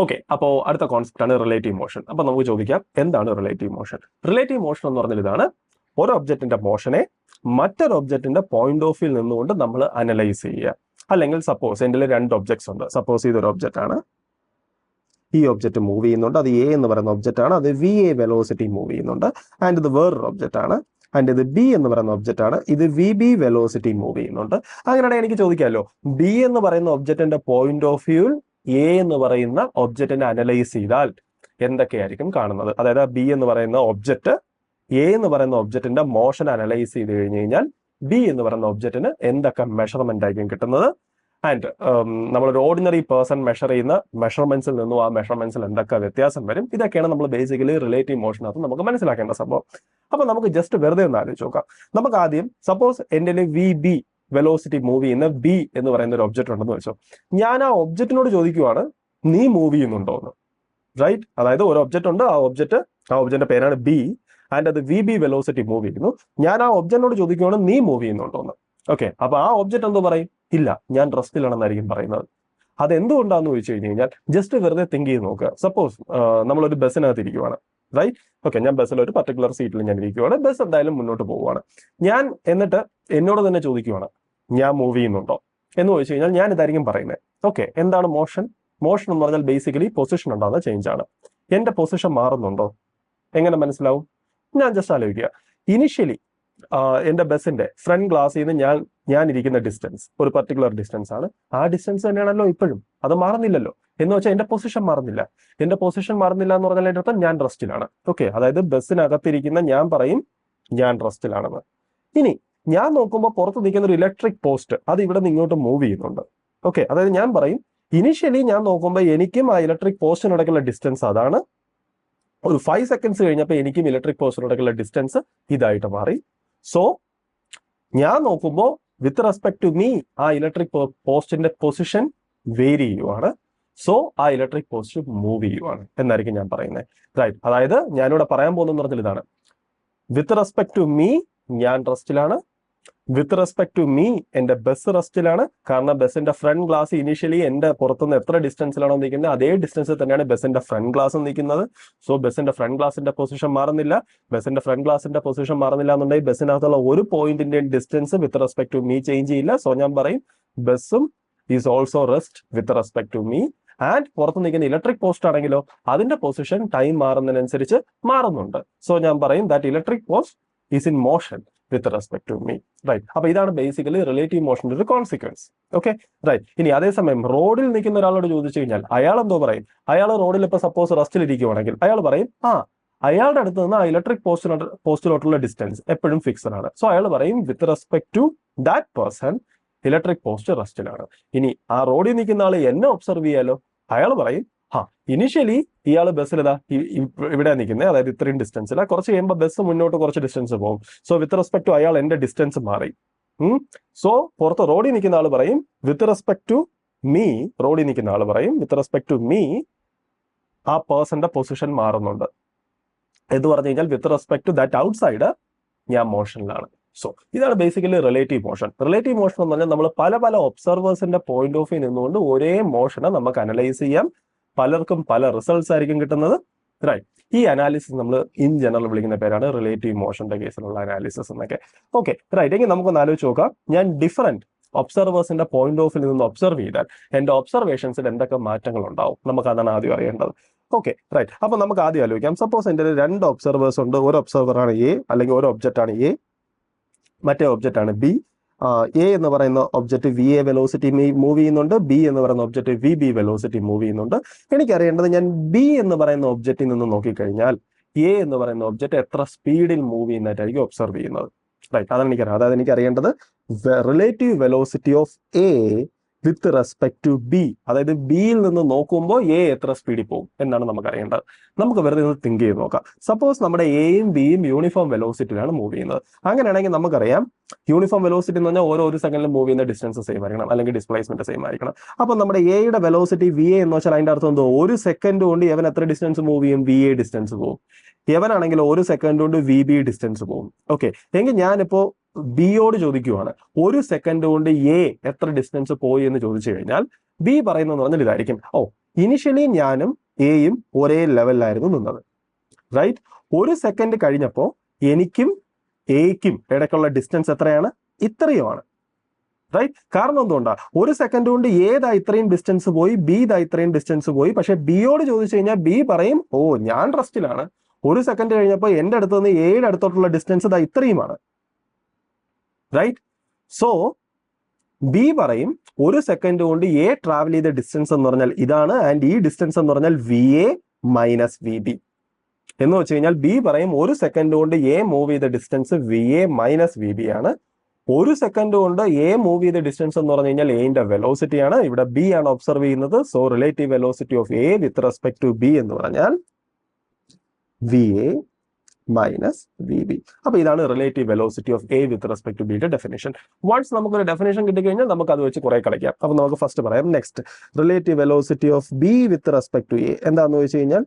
Okay, അപ്പോൾ അടുത്ത concept ആണ് റിലേറ്റീവ് മോഷൻ. അപ്പൊ നമുക്ക് ചോദിക്കാം, എന്താണ് റിലേറ്റീവ് മോഷൻ? റിലേറ്റീവ് മോഷൻ എന്ന് പറഞ്ഞാൽ ഇതാണ്: ഒരു ഒബ്ജക്റ്റിന്റെ മോഷനെ മറ്റൊരു ഒബ്ജക്റ്റിന്റെ പോയിന്റ് ഓഫ് വ്യൂ നിന്നുകൊണ്ട് നമ്മൾ അനലൈസ് ചെയ്യുക. അല്ലെങ്കിൽ സപ്പോസ് എൻ്റെ രണ്ട് ഒബ്ജക്ട്സ് ഉണ്ട്. സപ്പോസ് ഇതൊരു ഒബ്ജക്റ്റ് ആണ്, ഈ ഒബ്ജക്റ്റ് മൂവ് ചെയ്യുന്നുണ്ട്, അത് എ എന്ന് പറയുന്ന ഒബ്ജക്റ്റ് ആണ്, അത് വി എ വെലോസിറ്റി മൂവ് ചെയ്യുന്നുണ്ട്. ആൻഡ് ഇത് വേറൊരു ഒബ്ജക്റ്റ് ആണ്, ആൻഡ് ഇത് ബി എന്ന് പറയുന്ന ഒബ്ജക്റ്റ് ആണ്, ഇത് വി ബി വെലോസിറ്റി മൂവ് ചെയ്യുന്നുണ്ട്. അങ്ങനെയാണെങ്കിൽ എനിക്ക് ചോദിക്കാമല്ലോ, ബി എന്ന് പറയുന്ന ഒബ്ജക്റ്റിന്റെ പോയിന്റ് ഓഫ് വ്യൂ എ എന്ന് പറയുന്ന ഒബ്ജക്റ്റിനെ അനലൈസ് ചെയ്താൽ എന്തൊക്കെയായിരിക്കും കാണുന്നത്? അതായത് ബി എന്ന് പറയുന്ന ഒബ്ജക്റ്റ് എ എന്ന് പറയുന്ന ഒബ്ജക്റ്റിന്റെ മോഷൻ അനലൈസ് ചെയ്ത് കഴിഞ്ഞ് കഴിഞ്ഞാൽ ബി എന്ന് പറയുന്ന ഒബ്ജക്റ്റിന് എന്തൊക്കെ മെഷർമെന്റ് ആയിരിക്കും കിട്ടുന്നത്? ആൻഡ് നമ്മളൊരു ഓർഡിനറി പേഴ്സൺ മെഷർ ചെയ്യുന്ന മെഷർമെന്റ്സിൽ നിന്നും ആ മെഷർമെന്റ്സിൽ എന്തൊക്കെ വ്യത്യാസം വരും? ഇതൊക്കെയാണ് നമ്മൾ ബേസിക്കലി റിലേറ്റീവ് മോഷനകത്ത് നമുക്ക് മനസ്സിലാക്കേണ്ട സംഭവം. അപ്പൊ നമുക്ക് ജസ്റ്റ് വെറുതെ ഒന്ന് ആലോചിച്ച് നോക്കാം. നമുക്ക് ആദ്യം സപ്പോസ് എൻ്റെ വി ബി വെലോസിറ്റി മൂവ് ചെയ്യുന്ന ബി എന്ന് പറയുന്ന ഒരു ഒബ്ജക്റ്റ് ഉണ്ടെന്ന് വെച്ചോ. ഞാൻ ആ ഒബ്ജക്റ്റിനോട് ചോദിക്കുവാണ്, നീ മൂവ് ചെയ്യുന്നുണ്ടോ എന്ന്. റൈറ്റ്? അതായത് ഒരു ഒബ്ജക്റ്റ് ഉണ്ട്, ആ ഒബ്ജക്റ്റിന്റെ പേരാണ് ബി, ആൻഡ് അത് വി ബി വെലോസിറ്റി മൂവ് ചെയ്യുന്നു. ഞാൻ ആ ഒബ്ജക്റ്റിനോട് ചോദിക്കുവാണ്, നീ മൂവ് ചെയ്യുന്നുണ്ടോ എന്ന്. ഓക്കെ, അപ്പൊ ആ ഒബ്ജക്റ്റ് എന്തോ പറയും? ഇല്ല, ഞാൻ റെസ്റ്റിലാണെന്നായിരിക്കും പറയുന്നത്. അത് എന്തുകൊണ്ടാന്ന് ചോദിച്ചു കഴിഞ്ഞ് കഴിഞ്ഞാൽ ജസ്റ്റ് വെറുതെ തിങ്ക് ചെയ്ത് നോക്കുക. സപ്പോസ് നമ്മളൊരു ബസ്സിനകത്ത് ഇരിക്കുവാണ്. റൈറ്റ്? ഓക്കെ, ഞാൻ ബസ്സിൽ ഒരു പർട്ടിക്കുലർ സീറ്റിൽ ഞാൻ ഇരിക്കുവാണ്. ബസ് എന്തായാലും മുന്നോട്ട് പോവുകയാണ്. ഞാൻ എന്നിട്ട് എന്നോട് തന്നെ ചോദിക്കുവാണ്, ഞാൻ മൂവ് ചെയ്യുന്നുണ്ടോ എന്ന് ചോദിച്ചു കഴിഞ്ഞാൽ ഞാൻ ഇതായിരിക്കും പറയുന്നത്. ഓക്കെ, എന്താണ് മോഷൻ? മോഷൻ എന്ന് പറഞ്ഞാൽ ബേസിക്കലി പൊസിഷൻ ഉണ്ടാകുന്ന ചേഞ്ച് ആണ്. എന്റെ പൊസിഷൻ മാറുന്നുണ്ടോ? എങ്ങനെ മനസ്സിലാവും? ഞാൻ ജസ്റ്റ് ആലോചിക്കുക. ഇനിഷ്യലി എന്റെ ബസ്സിന്റെ ഫ്രണ്ട് ഗ്ലാസ്സിൽ നിന്ന് ഞാൻ ഇരിക്കുന്ന ഡിസ്റ്റൻസ് ഒരു പർട്ടിക്കുലർ ഡിസ്റ്റൻസ് ആണ്. ആ ഡിസ്റ്റൻസ് തന്നെയാണല്ലോ ഇപ്പോഴും, അത് മാറുന്നില്ലല്ലോ. എന്ന് വെച്ചാൽ എന്റെ പൊസിഷൻ മാറുന്നില്ല. എന്റെ പൊസിഷൻ മാറുന്നില്ല എന്ന് പറഞ്ഞാൽ എൻ്റെ അർത്ഥം ഞാൻ റെസ്റ്റിലാണ്. ഓക്കെ, അതായത് ബസ്സിനകത്തിരിക്കുന്ന ഞാൻ പറയും ഞാൻ റെസ്റ്റിലാണെന്ന്. ഇനി ഞാൻ നോക്കുമ്പോൾ പുറത്ത് നിൽക്കുന്ന ഒരു ഇലക്ട്രിക് പോസ്റ്റ്, അത് ഇവിടെ നിന്ന് ഇങ്ങോട്ട് മൂവ് ചെയ്യുന്നുണ്ട്. ഓക്കെ, അതായത് ഞാൻ പറയും ഇനിഷ്യലി ഞാൻ നോക്കുമ്പോൾ എനിക്കും ആ ഇലക്ട്രിക് പോസ്റ്റിനിടയ്ക്കുള്ള ഡിസ്റ്റൻസ് അതാണ്. ഒരു 5 സെക്കൻഡ്സ് കഴിഞ്ഞപ്പോൾ എനിക്കും ഇലക്ട്രിക് പോസ്റ്റിനിടയ്ക്കുള്ള ഡിസ്റ്റൻസ് ഇതായിട്ട് മാറി. സോ ഞാൻ നോക്കുമ്പോൾ വിത്ത് റെസ്പെക്ട് ടു മീ ആ ഇലക്ട്രിക് പോസ്റ്റിന്റെ പൊസിഷൻ വേരി ചെയ്യുവാണ്. സോ ആ ഇലക്ട്രിക് പോസ്റ്റ് മൂവ് ചെയ്യുവാണ് എന്നായിരിക്കും ഞാൻ പറയുന്നത്. റൈറ്റ്? അതായത് ഞാനിവിടെ പറയാൻ പോകുന്ന പറഞ്ഞാൽ ഇതാണ്: വിത്ത് റെസ്പെക്ട് ടു മീ ഞാൻ റെസ്റ്റിലാണ്. വിത്ത് റെസ്പെക്ട് ടു മീ എന്റെ ബസ് റെസ്റ്റിലാണ്. കാരണം ബസ്സിന്റെ ഫ്രണ്ട് ഗ്ലാസ് ഇനീഷ്യലി എന്റെ പുറത്തുനിന്ന് എത്ര ഡിസ്റ്റൻസിലാണോ നിൽക്കുന്നത് അതേ ഡിസ്റ്റൻസിൽ തന്നെയാണ് ബസ്സിന്റെ ഫ്രണ്ട് ഗ്ലാസ് നിൽക്കുന്നത്. സോ ബസ്സിന്റെ ഫ്രണ്ട് ഗ്ലാസിന്റെ പൊസിഷൻ മാറുന്നില്ല. ബസ്സിന്റെ ഫ്രണ്ട് ഗ്ലാസിന്റെ പൊസിഷൻ മാറുന്നില്ല എന്നുണ്ടെങ്കിൽ ബസ്സിനകത്തുള്ള ഒരു പോയിന്റിന്റെ distance with respect to me change ചെയ്യില്ല. സോ ഞാൻ പറയും ബസ്സും is also rest with respect to me. And പുറത്ത് നിൽക്കുന്ന ഇലക്ട്രിക് പോസ്റ്റ് ആണെങ്കിലോ അതിന്റെ പൊസിഷൻ ടൈം മാറുന്നതിനനുസരിച്ച് മാറുന്നുണ്ട്. സോ ഞാൻ പറയും that electric post is in motion with respect to me. Right? അപ്പൊ ഇതാണ് ബേസിക്കലി റിലേറ്റീവ് മോഷന്റെ ഒരു കോൺസിക്വൻസ്. Okay, right. ഇനി അതേസമയം റോഡിൽ നിൽക്കുന്ന ഒരാളോട് ചോദിച്ചു കഴിഞ്ഞാൽ അയാൾ എന്തോ പറയും? അയാൾ റോഡിൽ ഇപ്പൊ സപ്പോസ് റെസ്റ്റിൽ ഇരിക്കുവാണെങ്കിൽ അയാൾ പറയും അയാളുടെ അടുത്ത് നിന്ന് ആ ഇലക്ട്രിക് പോസ്റ്റിലോട്ടുള്ള ഡിസ്റ്റൻസ് എപ്പോഴും ഫിക്സഡ് ആണ്. സോ അയാൾ പറയും with respect to that person electric post റെസ്റ്റിലാണ്. ഇനി ആ റോഡിൽ നിൽക്കുന്ന ആൾ എന്നെ ഒബ്സർവ് ചെയ്യാലോ, അയാൾ പറയും ഇനിഷ്യലി ഇയാൾ ബസ്സിൽ ഇവിടെ നിൽക്കുന്നത്, അതായത് ഇത്രയും ഡിസ്റ്റൻസില്ല, കുറച്ച് കഴിയുമ്പോൾ ബസ് മുന്നോട്ട് കുറച്ച് ഡിസ്റ്റൻസ് പോകും. സോ വിത്ത് റെസ്പെക്ട് ടു അയാൾ എന്റെ ഡിസ്റ്റൻസ് മാറി. സോ പുറത്ത് റോഡിൽ നിൽക്കുന്ന ആൾ പറയും വിത്ത് റെസ്പെക്ട് ടു മീ, റോഡിൽ നിൽക്കുന്ന ആൾ പറയും വിത്ത് റെസ്പെക്ട് ടു മീ ആ പേഴ്സന്റെ പൊസിഷൻ മാറുന്നുണ്ട് എന്ന് പറഞ്ഞു കഴിഞ്ഞാൽ with respect to that outside ഞാൻ മോഷനിലാണ്. സോ ഇതാണ് basically relative motion. Relative motion എന്ന് പറഞ്ഞാൽ നമ്മൾ പല ഒബ്സർവേഴ്സിന്റെ പോയിന്റ് ഓഫ് വ്യൂ നിന്നുകൊണ്ട് ഒരേ മോഷനെ നമുക്ക് അനലൈസ് ചെയ്യാം. പലർക്കും പല റിസൾട്ട്സ് ആയിരിക്കും കിട്ടുന്നത്. റൈറ്റ്? ഈ അനാലിസിസ് നമ്മൾ ഇൻ ജനറൽ വിളിക്കുന്ന പേരാണ് റിലേറ്റീവ് മോഷന്റെ കേസിലുള്ള അനാലിസിസ് എന്നൊക്കെ. Okay, right. എങ്കിൽ നമുക്കൊന്ന് ആലോചിച്ച് നോക്കാം. ഞാൻ ഡിഫറെന്റ് ഒബ്സർവേഴ്സിന്റെ പോയിന്റ് ഓഫ് വ്യൂ നിന്ന് ഒബ്സർവ് ചെയ്താൽ എന്റെ ഒബ്സർവേഷൻസിൽ എന്തൊക്കെ മാറ്റങ്ങൾ ഉണ്ടാവും? നമുക്ക് അതാണ് ആദ്യം അറിയേണ്ടത്. Okay, right. അപ്പൊ നമുക്ക് ആദ്യം ആലോചിക്കാം. സപ്പോസ് എന്റെ രണ്ട് ഒബ്സർവേഴ്സ് ഉണ്ട്. ഒരു ഒബ്സർവർ ആണ് എ, അല്ലെങ്കിൽ ഒരു ഒബ്ജക്റ്റ് ആണ് എ, മറ്റേ ഒബ്ജക്റ്റ് ആണ് ബി. എ എന്ന് പറയുന്ന object V A velocity move ചെയ്യുന്നുണ്ട്, ബി എന്ന് പറയുന്ന object V B velocity move ചെയ്യുന്നുണ്ട്. എനിക്കറിയേണ്ടത് ഞാൻ ബി എന്ന് പറയുന്ന ഒബ്ജക്റ്റിൽ നിന്ന് നോക്കിക്കഴിഞ്ഞാൽ എ എന്ന് പറയുന്ന ഒബ്ജക്റ്റ് എത്ര സ്പീഡിൽ മൂവ് ചെയ്യുന്നതായിട്ടായിരിക്കും ഒബ്സർവ് ചെയ്യുന്നത്. റൈറ്റ്? അതാണ് എനിക്കറിയാം. അതായത് എനിക്കറിയേണ്ടത് relative velocity of A with respect to B. അതായത് ബിയിൽ നിന്ന് നോക്കുമ്പോൾ എ എത്ര സ്പീഡിൽ പോകും എന്നാണ് നമുക്ക് അറിയേണ്ടത്. നമുക്ക് വെറുതെ ഒന്ന് തിങ്ക് ചെയ്ത് നോക്കാം. സപ്പോസ് നമ്മുടെ എയും ബിയും യൂണിഫോം വെലോസിറ്റിയിലാണ് മൂവ് ചെയ്യുന്നത്. അങ്ങനെയാണെങ്കിൽ നമുക്കറിയാം യൂണിഫോം വെലോസിറ്റി എന്ന് പറഞ്ഞാൽ ഓരോ സെക്കൻഡിലും മൂവ് ചെയ്യുന്ന ഡിസ്റ്റൻസ് സെയിം ആയിരിക്കണം, അല്ലെങ്കിൽ ഡിസ്പ്ലേസ്മെന്റ് സെയിം ആയിരിക്കണം. അപ്പൊ നമ്മുടെ എയുടെ വെലോസിറ്റി വി എ എന്ന് വെച്ചാൽ അതിന്റെ അർത്ഥം എന്തോ, ഒരു സെക്കൻഡ് കൊണ്ട് എവൻ എത്ര ഡിസ്റ്റൻസ് മൂവ് ചെയ്യും? വി എ ഡിസ്റ്റൻസ് പോകും. എവനാണെങ്കിൽ ഒരു സെക്കൻഡ് കൊണ്ട് വി ബി ഡിസ്റ്റൻസ് പോകും. ഓക്കെ, എങ്കിൽ ഞാനിപ്പോ ബിയോട് ചോദിക്കുവാണ് ഒരു സെക്കൻഡ് കൊണ്ട് എ എത്ര ഡിസ്റ്റൻസ് പോയി എന്ന് ചോദിച്ചു കഴിഞ്ഞാൽ ബി പറയുന്നതെന്ന് പറഞ്ഞാൽ ഇതായിരിക്കും: ഇനിഷ്യലി ഞാനും എയും ഒരേ ലെവലിലായിരുന്നു നിന്നത്, റൈറ്റ്? ഒരു സെക്കൻഡ് കഴിഞ്ഞപ്പോൾ എനിക്കും എയ്ക്കും ഇടയ്ക്കുള്ള ഡിസ്റ്റൻസ് എത്രയാണ്? ഇത്രയുമാണ്, റൈറ്റ്? കാരണം എന്തുകൊണ്ടാണ്? ഒരു സെക്കൻഡ് കൊണ്ട് ഏതാ ഇത്രയും ഡിസ്റ്റൻസ് പോയി, ബി ദാ ഇത്രയും ഡിസ്റ്റൻസ് പോയി. പക്ഷെ ബിയോട് ചോദിച്ചു കഴിഞ്ഞാൽ ബി പറയും, ഓ ഞാൻ റെസ്റ്റിലാണ്. ഒരു സെക്കൻഡ് കഴിഞ്ഞപ്പോൾ എന്റെ അടുത്ത് നിന്ന് എയുടെ അടുത്തോട്ടുള്ള ഡിസ്റ്റൻസ് ദാ ഇത്രയുമാണ്, റൈറ്റ്? സോ ബി പറയും ഒരു സെക്കൻഡ് കൊണ്ട് എ ട്രാവൽ ചെയ്ത ഡിസ്റ്റൻസ് എന്ന് പറഞ്ഞാൽ ഇതാണ്, ആൻഡ് ഈ ഡിസ്റ്റൻസ് എന്ന് പറഞ്ഞാൽ V A minus V B എന്ന് വെച്ച് കഴിഞ്ഞാൽ ബി പറയും ഒരു സെക്കൻഡ് കൊണ്ട് എ മൂവ് ചെയ്ത distance V A minus V B ആണ്. ഒരു സെക്കൻഡ് കൊണ്ട് എ മൂവ് ചെയ്ത ഡിസ്റ്റൻസ് എന്ന് പറഞ്ഞു കഴിഞ്ഞാൽ എന്റെ വെലോസിറ്റി ആണ്. ഇവിടെ ബി ആണ് ഒബ്സർവ് ചെയ്യുന്നത്. So relative velocity of A with respect to B എന്ന് പറഞ്ഞാൽ V A minus V B. അപ്പൊ ഇതാണ് relative velocity of A with respect to ബിയുടെ ഡെഫിനേഷൻ. വൺസ് നമുക്കൊരു ഡെഫിനേഷൻ കിട്ടിക്കഴിഞ്ഞാൽ നമുക്ക് അത് വെച്ച് കുറെ കളിക്കാം. അപ്പൊ നമുക്ക് ഫസ്റ്റ് പറയാം. Next, relative velocity of B with respect to A എന്താണെന്ന് വെച്ച് കഴിഞ്ഞാൽ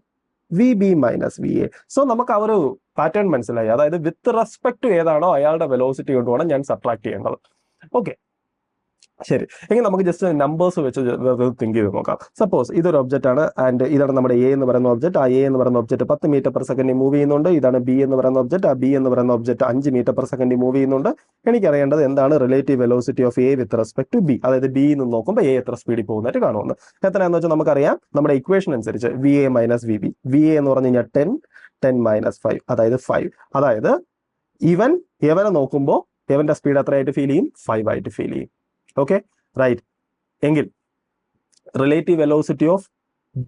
V B minus V A. So നമുക്ക് ആ ഒരു പാറ്റേൺ മനസ്സിലായി. അതായത് വിത്ത് റെസ്പെക്ട് ടു ഏതാണോ അയാളുടെ വെലോസിറ്റി കൊണ്ട് വേണം ഞാൻ സബ്ട്രാക്ട് ചെയ്യേണ്ടത്. ഓക്കെ, ശരി. എങ്കിൽ നമുക്ക് ജസ്റ്റ് നമ്പേഴ്സ് വെച്ച് തിങ്ക് ചെയ്ത് നോക്കാം. സപ്പോസ് ഇതൊരു ഒബ്ജക്റ്റ് ആണ്, ആൻഡ് ഇതാണ് നമ്മുടെ എ എന്ന് പറയുന്ന ഒബ്ജക്റ്റ്. ആ എ എന്ന് പറയുന്ന object 10 metre per second move ചെയ്യുന്നുണ്ട്. ഇതാണ് ബി എന്ന് പറയുന്ന ഒബ്ജക്റ്റ്. ആ ബി എന്ന് പറയുന്ന object 5 metre per second move ചെയ്യുന്നുണ്ട്. എനിക്കറിയേണ്ടത് എന്താണ് relative velocity of A with respect to B. അതായത് ബി നിന്ന് നോക്കുമ്പോൾ എ എത്ര സ്പീഡിൽ പോകുന്നതായിട്ട് കാണുമെന്ന്. എത്രയാണെന്ന് വെച്ചാൽ നമുക്കറിയാം, നമ്മുടെ ഇക്വേഷൻ അനുസരിച്ച് V A minus V B. V A എന്ന് പറഞ്ഞു കഴിഞ്ഞാൽ 10 മൈനസ് 5 അതായത് 5. അതായത് എവനെ നോക്കുമ്പോൾ എവന്റെ സ്പീഡ് എത്രയായിട്ട് ഫീൽ ചെയ്യും? 5 ആയിട്ട് ഫീൽ ചെയ്യും. Okay, right. എങ്കിൽ relative velocity of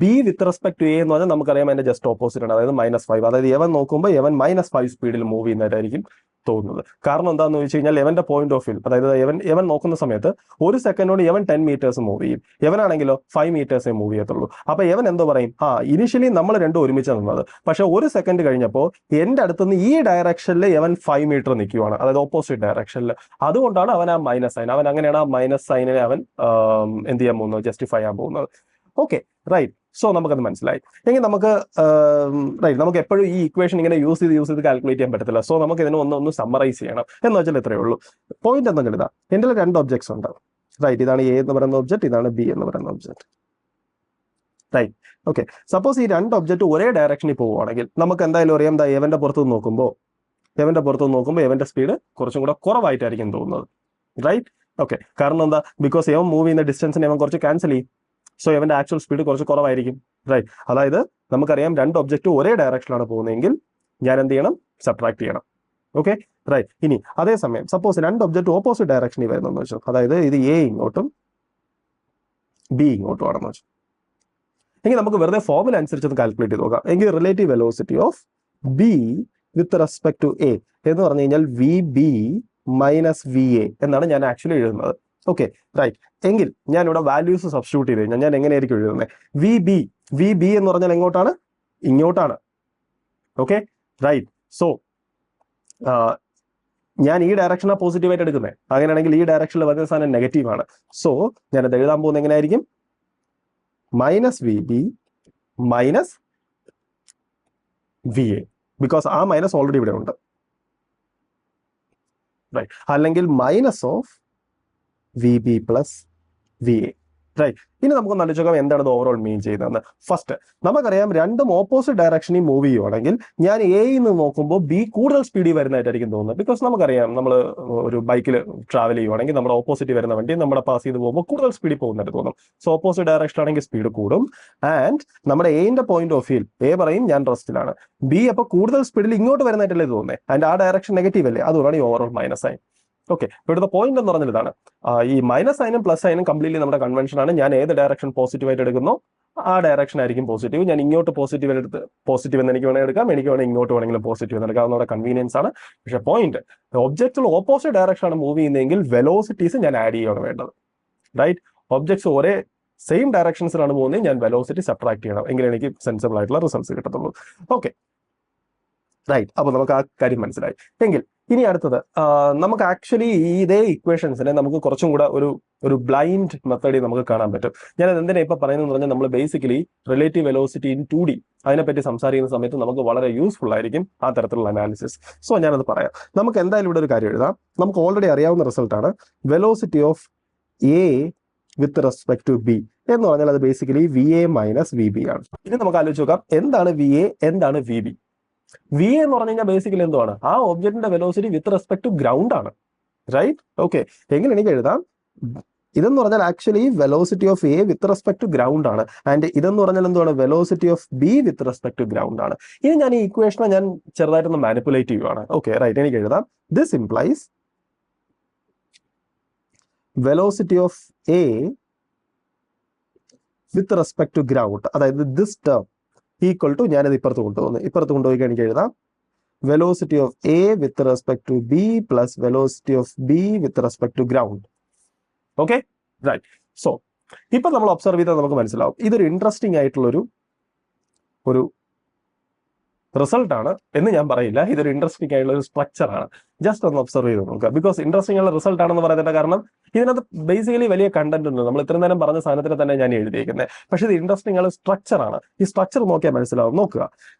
B with respect to A എന്ന് പറഞ്ഞാൽ നമുക്കറിയാം അതിന്റെ ജസ്റ്റ് ഓപ്പോസിറ്റ് ആണ്, അതായത് -5. അതായത് എവൻ നോക്കുമ്പോൾ എവൻ -5 സ്പീഡിൽ മൂവ് ചെയ്യുന്നതായിരിക്കും തോന്നുന്നത്. കാരണം എന്താണെന്ന് വെച്ച് കഴിഞ്ഞാൽ എവന്റെ പോയിന്റ് ഓഫ് വ്യൂ, അതായത് എവൻ നോക്കുന്ന സമയത്ത് ഒരു സെക്കൻഡോട് എവൻ 10 മീറ്റേഴ്സ് മൂവ് ചെയ്യും. എവനാണെങ്കിലോ 5 മീറ്റേഴ്സേ മൂവ് ചെയ്യത്തുള്ളൂ. അപ്പൊ എവൻ എന്തോ പറയും, ഇനിഷ്യലി നമ്മൾ രണ്ടും ഒരുമിച്ച് നിന്നത്, പക്ഷെ ഒരു സെക്കൻഡ് കഴിഞ്ഞപ്പോൾ എന്റെ അടുത്തുനിന്ന് ഈ ഡയറക്ഷനിൽ എവൻ 5 മീറ്റർ നിൽക്കുവാണ്, അതായത് ഓപ്പോസിറ്റ് ഡയറക്ഷനിൽ. അതുകൊണ്ടാണ് അവൻ ആ മൈനസ് സൈൻ, അവൻ അങ്ങനെയാണ് ആ മൈനസ് സൈനിനെ അവൻ എന്ത് ചെയ്യാൻ പോകുന്നത്? ജസ്റ്റിഫൈ ചെയ്യാൻ പോകുന്നത്. Okay, right. സോ നമുക്കത് മനസ്സിലായി. എങ്കിൽ നമുക്ക് റൈറ്റ്, നമുക്ക് എപ്പോഴും ഈ ഇക്വേഷൻ ഇങ്ങനെ യൂസ് ചെയ്ത് കാൽക്കുലേറ്റ് ചെയ്യാൻ പറ്റത്തില്ല. സോ നമുക്ക് ഇതിനെ ഒന്ന് സമ്മറൈസ് ചെയ്യണം. എന്ന് വെച്ചാൽ ഇത്രയേ ഉള്ളൂ. പോയിന്റ് എന്തെങ്കിലും ഇതാ, എൻ്റെ 2 ഒബ്ജക്ട്സ് ഉണ്ട്, റൈറ്റ്? ഇതാണ് എ എന്ന് പറയുന്ന ഒബ്ജക്ട്, ഇതാണ് ബി എന്ന് പറയുന്ന ഒബ്ജക്ട്, റൈറ്റ്? ഓക്കെ, സപ്പോസ് ഈ 2 ഒബ്ജക്ട് ഒരേ ഡയറക്ഷനിൽ പോവുകയാണെങ്കിൽ നമുക്ക് എന്തായാലും അറിയാം, എവന്റെ പുറത്ത് നോക്കുമ്പോൾ എവന്റെ സ്പീഡ് കുറച്ചും കൂടെ കുറവായിട്ടായിരിക്കും തോന്നുന്നത്, റൈറ്റ്? ഓക്കെ, കാരണം എന്താ? ബിക്കോസ് എവൻ മൂവ് ചെയ്യുന്ന ഡിസ്റ്റൻസിനെ അവൻ കുറച്ച് ക്യാൻസൽ ചെയ്യും. സോ എവന്റെ ആക്ച്വൽ സ്പീഡ് കുറച്ച് കുറവായിരിക്കും, റൈറ്റ്? അതായത് നമുക്കറിയാം 2 ഒബ്ജക്റ്റ് ഒരേ ഡയറക്ഷനിലാണ് പോകുന്നതെങ്കിൽ ഞാൻ എന്ത് ചെയ്യണം? സബ്ട്രാക്ട് ചെയ്യണം. Okay, right. ഇനി അതേസമയം സപ്പോസ് 2 ഒബ്ജക്റ്റ് ഓപ്പോസിറ്റ് ഡയറക്ഷനിൽ വരുന്നെന്ന് വെച്ചു, അതായത് ഇത് എ ഇങ്ങോട്ടും ബി ഇങ്ങോട്ടും ആണെന്ന് വെച്ചു, എങ്കിൽ നമുക്ക് വെറുതെ ഫോർമുല അനുസരിച്ച് കാൽക്കുലേറ്റ് ചെയ്ത് നോക്കാം. എങ്കിൽ relative velocity of B with respect to A എന്ന് പറഞ്ഞു കഴിഞ്ഞാൽ V B minus V A എന്നാണ് ഞാൻ ആക്ച്വലി എഴുതുന്നത്. Okay, right. എങ്കിൽ ഞാൻ ഇവിടെ വാല്യൂസ് സബ്സ്റ്റിറ്റ്യൂട്ട് ചെയ്ത് കഴിഞ്ഞാൽ ഞാൻ എങ്ങനെയായിരിക്കും എഴുതുന്നത്? വി ബി എന്ന് പറഞ്ഞാൽ എങ്ങോട്ടാണ്? ഇങ്ങോട്ടാണ്. Okay, right. സോ ഞാൻ ഈ ഡയറക്ഷനാണ് പോസിറ്റീവായിട്ട് എടുക്കുന്നത്. അങ്ങനെയാണെങ്കിൽ ഈ ഡയറക്ഷനിൽ വരുന്ന സാധനം നെഗറ്റീവ് ആണ്. സോ ഞാനത് എഴുതാൻ പോകുന്നത് എങ്ങനെയായിരിക്കും? Minus V B minus V A, because ആ മൈനസ് ഓൾറെഡി ഇവിടെ ഉണ്ട്, റൈറ്റ്? അല്ലെങ്കിൽ minus of V B plus V A, right? ഇനി നമുക്ക് ആലോചിക്കാം എന്താണ് ഇത് ഓവറോൾ മീൻ ചെയ്യുന്നതെന്ന്. ഫസ്റ്റ് നമുക്കറിയാം, രണ്ടും ഓപ്പോസിറ്റ് ഡയറക്ഷനിൽ മൂവ് ചെയ്യുവാണെങ്കിൽ ഞാൻ എയിൽ നിന്ന് നോക്കുമ്പോൾ ബി കൂടുതൽ സ്പീഡിൽ വരുന്നതായിട്ടായിരിക്കും തോന്നുന്നത്. ബിക്കോസ് നമുക്കറിയാം, നമ്മൾ ഒരു ബൈക്കിൽ ട്രാവൽ ചെയ്യുവാണെങ്കിൽ നമ്മുടെ ഓപ്പോസിറ്റ് വരുന്ന വണ്ടി നമ്മുടെ പാസ് ചെയ്ത് പോകുമ്പോൾ കൂടുതൽ സ്പീഡിൽ പോകുന്നതായിട്ട് തോന്നും. സോ ഓപ്പോസിറ്റ് ഡയറക്ഷൻ ആണെങ്കിൽ സ്പീഡ് കൂടും. ആൻഡ് നമ്മുടെ എന്റെ പോയിന്റ് ഓഫ് വ്യൂ, എ പറയും ഞാൻ റെസ്റ്റിലാണ്. ബി അപ്പോൾ കൂടുതൽ സ്പീഡിൽ ഇങ്ങോട്ട് വരുന്നതായിട്ടല്ലേ തോന്നുന്നത്, ആൻഡ് ആ ഡയറക്ഷൻ നെഗറ്റീവ് അല്ലേ, അതുകൊണ്ടാണ് ഈ ഓവറോൾ മൈനസ് സൈൻ. ഓക്കെ, ഇവിടുത്തെ പോയിന്റ് എന്ന് പറഞ്ഞാൽ ഇതാണ്, ഈ മൈനസ് സൈനും പ്ലസ് സൈനും കംപ്ലീറ്റ്ലി നമ്മുടെ കൺവെൻഷൻ ആണ്. ഞാൻ ഏത് ഡയറക്ഷൻ പോസിറ്റീവായിട്ട് എടുക്കുന്നോ ആ ഡയറക്ഷൻ ആയിരിക്കും പോസിറ്റീവ്. ഞാൻ ഇങ്ങോട്ട് പോസിറ്റീവ് എന്ന് എനിക്ക് വേണമെങ്കിൽ എടുക്കാം, എനിക്ക് വേണമെങ്കിൽ ഇങ്ങോട്ട് വേണമെങ്കിലും പോസിറ്റീവ് എന്ന് എടുക്കാം, നമ്മുടെ കൺവീനിയൻസ് ആണ്. പക്ഷേ പോയിന്റ്, ഒബ്ജക്റ്റുകൾ ഓപ്പോസിറ്റ് ഡയറക്ഷൻ ആണ് മൂവ് ചെയ്യുന്നതെങ്കിൽ വെലോസിറ്റീസ് ഞാൻ ആഡ് ചെയ്യുകയാണ് വേണ്ടത്, റൈറ്റ്? ഒബ്ജക്ട്സ് ഒരേ സെയിം ഡയറക്ഷൻസിലാണ് പോകുന്നത്, ഞാൻ വെലോസിറ്റി സബ്ട്രാക്ട് ചെയ്യണം, എങ്കിലും എനിക്ക് സെൻസിബിൾ ആയിട്ടുള്ള റിസൾട്ട്സ് കിട്ടത്തുള്ളൂ. Okay, right. അപ്പൊ നമുക്ക് ആ കാര്യം മനസ്സിലായി. എങ്കിൽ ഇനി അടുത്തത്, നമുക്ക് ആക്ച്വലി ഇതേ ഇക്വേഷൻസിനെ നമുക്ക് കുറച്ചും കൂടെ ഒരു ബ്ലൈൻഡ് മെത്തേഡിൽ നമുക്ക് കാണാൻ പറ്റും. ഞാനത് എന്തിനാ ഇപ്പൊ പറയുന്നതെന്ന് പറഞ്ഞാൽ, നമ്മൾ basically relative velocity in 2D അതിനെപ്പറ്റി സംസാരിക്കുന്ന സമയത്ത് നമുക്ക് വളരെ യൂസ്ഫുൾ ആയിരിക്കും ആ തരത്തിലുള്ള അനാലിസിസ്. സോ ഞാനത് പറയാം. നമുക്ക് എന്തായാലും ഇവിടെ ഒരു കാര്യം എഴുതാം. നമുക്ക് ഓൾറെഡി അറിയാവുന്ന റിസൾട്ടാണ്. Velocity of A with respect to B എന്ന് പറഞ്ഞാൽ അത് basically V A minus V B ആണ്. ഇനി നമുക്ക് ആലോചിച്ച് നോക്കാം എന്താണ് വി എ, എന്താണ് വി ബി. വി എ എന്ന് പറഞ്ഞു കഴിഞ്ഞാൽ ബേസിക്കലി എന്താണ്, ആ ഒബ്ജക്റ്റിന്റെ velocity with respect to ground ആണ്, റൈറ്റ്? ഓക്കെ, എങ്ങനെ എനിക്ക് എഴുതാം, ഇതെന്ന് പറഞ്ഞാൽ actually velocity of A with respect to ground ആണ്, ആൻഡ് ഇതെന്ന് പറഞ്ഞാൽ എന്താണ്, velocity of B with respect to ground ആണ്. ഇനി ഞാൻ ഈ ഇക്വേഷനെ ഞാൻ ചെറുതായിട്ടൊന്ന് മാനിപ്പുലേറ്റ് ചെയ്യുവാണ്. ഓക്കെ, റൈറ്റ്, എനിക്ക് എഴുതാം this implies velocity of A with respect to ground, അതായത് ദിസ് ടേം ഈക്വൽ ടു, ഞാനത് ഇപ്പുറത്ത് കൊണ്ടുപോയി എനിക്ക് എഴുതാം velocity of A with respect to B plus velocity of B with respect to ground. Okay, right. So ഇപ്പൊ നമ്മൾ observe ചെയ്താൽ നമുക്ക് മനസ്സിലാവും ഇതൊരു ഇൻട്രസ്റ്റിംഗ് ആയിട്ടുള്ള ഒരു റിസൾട്ട് ആണ് എന്ന് ഞാൻ പറയില്ല, ഇതൊരു ഇൻട്രസ്റ്റിംഗ് ആയിട്ടുള്ള ഒരു സ്ട്രക്ചർ ആണ്. ജസ്റ്റ് ഒന്ന് ഒബ്സർവ് ചെയ്ത് നോക്കുക. ബിക്കോസ് ഇൻട്രസ്റ്റിംഗ് ആയിട്ടുള്ള റിസൾട്ട് ആണെന്ന് പറയുന്നതിന്റെ കാരണം ഇതിനകത്ത് ബേസിക്കലി വലിയ കണ്ടന്റ് ഉണ്ട്, നമ്മൾ ഇത്രയും നേരം പറഞ്ഞ സാധനത്തിന് തന്നെ ഞാൻ എഴുതിയിരിക്കുന്നത്. പക്ഷെ ഇത് ഇൻട്രസ്റ്റിംഗ് ആയിട്ടുള്ള സ്ട്രക്ചർ ആണ്. ഈ സ്ട്രക്ചർ നോക്കിയാൽ മനസ്സിലാവും. നോക്കുക,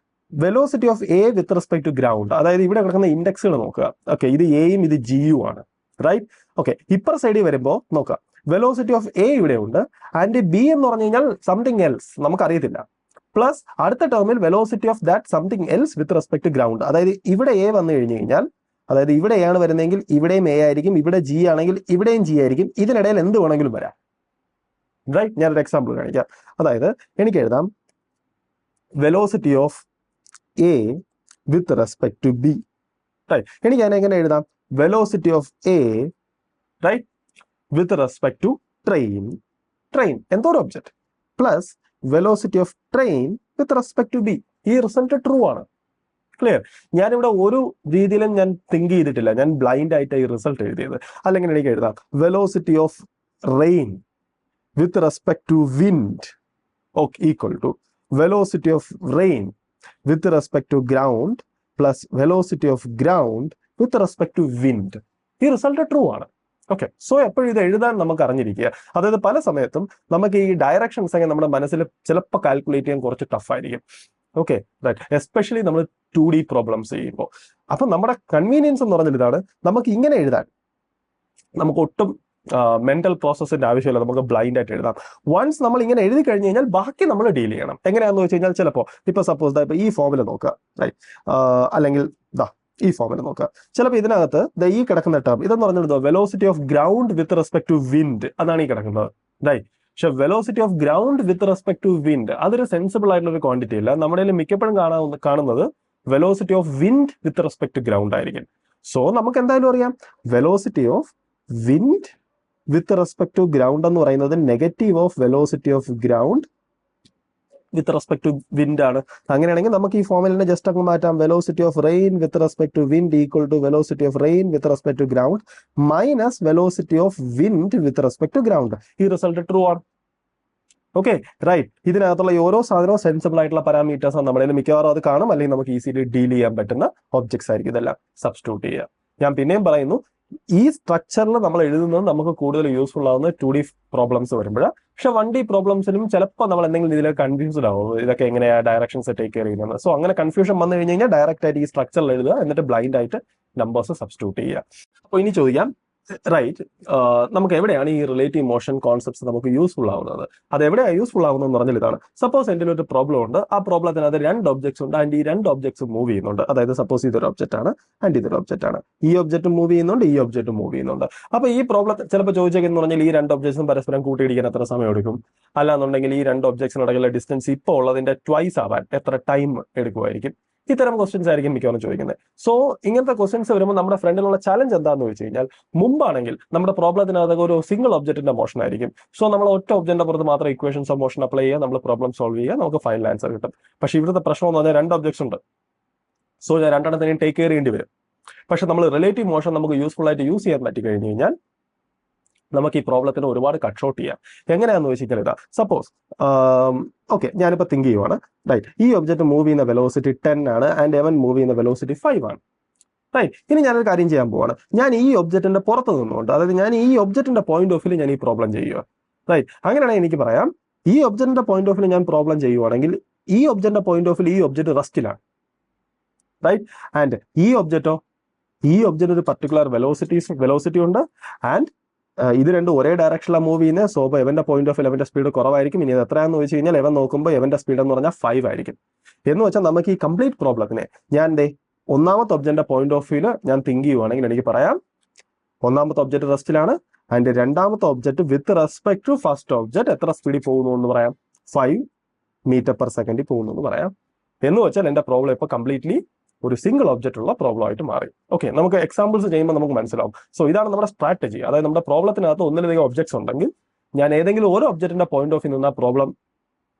velocity of A with respect to ground, അതായത് ഇവിടെ കിടക്കുന്ന ഇൻഡെക്സുകൾ നോക്കുക. ഓക്കെ, ഇത് എയും ഇത് ജിയും ആണ്, റൈറ്റ്? ഓക്കെ, ഇപ്പർ സൈഡിൽ വരുമ്പോൾ നോക്കുക, വെലോസിറ്റി ഓഫ് എ ഇവിടെ ഉണ്ട്, ആൻഡ് ബി എന്ന് പറഞ്ഞു കഴിഞ്ഞാൽ സംതിങ് എൽസ് നമുക്കറിയത്തില്ല, പ്ലസ് അടുത്ത ടേമിൽ velocity of that something else with respect to ground. അതായത് ഇവിടെ എ വന്നു കഴിഞ്ഞു കഴിഞ്ഞാൽ, അതായത് ഇവിടെ എ ആണ് വരുന്നതെങ്കിൽ ഇവിടെയും എ ആയിരിക്കും, ഇവിടെ ജി ആണെങ്കിൽ ഇവിടെയും ജി ആയിരിക്കും, ഇതിനിടയിൽ എന്ത് വേണമെങ്കിലും വരാം, റൈറ്റ്? ഞാനൊരു എക്സാമ്പിൾ കാണിക്കാം. അതായത് എനിക്ക് എഴുതാം velocity of A with respect to B, right? എനിക്ക് ഞാൻ എങ്ങനെ എഴുതാം, velocity of A, right, with respect to train എന്തോ ഒരു object, plus velocity of train with respect to B. ഈ റിസൾട്ട് ട്രൂ ആണ്. ക്ലിയർ? ഞാനിവിടെ ഒരു രീതിയിലും ഞാൻ തിങ്ക് ചെയ്തിട്ടില്ല, ഞാൻ ബ്ലൈൻഡ് ആയിട്ട് ഈ റിസൾട്ട് എഴുതിയത്. അല്ലെങ്കിൽ എനിക്ക് എഴുതാം velocity of rain with respect to wind equal to velocity of rain with respect to ground plus velocity of ground with respect to wind. ഈ റിസൾട്ട് ട്രൂ ആണ്. ഓക്കെ, സോ എപ്പോഴും ഇത് എഴുതാൻ നമുക്ക് അറിഞ്ഞിരിക്കുക. അതായത് പല സമയത്തും നമുക്ക് ഈ ഡയറക്ഷൻസ് ഒക്കെ നമ്മുടെ മനസ്സിൽ ചിലപ്പോൾ കാൽക്കുലേറ്റ് ചെയ്യാൻ കുറച്ച് ടഫ് ആയിരിക്കും. ഓക്കെ, റൈറ്റ്, എസ്പെഷ്യലി നമ്മൾ 2D പ്രോബ്ലംസ് ചെയ്യുമ്പോൾ. അപ്പൊ നമ്മുടെ കൺവീനിയൻസ് എന്ന് പറഞ്ഞാൽ ഇതാണ്, നമുക്ക് ഇങ്ങനെ എഴുതാൻ നമുക്ക് ഒട്ടും മെന്റൽ പ്രോസസ്സിന്റെ ആവശ്യമില്ല, നമുക്ക് ബ്ലൈൻഡ് ആയിട്ട് എഴുതാം. വൺസ് നമ്മൾ ഇങ്ങനെ എഴുതി കഴിഞ്ഞ് കഴിഞ്ഞാൽ ബാക്കി നമ്മൾ ഡീൽ ചെയ്യണം. എങ്ങനെയാണെന്ന് വെച്ച് കഴിഞ്ഞാൽ ചിലപ്പോൾ ഇപ്പൊ സപ്പോസ് ഇപ്പൊ ഈ ഫോമിൽ നോക്കുക, റൈറ്റ്, അല്ലെങ്കിൽ ഈ ഫോമിൽ നോക്കുക, ചിലപ്പോൾ ഇതിനകത്ത് ഈ കിടക്കുന്ന ടേം ഇതെന്ന് പറഞ്ഞിരുന്നോ velocity of ground with respect to wind, അതാണ് ഈ കിടക്കുന്നത്, റൈറ്റ്? പക്ഷെ velocity of ground with respect to wind അതൊരു സെൻസിബിൾ ആയിട്ടുള്ള ഒരു ക്വാണ്ടിറ്റി അല്ല. നമ്മുടെ മിക്കപ്പോഴും കാണുന്നത് velocity of wind with respect to ground ആയിരിക്കും. സോ നമുക്ക് എന്തായാലും അറിയാം velocity of wind with respect to ground എന്ന് പറയുന്നത് negative of velocity of ground with respect to wind ആണ്. അങ്ങനെയാണെങ്കിൽ നമുക്ക് ഈ ഫോമിലിനെ ജസ്റ്റ് അങ്ങ് മാറ്റാം. Velocity of rain with respect to wind equal to velocity of rain with respect to ground minus velocity of wind with respect to ground. ഈ result true ആണ്. Okay, right. ഇതിനകത്തുള്ള ഓരോ സാധനവും സെൻസിബിൾ ആയിട്ടുള്ള പാരാമീറ്റേഴ്സ് ആണ്. നമ്മുടെ മിക്കവാറും അത് കാണും, അല്ലെങ്കിൽ നമുക്ക് ഈസിലി ഡീൽ ചെയ്യാൻ പറ്റുന്ന ഒബ്ജക്ട്സ് ആയിരിക്കും ഇതെല്ലാം സബ്സ്റ്റിറ്റ്യൂട്ട് ചെയ്യുക. ഞാൻ പിന്നെയും പറയുന്നു, ഈ സ്ട്രക്ചറിൽ നമ്മൾ എഴുതുന്നത് നമുക്ക് കൂടുതൽ യൂസ്ഫുൾ ആവുന്ന 2D പ്രോബ്ലംസ് വരുമ്പോഴാണ്. പക്ഷെ 1D പ്രോബ്ലംസിലും ചിലപ്പോൾ നമ്മൾ എന്തെങ്കിലും രീതിയിൽ കൺഫ്യൂസ്ഡ് ആവും, ഇതൊക്കെ എങ്ങനെയാ ഡയറക്ഷൻസ് ടേക്ക് കെയർ ചെയ്യുന്നത്. സോ അങ്ങനെ കൺഫ്യൂഷൻ വന്നു കഴിഞ്ഞ് കഴിഞ്ഞാൽ ഡയറക്റ്റ് ആയിട്ട് ഈ സ്ട്രക്ചറിൽ എഴുതുക, എന്നിട്ട് ബ്ലൈൻഡ് ആയിട്ട് നമ്പേഴ്സ് സബ്സ്റ്റിറ്റ്യൂട്ട് ചെയ്യുക. അപ്പോൾ ഇനി ചോദിക്കാം, റൈറ്റ്, നമുക്ക് എവിടെയാണ് ഈ റിലേറ്റീവ് മോഷൻ കോൺസെപ്റ്റ്സ് നമുക്ക് യൂസ്ഫുൾ ആവുന്നത്? അത് എവിടെയാണ് യൂസ്ഫുൾ ആവുന്നതെന്ന് പറഞ്ഞാൽ ഇതാണ്. സപ്പോസ് എൻ്റെ ഒരു പ്രോബ്ലം ഉണ്ട്, ആ പ്രോബ്ലത്തിനകത്ത് 2 ഒബ്ജക്ട്സ് ഉണ്ട്, ആൻഡ് ഈ 2 ഒബ്ജക്ട്സ് മൂവ് ചെയ്യുന്നുണ്ട്. അതായത് സപ്പോസ് ഇതൊരു ഒബ്ജക്റ്റ് ആണ് ആൻഡ് ഇതൊരു ഒബ്ജക്റ്റ് ആണ്. ഈ ഒബ്ജക്റ്റ് മൂവ് ചെയ്യുന്നുണ്ട്, ഈ ഒബ്ജക്റ്റ് മൂവ് ചെയ്യുന്നുണ്ട്. അപ്പോൾ ഈ പ്രോബ്ലം ചിലപ്പോൾ ചോദിച്ചേക്കെന്ന് പറഞ്ഞാൽ ഈ 2 ഒബ്ജക്ട്സും പരസ്പരം കൂട്ടിയിടിക്കാൻ എത്ര സമയം എടുക്കും? അല്ലാന്നുണ്ടെങ്കിൽ ഈ 2 ഒബ്ജക്ട്സിനിടയിലുള്ള ഡിസ്റ്റൻസ് ഇപ്പോൾ ഉള്ളതിന്റെ ട്വൈസ് ആവാൻ എത്ര ടൈം എടുക്കുമായിരിക്കും? ഇത്തരം ക്വസ്റ്റ്യൻസ് ആയിരിക്കും മിക്കവാറും ചോദിക്കുന്നത്. സോ ഇങ്ങനത്തെ ക്വസ്റ്റ്യൻസ് വരുമ്പോൾ നമ്മുടെ ഫ്രണ്ടിലുള്ള ചലഞ്ച് എന്താണെന്ന് വെച്ച് കഴിഞ്ഞാൽ, മുമ്പാണെങ്കിൽ നമ്മുടെ പ്രോബ്ലത്തിനകത്ത് ഒരു സിംഗിൾ ഒബ്ജക്റ്റിന്റെ മോഷൻ ആയിരിക്കും. സോ നമ്മൾ ഒറ്റ ഒബ്ജക്റ്റിന്റെ പുറത്ത് മാത്രം ഇക്വേഷൻസ് ഓഫ് മോഷൻ അപ്ലൈ ചെയ്യുക, നമ്മൾ പ്രോബ്ലം സോൾവ് ചെയ്യുക, നമുക്ക് ഫൈനൽ ആൻസർ കിട്ടും. പക്ഷേ ഇവിടുത്തെ പ്രശ്നം എന്ന് പറഞ്ഞാൽ 2 ഒബ്ജക്ട്സ് ഉണ്ട്. സോ ഞാൻ 2 എണ്ണത്തിനെയും ടേക്ക് കെയർ ചെയ്യേണ്ടി വരും. പക്ഷെ നമ്മൾ റിലേറ്റീവ് മോഷൻ നമുക്ക് യൂസ്ഫുൾ ആയിട്ട് യൂസ് ചെയ്യാൻ പറ്റി കഴിഞ്ഞ് കഴിഞ്ഞാൽ നമുക്ക് ഈ പ്രോബ്ലത്തിന് ഒരുപാട് കട്ട് ഷോട്ട് ചെയ്യാം. എങ്ങനെയാണെന്ന് വെച്ചാൽ ഇതാ, സപ്പോസ് ഓക്കെ, ഞാനിപ്പോൾ തിങ്ക് ചെയ്യുവാണ്, റൈറ്റ്, ഈ ഒബ്ജക്റ്റ് മൂവ് ചെയ്യുന്ന വെലോസിറ്റി 10 ആണ്, ആൻഡ് എവൻ മൂവ് ചെയ്യുന്ന വെലോസിറ്റി 5 ആണ്, റൈറ്റ്. ഇനി ഞാനൊരു കാര്യം ചെയ്യാൻ പോവാണ്, ഞാൻ ഈ ഒബ്ജക്റ്റിന്റെ പുറത്ത് നിന്നുകൊണ്ട്, അതായത് ഞാൻ ഈ ഒബ്ജക്റ്റിന്റെ പോയിന്റ് ഓഫ് വ്യൂ ഞാൻ ഈ പ്രോബ്ലം ചെയ്യുക, റൈറ്റ്. അങ്ങനെയാണെങ്കിൽ എനിക്ക് പറയാം, ഈ ഒബ്ജക്റ്റിന്റെ പോയിന്റ് ഓഫ് വ്യൂ ഞാൻ പ്രോബ്ലം ചെയ്യുവാണെങ്കിൽ ഈ ഒബ്ജക്റ്റിന്റെ പോയിന്റ് ഓഫ് വ്യൂ ഈ ഒബ്ജക്റ്റ് റെസ്റ്റിലാണ്, റൈറ്റ്. ആൻഡ് ഈ ഒബ്ജക്റ്റ് ഒരു പർട്ടിക്കുലർ വെലോസിറ്റി ഉണ്ട്, ആൻഡ് ഇത് രണ്ടും ഒരേ ഡയറക്ഷനിലാണ് മൂവ് ചെയ്യുന്നത്. സോ അപ്പോൾ എവന്റെ പോയിന്റ് ഓഫ് എവന്റെ സ്പീഡ് കുറവായിരിക്കും. ഇനി അത് എത്രയാണെന്ന് ചോദിച്ചു കഴിഞ്ഞാൽ എവൻ നോക്കുമ്പോൾ എവന്റെ സ്പീഡ് എന്ന് പറഞ്ഞാൽ 5 ആയിരിക്കും. എന്ന് വെച്ചാൽ നമുക്ക് ഈ കംപ്ലീറ്റ് പ്രോബ്ലത്തിനെ ഞാൻ ഒന്നാമത്തെ ഒബ്ജക്റ്റിന്റെ പോയിന്റ് ഓഫ് വ്യൂല് ഞാൻ തിങ്ക് ചെയ്യുവാണെങ്കിൽ എനിക്ക് പറയാം ഒന്നാമത്തെ ഒബ്ജക്റ്റ് റെസ്റ്റിലാണ് ആൻഡ് രണ്ടാമത്തെ object with respect to first object എത്ര സ്പീഡിൽ പോകുന്നു എന്ന് പറയാം, 5 മീറ്റർ പെർ സെക്കൻഡിൽ പോകുന്നു എന്ന് പറയാം. എന്ന് വെച്ചാൽ എന്റെ പ്രോബ്ലം ഇപ്പോൾ കംപ്ലീറ്റ്ലി ഒരു സിംഗിൾ ഒബ്ജക്റ്റ് ഉള്ള പ്രോബ്ലം ആയിട്ട് മാറി. ഓക്കെ, നമുക്ക് എക്സാമ്പിൾസ് ചെയ്യുമ്പോൾ നമുക്ക് മനസ്സിലാവും. സോ ഇതാണ് നമ്മുടെ സ്ട്രാറ്റജി. അതായത് നമ്മുടെ പ്രോബ്ലത്തിനകത്ത് ഒന്നിലധികം ഒബ്ജക്ട്സ് ഉണ്ടെങ്കിൽ ഞാൻ ഏതെങ്കിലും ഒരു ഒബ്ജക്റ്റിന്റെ പോയിന്റ് ഓഫ് വ്യൂ നിന്ന് ആ പ്രോബ്ലം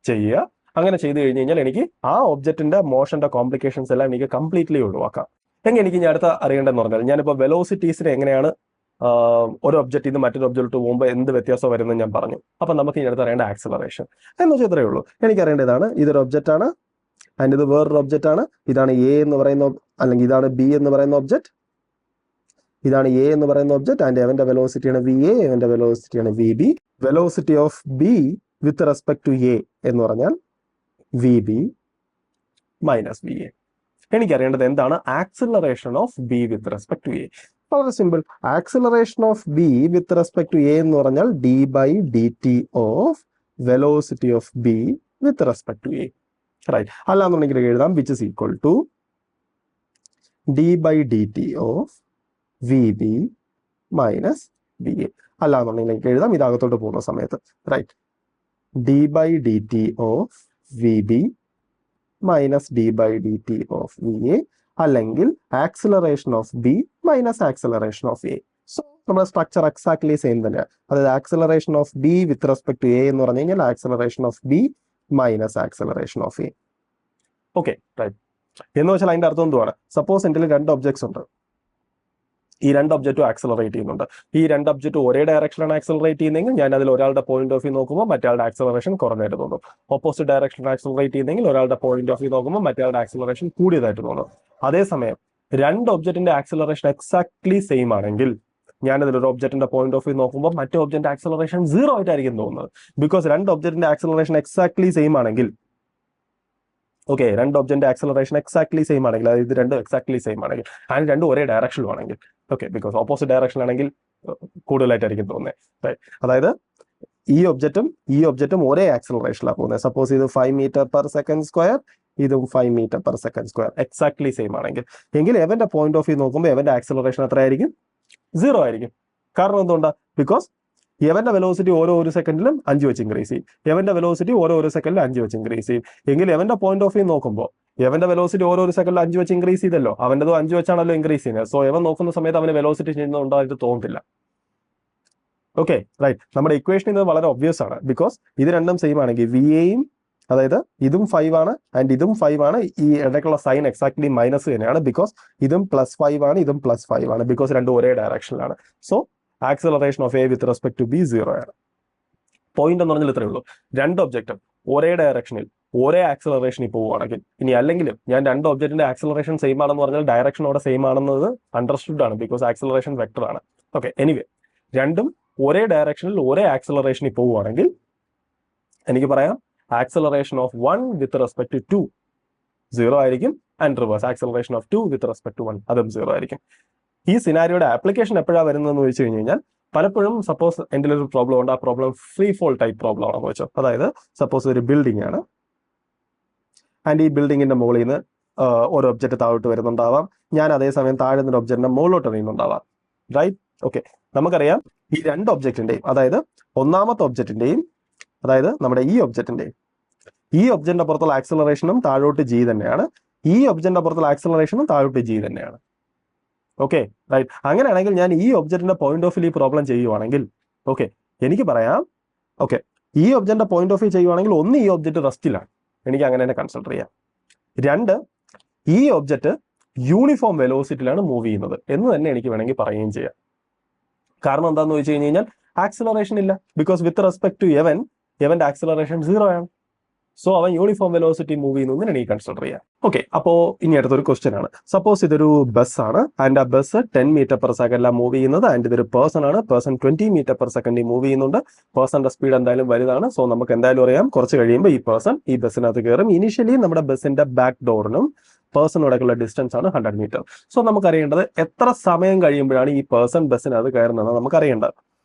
ചെയ്യുക. അങ്ങനെ ചെയ്ത് കഴിഞ്ഞ് കഴിഞ്ഞാൽ എനിക്ക് ആ ഒബ്ജക്റ്റിന്റെ മോഷന്റെ കോംപ്ലിക്കേഷൻസ് എല്ലാം എനിക്ക് കംപ്ലീറ്റ്ലി ഒഴിവാക്കാം. എങ്കിൽ എനിക്ക് ഇനി അടുത്ത അറിയേണ്ടതെന്ന് പറഞ്ഞാൽ ഞാനിപ്പോൾ വെലോസിറ്റീസിനെ എങ്ങനെയാണ് ഒരു ഒബ്ജക്റ്റിൽ നിന്ന് മറ്റൊരു ഒബ്ജക്റ്റ് പോകുമ്പോൾ എന്ത് വ്യത്യാസം വരുന്നത് ഞാൻ പറഞ്ഞു. അപ്പൊ നമുക്ക് ഇനി അടുത്ത് അറിയേണ്ട ആക്സിലറേഷൻ എന്ന് വെച്ചാൽ ഇത്രയേ ഉള്ളൂ. എനിക്കറിയേണ്ടതാണ് ഇതൊരു ഒബ്ജക്റ്റ് ആണ് ആൻഡ് ഇത് വേറൊരു ഒബ്ജക്റ്റ് ആണ്. ഇതാണ് എ എന്ന് പറയുന്ന അല്ലെങ്കിൽ ഇതാണ് ബി എന്ന് പറയുന്ന ഒബ്ജക്റ്റ്. ഇതാണ് എ എന്ന് പറയുന്ന ഒബ്ജക്റ്റ് ആൻഡ് എവന്റെ വെലോസിറ്റിയാണ് വി എ, എവന്റെ വെലോസിറ്റിയാണ് V B. Velocity of B with respect to A എന്ന് പറഞ്ഞാൽ V B minus V A. എനിക്കറിയേണ്ടത് എന്താണ് acceleration of B with respect to A. വളരെ simple. Acceleration of B with respect to A എന്ന് പറഞ്ഞാൽ D by D T of velocity of B with respect to A. Right. അല്ലാന്നുണ്ടെങ്കിൽ എഴുതാം which is equal to D by D T of V B minus V A. അല്ലാന്നുണ്ടെങ്കിൽ എഴുതാം ഇതകത്തോട്ട് പോകുന്ന സമയത്ത്. Right. D by D T of V B minus D by D T of V A, അല്ലെങ്കിൽ acceleration of B minus acceleration of A. So നമ്മുടെ structure exactly same തന്നെയാണ്. അതായത് acceleration of B with respect to A എന്ന് പറഞ്ഞു കഴിഞ്ഞാൽ acceleration of B minus acceleration of A. Okay, right. എന്ന് വെച്ചാൽ അതിന്റെ അർത്ഥം എന്തുവാണ്? സപ്പോസ് എൻ്റെ രണ്ട് ഒബ്ജക്ട്സ് ഉണ്ട്. ഈ രണ്ട് ഒബ്ജക്റ്റും ആക്സിലറേറ്റ് ചെയ്യുന്നുണ്ട്. ഈ രണ്ട് ഒബ്ജക്റ്റും ഒരേ ഡയറക്ഷനാണ് ആക്സിലറേറ്റ് ചെയ്യുന്നതെങ്കിൽ ഞാൻ അതിൽ ഒരാളുടെ പോയിന്റ് ഓഫ് വ്യൂ നോക്കുമ്പോൾ മറ്റേ ആക്സിലറേഷൻ കുറഞ്ഞായിട്ട് തോന്നും. ഓപ്പോസിറ്റ് ഡയറക്ഷനിൽ ആക്സിലറേറ്റ് ചെയ്യുന്നെങ്കിൽ ഒരാളുടെ പോയിന്റ് ഓഫ് വ്യൂ നോക്കുമ്പോൾ മറ്റേ ആക്സിലറേഷൻ കൂടിയതായിട്ട് തോന്നും. അതേസമയം രണ്ട് ഒബ്ജക്റ്റിന്റെ ആക്സിലറേഷൻ എക്സാക്ട്ലി സെയിം ആണെങ്കിൽ ഞാനതിൽ ഒരു ഒബ്ജക്റ്റിന്റെ പോയിന്റ് ഓഫ് വ്യൂ നോക്കുമ്പോൾ മറ്റേ ഒബ്ജക്റ്റിന്റെ ആക്സിലറേഷൻ 0 ആയിട്ടായിരിക്കും തോന്നുന്നത്. ബിക്കോസ് രണ്ട് ഒബ്ജക്റ്റിന്റെ ആക്സിലറേഷൻ എക്സാക്ട്ലി സെയിം ആണെങ്കിൽ, ഓക്കെ, രണ്ട് ഒബ്ജക്റ്റിന്റെ ആക്സിലറേഷൻ എക്സാക്ട്ലി സെയിം ആണെങ്കിൽ, അതായത് ഇത് രണ്ടും എക്സാക്ട്ലി സെയിം ആണെങ്കിൽ ആൻഡ് രണ്ടും ഒരേ ഡയറക്ഷനിലും ആണെങ്കിൽ, ഓക്കെ, ബിക്കോസ് ഓപ്പോസിറ്റ് ഡയറക്ഷനിലാണെങ്കിൽ കൂടുതലായിട്ടായിരിക്കും തോന്നുന്നത്. അതായത് ഈ ഒബ്ജക്റ്റും ഒരേ ആക്സിലറേഷനിലാണ് പോകുന്നത്. സപ്പോസ് ഇത് 5 മീറ്റർ പെർ സെക്കൻഡ് സ്ക്വയർ, ഇതും 5 metre per second square exactly same ആണെങ്കിൽ, എങ്കിൽ എവന്റെ പോയിന്റ് ഓഫ് വ്യൂ നോക്കുമ്പോൾ എവന്റെ ആക്സിലറേഷൻ എത്രയായിരിക്കും? 0 ആയിരിക്കും. കാരണം എന്തുകൊണ്ടാണ്? ബിക്കോസ് എവന്റെ വെലോസിറ്റി ഓരോ സെക്കൻഡിലും 5 വെച്ച് ഇൻക്രീസ് ചെയ്യും. എവന്റെ വെലോസിറ്റി ഓരോ സെക്കൻഡിലും 5 വെച്ച് ഇൻക്രീസ് ചെയ്യും. എങ്കിൽ എവന്റെ പോയിന്റ് ഓഫ് വ്യൂ നോക്കുമ്പോൾ എവന്റെ വെലോസിറ്റി ഓരോ സെക്കൻഡിലും 5 വെച്ച് ഇൻക്രീസ് ചെയ്തല്ലോ, അവൻ്റെത് 5 വെച്ചാണല്ലോ ഇൻക്രീസ് ചെയ്യുന്നത്. സോ എവൻ നോക്കുന്ന സമയത്ത് അവന് വെലോസിറ്റി ചെയ്യുന്നുണ്ടായിട്ട് തോന്നുന്നില്ല. Okay, right. നമ്മുടെ ഇക്വേഷൻ ഇത് വളരെ ഒബ്വിയസ് ആണ്. ബിക്കോസ് ഇത് രണ്ടും സെയിം ആണെങ്കിൽ വി എയും, അതായത് ഇതും 5 ആണ് ആൻഡ് ഇതും 5 ആണ്. ഈ ഇടയ്ക്കുള്ള സൈൻ എക്സാക്ട്ലി മൈനസ് തന്നെയാണ്. ബിക്കോസ് ഇതും +5 ആണ്, ഇതും +5 ആണ്. ബിക്കോസ് രണ്ടും ഒരേ ഡയറക്ഷനിലാണ്. So acceleration of A with respect to B 0 ആണ്. പോയിന്റ് എന്ന് പറഞ്ഞാൽ ഇത്രയേ ഉള്ളൂ. രണ്ട് ഒബ്ജക്റ്റും ഒരേ ഡയറക്ഷനിൽ ഒരേ ആക്സിലറേഷനിൽ പോവുകയാണെങ്കിൽ, ഇനി അല്ലെങ്കിലും ഞാൻ രണ്ട് ഒബ്ജക്റ്റിന്റെ ആക്സിലറേഷൻ സെയിം ആണെന്ന് പറഞ്ഞാൽ ഡയറക്ഷൻ അവിടെ സെയിം ആണെന്നത് അണ്ടർസ്റ്റുഡ് ആണ്. ബിക്കോസ് ആക്സിലറേഷൻ വെക്ടർ ആണ്. ഓക്കെ, എനിവേ രണ്ടും ഒരേ ഡയറക്ഷനിൽ ഒരേ ആക്സിലറേഷനിൽ പോവുകയാണെങ്കിൽ എനിക്ക് പറയാം acceleration of 1 with respect to 2 0 ആയിരിക്കും and reverse acceleration of 2 with respect to 1 അതും 0 ആയിരിക്കും. ഈ സിനാരിയോയുടെ ആപ്ലിക്കേഷൻ എപ്പോഴാണ് വരുന്നതെന്ന് ചോദിച്ചു കഴിഞ്ഞ് കഴിഞ്ഞാൽ പലപ്പോഴും സപ്പോസ് എൻ്റെ ഒരു പ്രോബ്ലം ഉണ്ട്. ആ problem free fall type problem ആണെന്ന് വെച്ചോ. അതായത് സപ്പോസ് ഒരു ബിൽഡിംഗ് ആണ് ആൻഡ് ഈ ബിൽഡിങ്ങിന്റെ മുകളിൽ നിന്ന് ഒരു ഒബ്ജക്റ്റ് താഴോട്ട് വരുന്നുണ്ടാവാം. ഞാൻ അതേസമയം താഴെ നിന്ന് ഒബ്ജക്റ്റിന്റെ മുകളിലോട്ട് എറിയുന്നുണ്ടാവാം. റൈറ്റ്. ഓക്കെ, നമുക്കറിയാം ഈ രണ്ട് ഒബ്ജക്റ്റിന്റെയും, അതായത് ഒന്നാമത്തെ ഒബ്ജക്റ്റിന്റെയും, അതായത് നമ്മുടെ ഈ ഒബ്ജക്റ്റിന്റെ പുറത്തുള്ള ആക്സിലറേഷനും താഴോട്ട് ജി തന്നെയാണ്. ഈ ഒബ്ജക്റ്റിന്റെ പുറത്തുള്ള ആക്സിലറേഷനും താഴോട്ട് ജി തന്നെയാണ്. Okay, right. അങ്ങനെയാണെങ്കിൽ ഞാൻ ഈ ഒബ്ജക്റ്റിന്റെ പോയിന്റ് ഓഫ് വ്യൂ പ്രോബ്ലം ചെയ്യുവാണെങ്കിൽ, ഓക്കെ, എനിക്ക് പറയാം, ഓക്കെ, ഈ ഒബ്ജക്റ്റിന്റെ പോയിന്റ് ഓഫ് വ്യൂ ചെയ്യുവാണെങ്കിൽ ഒന്ന് ഈ ഒബ്ജക്റ്റ് റെസ്റ്റിലാണ്, എനിക്ക് അങ്ങനെ തന്നെ കൺസിഡർ ചെയ്യാം. രണ്ട്, ഈ ഒബ്ജക്റ്റ് യൂണിഫോം വെലോസിറ്റിയിലാണ് മൂവ് ചെയ്യുന്നത് എന്ന് തന്നെ എനിക്ക് വേണമെങ്കിൽ പറയുകയും ചെയ്യാം. കാരണം എന്താണെന്ന് വെച്ച് കഴിഞ്ഞ് കഴിഞ്ഞാൽ ആക്സിലറേഷൻ ഇല്ല. ബിക്കോസ് വിത്ത് റെസ്പെക്ട് ടു എവന്റെ ആക്സിലറേഷൻ 0 ആണ്. സോ അവൻ യൂണിഫോം വെലോസിറ്റി മൂവ് ചെയ്യുന്നതിന് എനിക്ക് കൺസിഡർ ചെയ്യാം. ഓക്കെ, അപ്പോൾ ഇനി അടുത്തൊരു ക്വസ്റ്റ്യൻ ആണ്. സപ്പോസ് ഇതൊരു ബസ് ആണ് ആൻഡ് ആ ബസ് 10 മീറ്റർ പെർ സെക്കൻഡിലാണ് മൂവ് ചെയ്യുന്നത് ആൻഡ് ഇതൊരു പേഴ്സൺ ആണ്. പേഴ്സൺ 20 മീറ്റർ പെർ സെക്കൻഡിൽ മൂവ് ചെയ്യുന്നുണ്ട്. പേഴ്സന്റെ സ്പീഡ് എന്തായാലും വലുതാണ്. സോ നമുക്ക് എന്തായാലും അറിയാം കുറച്ച് കഴിയുമ്പോൾ ഈ പേഴ്സൺ ഈ ബസ്സിനകത്ത് കയറും. ഇനീഷ്യലി നമ്മുടെ ബസ്സിന്റെ ബാക്ക് ഡോറിനും പേഴ്സണോടൊക്കെയുള്ള ഡിസ്റ്റൻസ് ആണ് 100 മീറ്റർ. സോ നമുക്കറിയേണ്ടത് എത്ര സമയം കഴിയുമ്പോഴാണ് ഈ പേഴ്സൺ ബസ്സിനകത്ത് കയറുന്നത് നമുക്കറിയേണ്ടത്.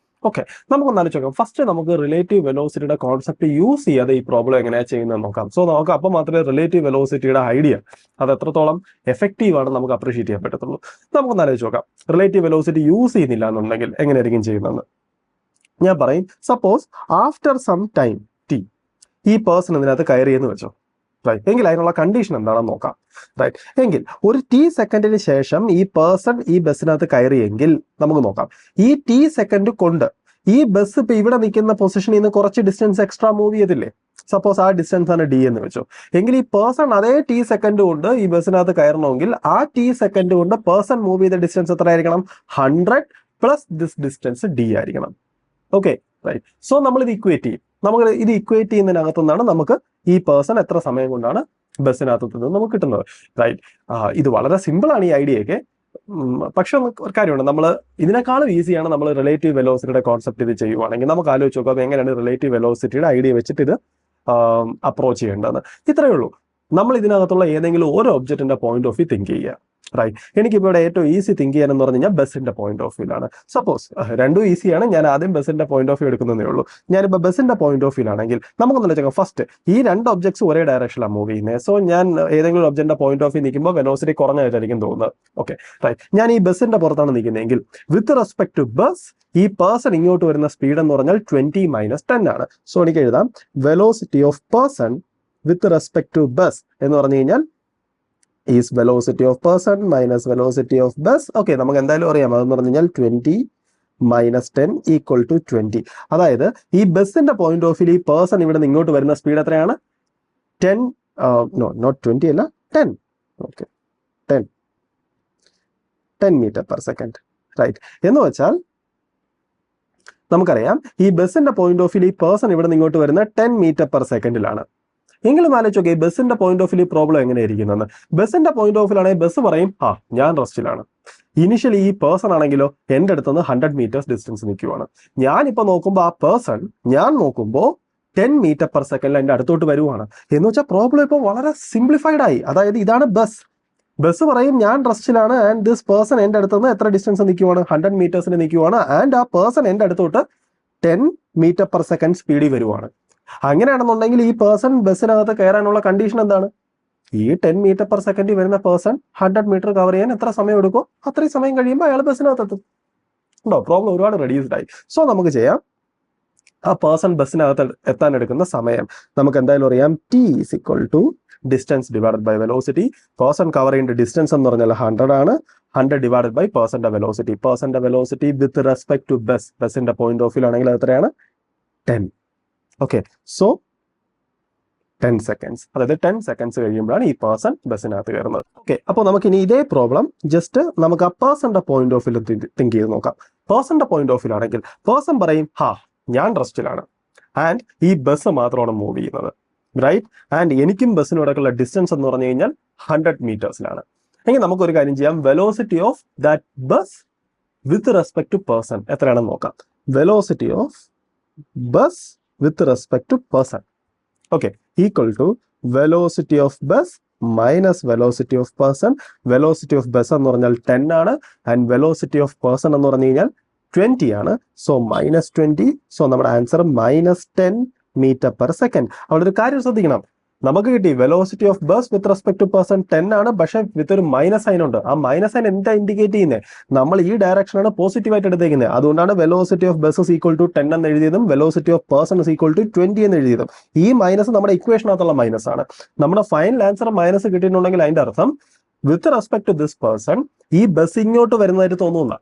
ഓക്കെ, നമുക്കൊന്ന് ആലോചിച്ച് നോക്കാം. ഫസ്റ്റ് നമുക്ക് റിലേറ്റീവ് വെലോസിറ്റിയുടെ കോൺസെപ്റ്റ് യൂസ് ചെയ്യാതെ ഈ പ്രോബ്ലം എങ്ങനെയാണ് ചെയ്യുന്നത് നോക്കാം. സോ നമുക്ക് അപ്പോൾ മാത്രമേ റിലേറ്റീവ് വെലോസിറ്റിയുടെ ഐഡിയ അത് എത്രത്തോളം എഫക്റ്റീവ് ആണ് നമുക്ക് അപ്രീഷിയേറ്റ് ചെയ്യാൻ പറ്റത്തുള്ളൂ. നമുക്കൊന്ന് ആലോചിച്ച് നോക്കാം. റിലേറ്റീവ് വെലോസിറ്റി യൂസ് ചെയ്യുന്നില്ല എന്നുണ്ടെങ്കിൽ എങ്ങനെയായിരിക്കും ചെയ്യുന്നതെന്ന് ഞാൻ പറയും. Suppose after some time T ഈ പേഴ്സൺ ഇതിനകത്ത് കയറിയെന്ന് വെച്ചോ, റൈറ്റ്, എങ്കിൽ അതിനുള്ള കണ്ടീഷൻ എന്താണെന്ന് നോക്കാം. റൈറ്റ്, എങ്കിൽ ഒരു ടി സെക്കൻഡിന് ശേഷം ഈ പേഴ്സൺ ഈ ബസ്സിനകത്ത് കയറിയെങ്കിൽ നമുക്ക് നോക്കാം. ഈ ടി സെക്കൻഡ് കൊണ്ട് ഈ ബസ് ഇപ്പൊ ഇവിടെ നിൽക്കുന്ന പൊസിഷനിൽ നിന്ന് കുറച്ച് ഡിസ്റ്റൻസ് എക്സ്ട്രാ മൂവ് ചെയ്തില്ലേ? സപ്പോസ് ആ ഡിസ്റ്റൻസ് ആണ് ഡി എന്ന് വെച്ചോ. എങ്കിൽ ഈ പേഴ്സൺ അതേ ടി സെക്കൻഡ് കൊണ്ട് ഈ ബസ്സിനകത്ത് കയറണമെങ്കിൽ ആ ടി സെക്കൻഡ് കൊണ്ട് പേഴ്സൺ മൂവ് ചെയ്ത ഡിസ്റ്റൻസ് എത്ര ആയിരിക്കണം? 100 പ്ലസ് ദിസ് ഡിസ്റ്റൻസ് ഡി ആയിരിക്കണം. Okay, right. സോ നമ്മൾ ഇത് ഇക്വേറ്റ് ചെയ്യും. നമ്മൾ ഇത് ഇക്വേറ്റ് ചെയ്യുന്നതിനകത്തു നിന്നാണ് നമുക്ക് ഈ പേഴ്സൺ എത്ര സമയം കൊണ്ടാണ് ബസ്സിനകത്ത് നിന്ന് നമുക്ക് കിട്ടുന്നത്. റൈറ്റ്, ഇത് വളരെ സിമ്പിൾ ആണ് ഈ ഐഡിയയൊക്കെ. പക്ഷെ ഒരു കാര്യമുണ്ട്, നമ്മൾ ഇതിനേക്കാളും ഈസിയാണ് നമ്മൾ റിലേറ്റീവ് വെലോസിറ്റിയുടെ കോൺസെപ്റ്റ് ഇത് ചെയ്യുവാണെങ്കിൽ. നമുക്ക് ആലോചിച്ച് നോക്കാം എങ്ങനെയാണ് റിലേറ്റീവ് വെലോസിറ്റിയുടെ ഐഡിയ വെച്ചിട്ട് ഇത് അപ്രോച്ച് ചെയ്യേണ്ടതെന്ന്. ഇത്രയേ ഉള്ളൂ. നമ്മൾ ഇതിനകത്തുള്ള ഏതെങ്കിലും ഒരു ഒബ്ജക്റ്റിന്റെ പോയിന്റ് ഓഫ് വ്യൂ തിങ്ക് ചെയ്യുക. റൈറ്റ്, എനിക്കിപ്പോൾ ഇവിടെ ഏറ്റവും ഈസി തിങ്ക് ചെയ്യാനെന്ന് പറഞ്ഞു കഴിഞ്ഞാൽ ബസ്സിന്റെ പോയിന്റ് ഓഫ് വ്യൂലാണ്. സപ്പോസ് രണ്ടും ഈസിയാണ്, ഞാൻ ആദ്യം ബസ്സിന്റെ പോയിന്റ് ഓഫ് വ്യൂ എടുക്കുന്നതേ ഉള്ളൂ. ഞാനിപ്പോൾ ബസ്സിന്റെ പോയിന്റ് ഓഫ് വ്യൂലാണെങ്കിൽ നമുക്കൊന്ന് വെച്ചാൽ ഫസ്റ്റ് ഈ രണ്ട് ഒബ്ജക്ട്സ് ഒരേ ഡയറക്ഷനിലാണ് മൂവ് ചെയ്യുന്നത്. സോ ഞാൻ ഏതെങ്കിലും ഒബ്ജക്റ്റിന്റെ പോയിന്റ് ഓഫ് വ്യൂ നിൽക്കുമ്പോൾ വെലോസിറ്റി കുറഞ്ഞതായിട്ടായിരിക്കും തോന്നുന്നത്. Okay, right. ഞാൻ ഈ ബസ്സിന്റെ പുറത്താണ് നിൽക്കുന്നതെങ്കിൽ വിത്ത് റെസ്പെക്ട് ടു ബസ് ഈ പേഴ്സൺ ഇങ്ങോട്ട് വരുന്ന സ്പീഡ് എന്ന് പറഞ്ഞാൽ 20 - 10 ആണ്. സോ എനിക്ക് എഴുതാം velocity of person with respect to bus എന്ന് പറഞ്ഞു കഴിഞ്ഞാൽ is velocity of person minus velocity of bus. Okay, നമുക്ക് എന്തായാലും അറിയാം അതെന്ന് പറഞ്ഞു കഴിഞ്ഞാൽ 20 - 10 ഈക്വൽ ടു 20. അതായത് ഈ ബസ്സിന്റെ പോയിന്റ് ഓഫ് വ്യൂ ഈ പേഴ്സൺ ഇവിടെ നിന്ന് ഇങ്ങോട്ട് വരുന്ന സ്പീഡ് എത്രയാണ്? 10 നോട്ട് 20 അല്ല 10. Okay, 10 metre per second. Right, എന്ന് വെച്ചാൽ നമുക്കറിയാം ഈ ബസ്സിന്റെ പോയിന്റ് ഓഫ് വ്യൂ ഈ പേഴ്സൺ ഇവിടെ നിന്ന് ഇങ്ങോട്ട് വരുന്ന 10 മീറ്റർ പെർ സെക്കൻഡിലാണ്. എങ്കിലും ആലോചിച്ചോക്കെ ബസ്സിന്റെ പോയിന്റ് ഓഫ് വ്യൂ പ്രോബ്ലം എങ്ങനെയായിരിക്കുന്നത്? ബസ്സിന്റെ പോയിന്റ് ഓഫ് വ്യൂ ആണെങ്കിൽ ബസ് പറയും ഞാൻ റെസ്റ്റിലാണ്. ഇനിഷ്യലി ഈ പേഴ്സൺ ആണെങ്കിലോ എന്റെ അടുത്തുനിന്ന് 100 മീറ്റേഴ്സ് ഡിസ്റ്റൻസ് നിൽക്കുവാണ്. ഞാനിപ്പോൾ നോക്കുമ്പോൾ ആ പേഴ്സൺ ഞാൻ നോക്കുമ്പോൾ 10 മീറ്റർ പെർ സെക്കൻഡിൽ എൻ്റെ അടുത്തോട്ട് വരുവാണ്. എന്ന് വെച്ചാൽ പ്രോബ്ലം ഇപ്പോൾ വളരെ സിംപ്ലിഫൈഡ് ആയി. അതായത് ഇതാണ് ബസ് പറയും ഞാൻ റെസ്റ്റിലാണ് ആൻഡ് ദിസ് പേഴ്സൺ എൻ്റെ അടുത്തുനിന്ന് എത്ര ഡിസ്റ്റൻസ് നിൽക്കുവാണ്? 100 മീറ്റേഴ്സിന് നിൽക്കുവാണ്. ആൻഡ് ആ പേഴ്സൺ എൻ്റെ അടുത്തോട്ട് 10 മീറ്റർ പെർ സെക്കൻഡ് സ്പീഡിൽ വരുവാണ്. അങ്ങനെയാണെന്നുണ്ടെങ്കിൽ ഈ പേഴ്സൺ ബസ്സിനകത്ത് കയറാനുള്ള കണ്ടീഷൻ എന്താണ്? ഈ 10 മീറ്റർ പെർ സെക്കൻഡിൽ വരുന്ന പേഴ്സൺ 100 മീറ്റർ കവർ ചെയ്യാൻ എത്ര സമയം എടുക്കും? അത്രയും സമയം കഴിയുമ്പോൾ അയാൾ ബസ്സിനകത്ത് എത്തും. ഉണ്ടോ? പ്രോബ്ലം ഒരുപാട് റെഡ്യൂസ്ഡ് ആയി. സോ നമുക്ക് ചെയ്യാം, ആ പേഴ്സൺ ബസ്സിനകത്ത് എത്താൻ എടുക്കുന്ന സമയം നമുക്ക് എന്തായാലും അറിയാം. T is equal to distance divided by velocity. Person cover ചെയ്യേണ്ട ഡിസ്റ്റൻസ് എന്ന് പറഞ്ഞാൽ 100 ആണ്. 100 ഡിവൈഡഡ് ബൈ പേഴ്സന്റെ വെലോസിറ്റി. പേഴ്സന്റെ വെലോസിറ്റി വിത്ത് റെസ്പെക്ട് ടു ബസ്സിന്റെ പോയിന്റ് ഓഫ് വ്യൂ ആണെങ്കിൽ എത്രയാണ്? 10. Okay, so 10 seconds. അതായത് 10 സെക്കൻഡ്സ് കഴിയുമ്പോഴാണ് ഈ പേഴ്സൺ ബസ്സിനകത്ത് കയറുന്നത്. ഓക്കെ, അപ്പോൾ നമുക്ക് ഇനി ഇതേ പ്രോബ്ലം ജസ്റ്റ് നമുക്ക് ആ പേഴ്സന്റെ പോയിന്റ് ഓഫ് വ്യൂ തിങ്ക് ചെയ്ത് നോക്കാം. പേഴ്സന്റെ പോയിന്റ് ഓഫ് വ്യൂ ആണെങ്കിൽ പേഴ്സൺ പറയും ഞാൻ റെസ്റ്റിലാണ് ആൻഡ് ഈ ബസ് മാത്രമാണ് മൂവ് ചെയ്യുന്നത്. റൈറ്റ്, ആൻഡ് എനിക്കും ബസ്സിനോടൊക്കെയുള്ള ഡിസ്റ്റൻസ് എന്ന് പറഞ്ഞു കഴിഞ്ഞാൽ 100 മീറ്റേഴ്സിലാണ്. എങ്കിൽ നമുക്കൊരു കാര്യം ചെയ്യാം. Velocity of that bus with respect to person എത്രയാണെന്ന് നോക്കാം. Velocity of bus with respect to person. Okay, equal to velocity of bus minus velocity of person. Velocity of bus എന്ന് പറഞ്ഞാൽ 10 ആണ് and velocity of person എന്ന് പറഞ്ഞു കഴിഞ്ഞാൽ 20 ആണ്. So -20. So നമ്മുടെ ആൻസർ -10 മീറ്റർ പെർ സെക്കൻഡ്. അവിടെ ഒരു കാര്യം ശ്രദ്ധിക്കണം, നമുക്ക് കിട്ടി velocity of bus with respect to person 10 ആണ്, പക്ഷെ വിത്ത് ഒരു മൈനസ് സൈൻ ഉണ്ട്. ആ മൈനസ് സൈൻ എന്താ ഇൻഡിക്കേറ്റ് ചെയ്യുന്നത്? നമ്മൾ ഈ ഡയറക്ഷനാണ് പോസിറ്റീവ് ആയിട്ട് എടുത്തേക്കുന്നത്. അതുകൊണ്ടാണ് velocity of bus equal to 10 എന്ന് എഴുതിയതും velocity of person equal to 20 എന്ന് എഴുതിയതും. ഈ മൈനസ് നമ്മുടെ ഇക്വേഷനകത്തുള്ള മൈനസ് ആണ്. നമ്മുടെ ഫൈനൽ ആൻസർ മൈനസ് കിട്ടിയിട്ടുണ്ടെങ്കിൽ അതിന്റെ അർത്ഥം with respect to this person ഈ ബസ് ഇങ്ങോട്ട് വരുന്നതായിട്ട് തോന്നുന്ന.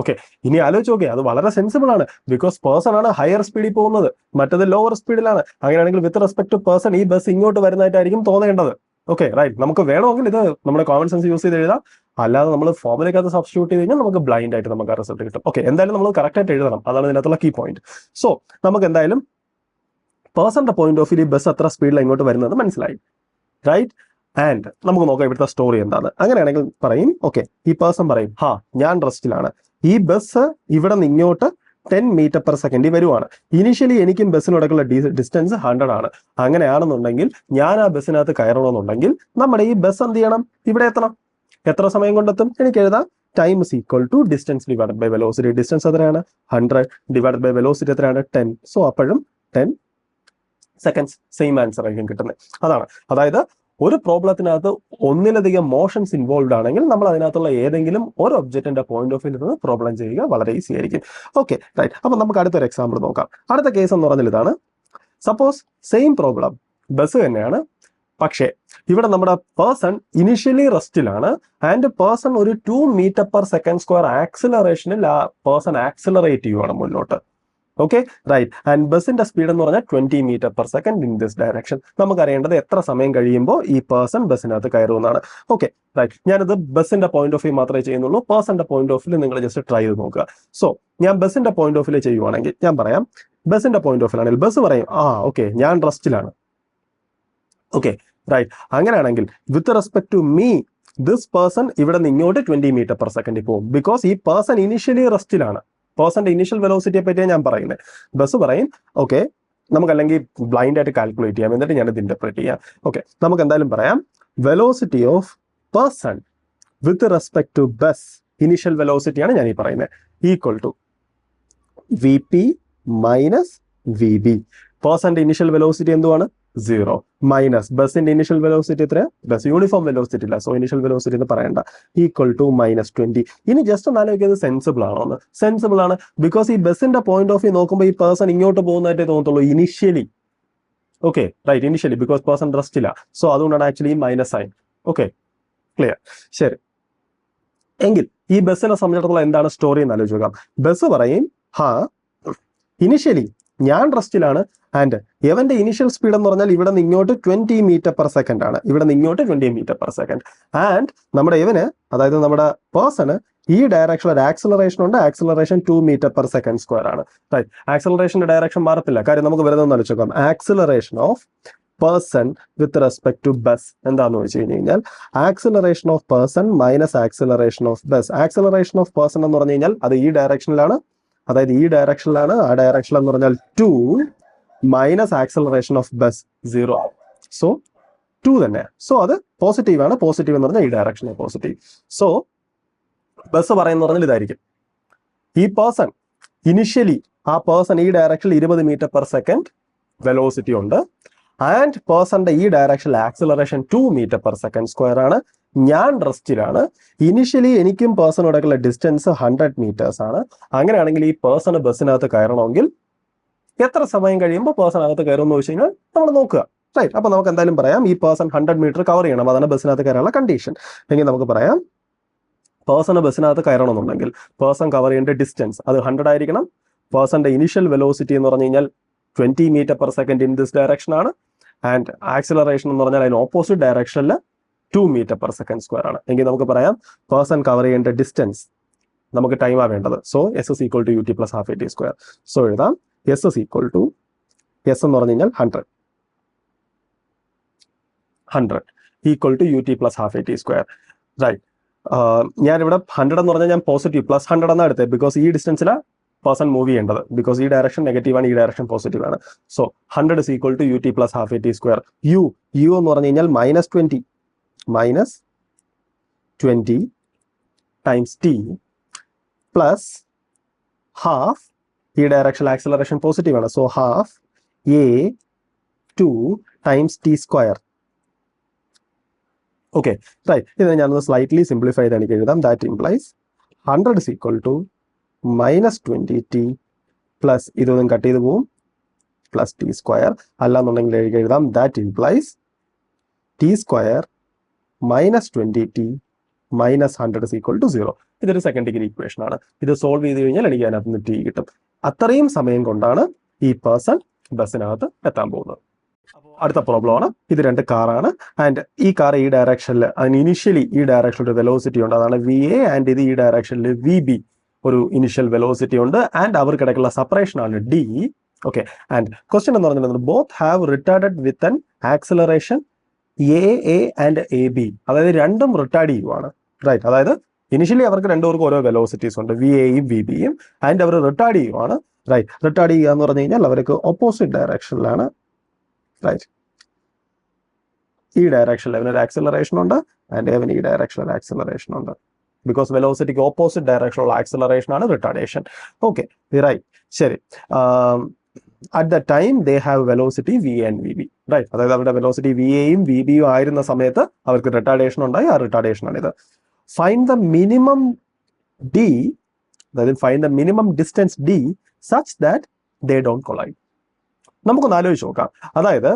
ഓക്കെ, ഇനി ആലോചിച്ച് നോക്കേ, അത് വളരെ സെൻസിബിൾ ആണ്. ബിക്കോസ് പേഴ്സൺ ആണ് ഹയർ സ്പീഡിൽ പോകുന്നത്, മറ്റത് ലോവർ സ്പീഡിലാണ്. അങ്ങനെയാണെങ്കിൽ വിത്ത് റെസ്പെക്ട് ടു പേഴ്സൺ ഈ ബസ് ഇങ്ങോട്ട് വരുന്നതായിട്ടായിരിക്കും തോന്നേണ്ടത്. Okay, right. നമുക്ക് വേണമെങ്കിൽ ഇത് നമ്മുടെ കോമൺ സെൻസ് യൂസ് ചെയ്ത് എഴുതാം. അല്ലാതെ നമ്മൾ ഫോമിലേക്കകത്ത് സബ്സ്റ്റിറ്റ്യൂട്ട് ചെയ്ത് കഴിഞ്ഞാൽ നമുക്ക് ബ്ലൈൻഡ് ആയിട്ട് നമുക്ക് ആ റിസൾട്ട് കിട്ടും. ഓക്കെ, എന്തായാലും നമ്മൾ കറക്റ്റ് ആയിട്ട് എഴുതണം. അതാണ് ഇതിനകത്തുള്ള കീ പോയിന്റ്. സോ നമുക്ക് എന്തായാലും പേഴ്സന്റെ പോയിന്റ് ഓഫ് വ്യൂ ബസ് അത്ര സ്പീഡിൽ ഇങ്ങോട്ട് വരുന്നത് മനസ്സിലായി. റൈറ്റ്, ആൻഡ് നമുക്ക് നോക്കാം ഇവിടുത്തെ സ്റ്റോറി എന്താണ്. അങ്ങനെയാണെങ്കിൽ പറയും, ഓക്കെ, ഈ പേഴ്സൺ പറയും ഞാൻ റെസ്റ്റിലാണ്. ഈ ബസ് ഇവിടെ നിന്ന് ഇങ്ങോട്ട് 10 മീറ്റർ പെർ സെക്കൻഡിൽ വരുവാണ്. ഇനിഷ്യലി എനിക്കും ബസ്സിനോടൊക്കെയുള്ള ഡിസ്റ്റൻസ് 100 ആണ്. അങ്ങനെയാണെന്നുണ്ടെങ്കിൽ ഞാൻ ആ ബസ്സിനകത്ത് കയറണമെന്നുണ്ടെങ്കിൽ നമ്മുടെ ഈ ബസ് എന്ത് ചെയ്യണം? ഇവിടെ എത്തണം. എത്ര സമയം കൊണ്ടെത്തും? എനിക്ക് എഴുതാം time is equal to distance divided by velocity. Distance എത്രയാണ്? 100 ഡിവൈഡഡ് ബൈ വെലോസിറ്റി എത്രയാണ്? 10. സോ അപ്പോഴും 10 സെക്കൻഡ്സ്. സെയിം ആൻസർ ആയിരിക്കും കിട്ടുന്നത്. അതാണ്, അതായത് ഒരു പ്രോബ്ലത്തിനകത്ത് ഒന്നിലധികം മോഷൻസ് ഇൻവോൾവ് ആണെങ്കിൽ നമ്മൾ അതിനകത്തുള്ള ഏതെങ്കിലും ഒരു ഒബ്ജക്റ്റിന്റെ പോയിന്റ് ഓഫ് വ്യൂ നിന്ന് പ്രോബ്ലം ചെയ്യുക വളരെ ഈസി ആയിരിക്കും. Okay, right. അപ്പൊ നമുക്ക് അടുത്തൊരു എക്സാമ്പിൾ നോക്കാം. അടുത്ത കേസ് എന്ന് പറഞ്ഞാൽ ഇതാണ്. സപ്പോസ് സെയിം പ്രോബ്ലം, ബസ് തന്നെയാണ്, പക്ഷേ ഇവിടെ നമ്മുടെ പേഴ്സൺ ഇനിഷ്യലി റെസ്റ്റിലാണ് ആൻഡ് പേഴ്സൺ ഒരു 2 മീറ്റർ പെർ സെക്കൻഡ് സ്ക്വയർ ആക്സിലറേഷനിൽ ആ പേഴ്സൺ ആക്സിലറേറ്റ് ചെയ്യുവാണ് മുന്നോട്ട്. Okay, right. ആൻഡ് ബസിന്റെ സ്പീഡ് എന്ന് പറഞ്ഞാൽ 20 metre per second in this direction. നമുക്കറിയേണ്ടത് എത്ര സമയം കഴിയുമ്പോൾ ഈ പേഴ്സൺ ബസ്സിനകത്ത് കയറുമെന്നാണ്. ഓക്കെ, റൈറ്റ്. ഞാനിത് ബസിന്റെ പോയിന്റ് ഓഫ് വ്യൂ മാത്രമേ ചെയ്യുന്നുള്ളൂ. പേഴ്സന്റെ പോയിന്റ് ഓഫ് വ്യൂ നിങ്ങൾ ജസ്റ്റ് ട്രൈ ചെയ്ത് നോക്കുക. സോ ഞാൻ ബസിന്റെ പോയിന്റ് ഓഫ് വ്യൂ ചെയ്യുവാണെങ്കിൽ ഞാൻ പറയാം, ബസിന്റെ പോയിന്റ് ഓഫ് വ്യൂ ആണെങ്കിൽ ബസ് പറയും, ഓക്കെ ഞാൻ റെസ്റ്റിലാണ്. Okay, right. അങ്ങനെയാണെങ്കിൽ with respect to me this person ഇവിടെ നിന്ന് ഇങ്ങോട്ട് 20 മീറ്റർ പെർ സെക്കൻഡിൽ പോകും. ബിക്കോസ് ഈ പേഴ്സൺ ഇനിഷ്യലി റെസ്റ്റിലാണ്. പേഴ്സന്റെ ഇനിഷ്യൽ വെലോസിറ്റിയെ പറ്റിയാണ് ഞാൻ പറയുന്നത്. ബസ് പറയും, ഓക്കെ നമുക്ക് അല്ലെങ്കിൽ ബ്ലൈൻഡ് ആയിട്ട് കാൽക്കുലേറ്റ് ചെയ്യാം, എന്നിട്ട് ഞാനിത് ഇന്റർപ്രറ്റ് ചെയ്യാം. ഓക്കെ, നമുക്ക് എന്തായാലും പറയാം velocity of person with respect to bus, initial വെലോസിറ്റിയാണ് ഞാൻ ഈ പറയുന്നത്, equal to V P minus V B. പേഴ്സന്റെ ഇനിഷ്യൽ വെലോസിറ്റി എന്തുവാണ്? 0 മൈനസ് ബസിന്റെ ഇനിഷ്യൽ വെലോസിറ്റി എത്രയാ? ബസ് യൂണിഫോം വെലോസിറ്റി ഇല്ല, സോ ഇനിഷ്യൽ വെലോസിറ്റി എന്ന് പറയണ്ട, ഈക്വൽ ടു -20. ഇനി ജസ്റ്റ് ഒന്ന് ആലോചിക്കുന്നത് സെൻസിബിൾ ആണോ എന്ന്. സെൻസിബിൾ ആണ്, ബിക്കോസ് ഈ ബസിന്റെ പോയിന്റ് ഓഫ് വ്യൂ നോക്കുമ്പോൾ ഈ പേഴ്സൺ ഇങ്ങോട്ട് പോകുന്നതായിട്ടേ തോന്നത്തുള്ളൂ initially. Okay, right, initially, because person rest ഇല്ല. സോ അതുകൊണ്ടാണ് actually minus sign. Okay, clear, ശരി. എങ്കിൽ ഈ ബസ്സിനെ സംബന്ധിച്ചിടത്തോളം എന്താണ് സ്റ്റോറി എന്ന് ആലോചിച്ച് നോക്കാം. ബസ് പറയും, ഇനിഷ്യലി ഞാൻ റെസ്റ്റിലാണ് ആൻഡ് എവന്റെ ഇനിഷ്യൽ സ്പീഡ് എന്ന് പറഞ്ഞാൽ ഇവിടെ നിന്ന് ഇങ്ങോട്ട് 20 മീറ്റർ പെർ സെക്കൻഡ് ആണ്, ഇവിടെ നിന്ന് ഇങ്ങോട്ട് 20 മീറ്റർ പെർ സെക്കൻഡ്. ആൻഡ് നമ്മുടെ ഇവന്, അതായത് നമ്മുടെ പേഴ്സണ് ഈ ഡയറക്ഷൻ ഒരു ആക്സിലറേഷൻ ഉണ്ട്, acceleration 2 metre per second square ആണ്. റൈറ്റ്, ആക്സിലറേഷന്റെ ഡയറക്ഷൻ മാറത്തില്ല, കാര്യം നമുക്ക് വെറുതെ ഒന്ന് ആലോചിച്ച് നോക്കാം. Acceleration of person with respect to bus എന്താന്ന് വെച്ച് കഴിഞ്ഞാൽ acceleration of person minus acceleration of bus. Acceleration of person എന്ന് പറഞ്ഞു കഴിഞ്ഞാൽ അത് ഈ ഡയറക്ഷനിലാണ്, അതായത് ഈ ഡയറക്ഷനിലാണ്. ആ ഡയറക്ഷൻ എന്ന് പറഞ്ഞാൽ 2 minus acceleration of bus 0. So 2 തന്നെ. സോ അത് പോസിറ്റീവ് ആണ്. പോസിറ്റീവ് എന്ന് പറഞ്ഞാൽ ഈ ഡയറക്ഷനിൽ പോസിറ്റീവ്. സോ ബസ് പറയുന്ന പറഞ്ഞാൽ ഇതായിരിക്കും, ഈ പേഴ്സൺ ഇനിഷ്യലി ആ പേഴ്സൺ ഈ ഡയറക്ഷനിൽ 20 മീറ്റർ പെർ സെക്കൻഡ് വെലോസിറ്റി ഉണ്ട് ആൻഡ് പേഴ്സന്റെ ഈ ഡയറക്ഷനിൽ acceleration 2 metre per second square ആണ്. ഞാൻ റെസ്റ്റിലാണ്. ഇനിഷ്യലി എനിക്കും പേഴ്സണോടൊക്കെയുള്ള ഡിസ്റ്റൻസ് 100 മീറ്റേഴ്സ് ആണ്. അങ്ങനെയാണെങ്കിൽ ഈ പേഴ്സൺ ബസ്സിനകത്ത് കയറണമെങ്കിൽ എത്ര സമയം കഴിയുമ്പോൾ പേഴ്സൺ അകത്ത് കയറും എന്ന് വെച്ച് കഴിഞ്ഞാൽ നമ്മൾ നോക്കുക. റൈറ്റ്, അപ്പൊ നമുക്ക് എന്തായാലും പറയാം ഈ പേഴ്സൺ 100 മീറ്റർ കവർ ചെയ്യണം, അതാണ് ബസ്സിനകത്ത് കയറാനുള്ള കണ്ടീഷൻ. എങ്കിൽ നമുക്ക് പറയാം പേഴ്സണ് ബസ്സിനകത്ത് കയറണമെന്നുണ്ടെങ്കിൽ പേഴ്സൺ കവർ ചെയ്യേണ്ട ഡിസ്റ്റൻസ് അത് 100 ആയിരിക്കണം. പേഴ്സന്റെ ഇനിഷ്യൽ വെലോസിറ്റി എന്ന് പറഞ്ഞു കഴിഞ്ഞാൽ 20 metre per second in this direction ആണ്. ആൻഡ് ആക്സിലറേഷൻ എന്ന് പറഞ്ഞാൽ അതിന് ഓപ്പോസിറ്റ് ഡയറക്ഷനിൽ 2 മീറ്റർ പെർ സെക്കൻഡ് സ്ക്വയർ ആണ്. എങ്കിൽ നമുക്ക് പറയാം പേഴ്സൺ കവർ ചെയ്യേണ്ട ഡിസ്റ്റൻസ് നമുക്ക് ടൈമാണ് വേണ്ടത്. So S is equal to UT plus half AT square. So എഴുതാം S is equal to, S എന്ന് പറഞ്ഞു കഴിഞ്ഞാൽ 100 equal to UT plus half AT square. Right, ഞാനിവിടെ 100 എന്ന് പറഞ്ഞാൽ ഞാൻ പോസിറ്റീവ് പ്ലസ് 100 എന്നാണ് എടുത്തത്, ബിക്കോസ് ഈ ഡിസ്റ്റൻസിലാണ് പേഴ്സൺ മൂവ് ചെയ്യേണ്ടത്, ബിക്കോസ് ഈ ഡയറക്ഷൻ നെഗറ്റീവ് ആണ്, ഈ ഡയറക്ഷൻ പോസിറ്റീവ് ആണ്. So 100 is equal to UT plus half AT square. U എന്ന് പറഞ്ഞു കഴിഞ്ഞാൽ -20 ടൈംസ് T പ്ലസ് ഹാഫ്, ഈ ഡയറക്ഷൻ ആക്സിലറേഷൻ പോസിറ്റീവ് ആണ്. So half A2 times T square. Okay, right. ഇത് ഞാനൊന്ന് സ്ലൈറ്റ്ലി സിംപ്ലിഫൈ ചെയ്ത് എനിക്ക് എഴുതാം. That implies 100 is equal to -20T plus ഇതൊന്നും കട്ട് ചെയ്ത് പോവും പ്ലസ് T സ്ക്വയർ. അല്ലാന്നുണ്ടെങ്കിൽ എഴുതാം that implies T square -20T minus 100 is equal to 0. ഇതൊരു സെക്കൻഡ് ഡിഗ്രി ഇക്വേഷൻ ആണ്. ഇത് സോൾവ് ചെയ്ത് കഴിഞ്ഞാൽ എനിക്ക് അതിനകത്ത് നിന്ന് T കിട്ടും. അത്രയും സമയം കൊണ്ടാണ് ഈ പേഴ്സൺ ബസ്സിനകത്ത് എത്താൻ പോകുന്നത്. അടുത്ത പ്രോബ്ലം ആണ്. ഇത് 2 കാറാണ് ആൻഡ് ഈ കാർ ഈ ഡയറക്ഷനിൽ, അതിന് ഇനിഷ്യലി ഈ ഡയറക്ഷനിൽ ഒരു വെലോസിറ്റി ഉണ്ട്, അതാണ് VA. ആൻഡ് ഇത് ഈ ഡയറക്ഷനിൽ VB ഒരു ഇനിഷ്യൽ വെലോസിറ്റി ഉണ്ട് ആൻഡ് അവർക്കിടയ്ക്കുള്ള സെപ്പറേഷൻ ആണ് D. ഓക്കെ, ആൻഡ് ക്വസ്റ്റ്യൻ എന്ന് പറഞ്ഞിട്ടുള്ളത് both have retarded with an acceleration AA and AB, അതായത് രണ്ടും റിട്ടാർഡ് ചെയ്യുവാണ്. റൈറ്റ്, അതായത് ഇനിഷ്യലി അവർക്ക് രണ്ടുപേർക്കും ഓരോ വെലോസിറ്റീസ് ഉണ്ട്, VAയും VBയും, ആൻഡ് അവർ റിട്ടാർഡ് ചെയ്യുവാണ്. റൈറ്റ്, റിട്ടാർഡ് ചെയ്യുക എന്ന് പറഞ്ഞു കഴിഞ്ഞാൽ അവർക്ക് ഓപ്പോസിറ്റ് ഡയറക്ഷനിലാണ്. റൈറ്റ്, ഈ ഡയറക്ഷനിൽ അവനൊരു ആക്സിലറേഷൻ ഉണ്ട് ആൻഡ് അവൻ ഈ ഡയറക്ഷനിൽ ആക്സിലറേഷൻ ഉണ്ട്. ബിക്കോസ് വെലോസിറ്റിക്ക് ഓപ്പോസിറ്റ് ഡയറക്ഷനുള്ള ആക്സിലറേഷൻ ആണ് റിട്ടാർഡേഷൻ. ഓക്കെ, റൈറ്റ്, ശരി. At the time they have velocity V and V B, right. അതായത് അവരുടെ വെലോസിറ്റി വി എയും വി ബിയും ആയിരുന്ന സമയത്ത് അവർക്ക് റിട്ടാർഡേഷൻ ഉണ്ടായി. ആ റിട്ടാർഡേഷൻ ആണ് ഇത്. ഫൈൻഡ് ദ മിനിമം ഡി, അതായത് find the minimum distance D such that they don't collide. നമുക്കൊന്ന് ആലോചിച്ച് നോക്കാം. അതായത്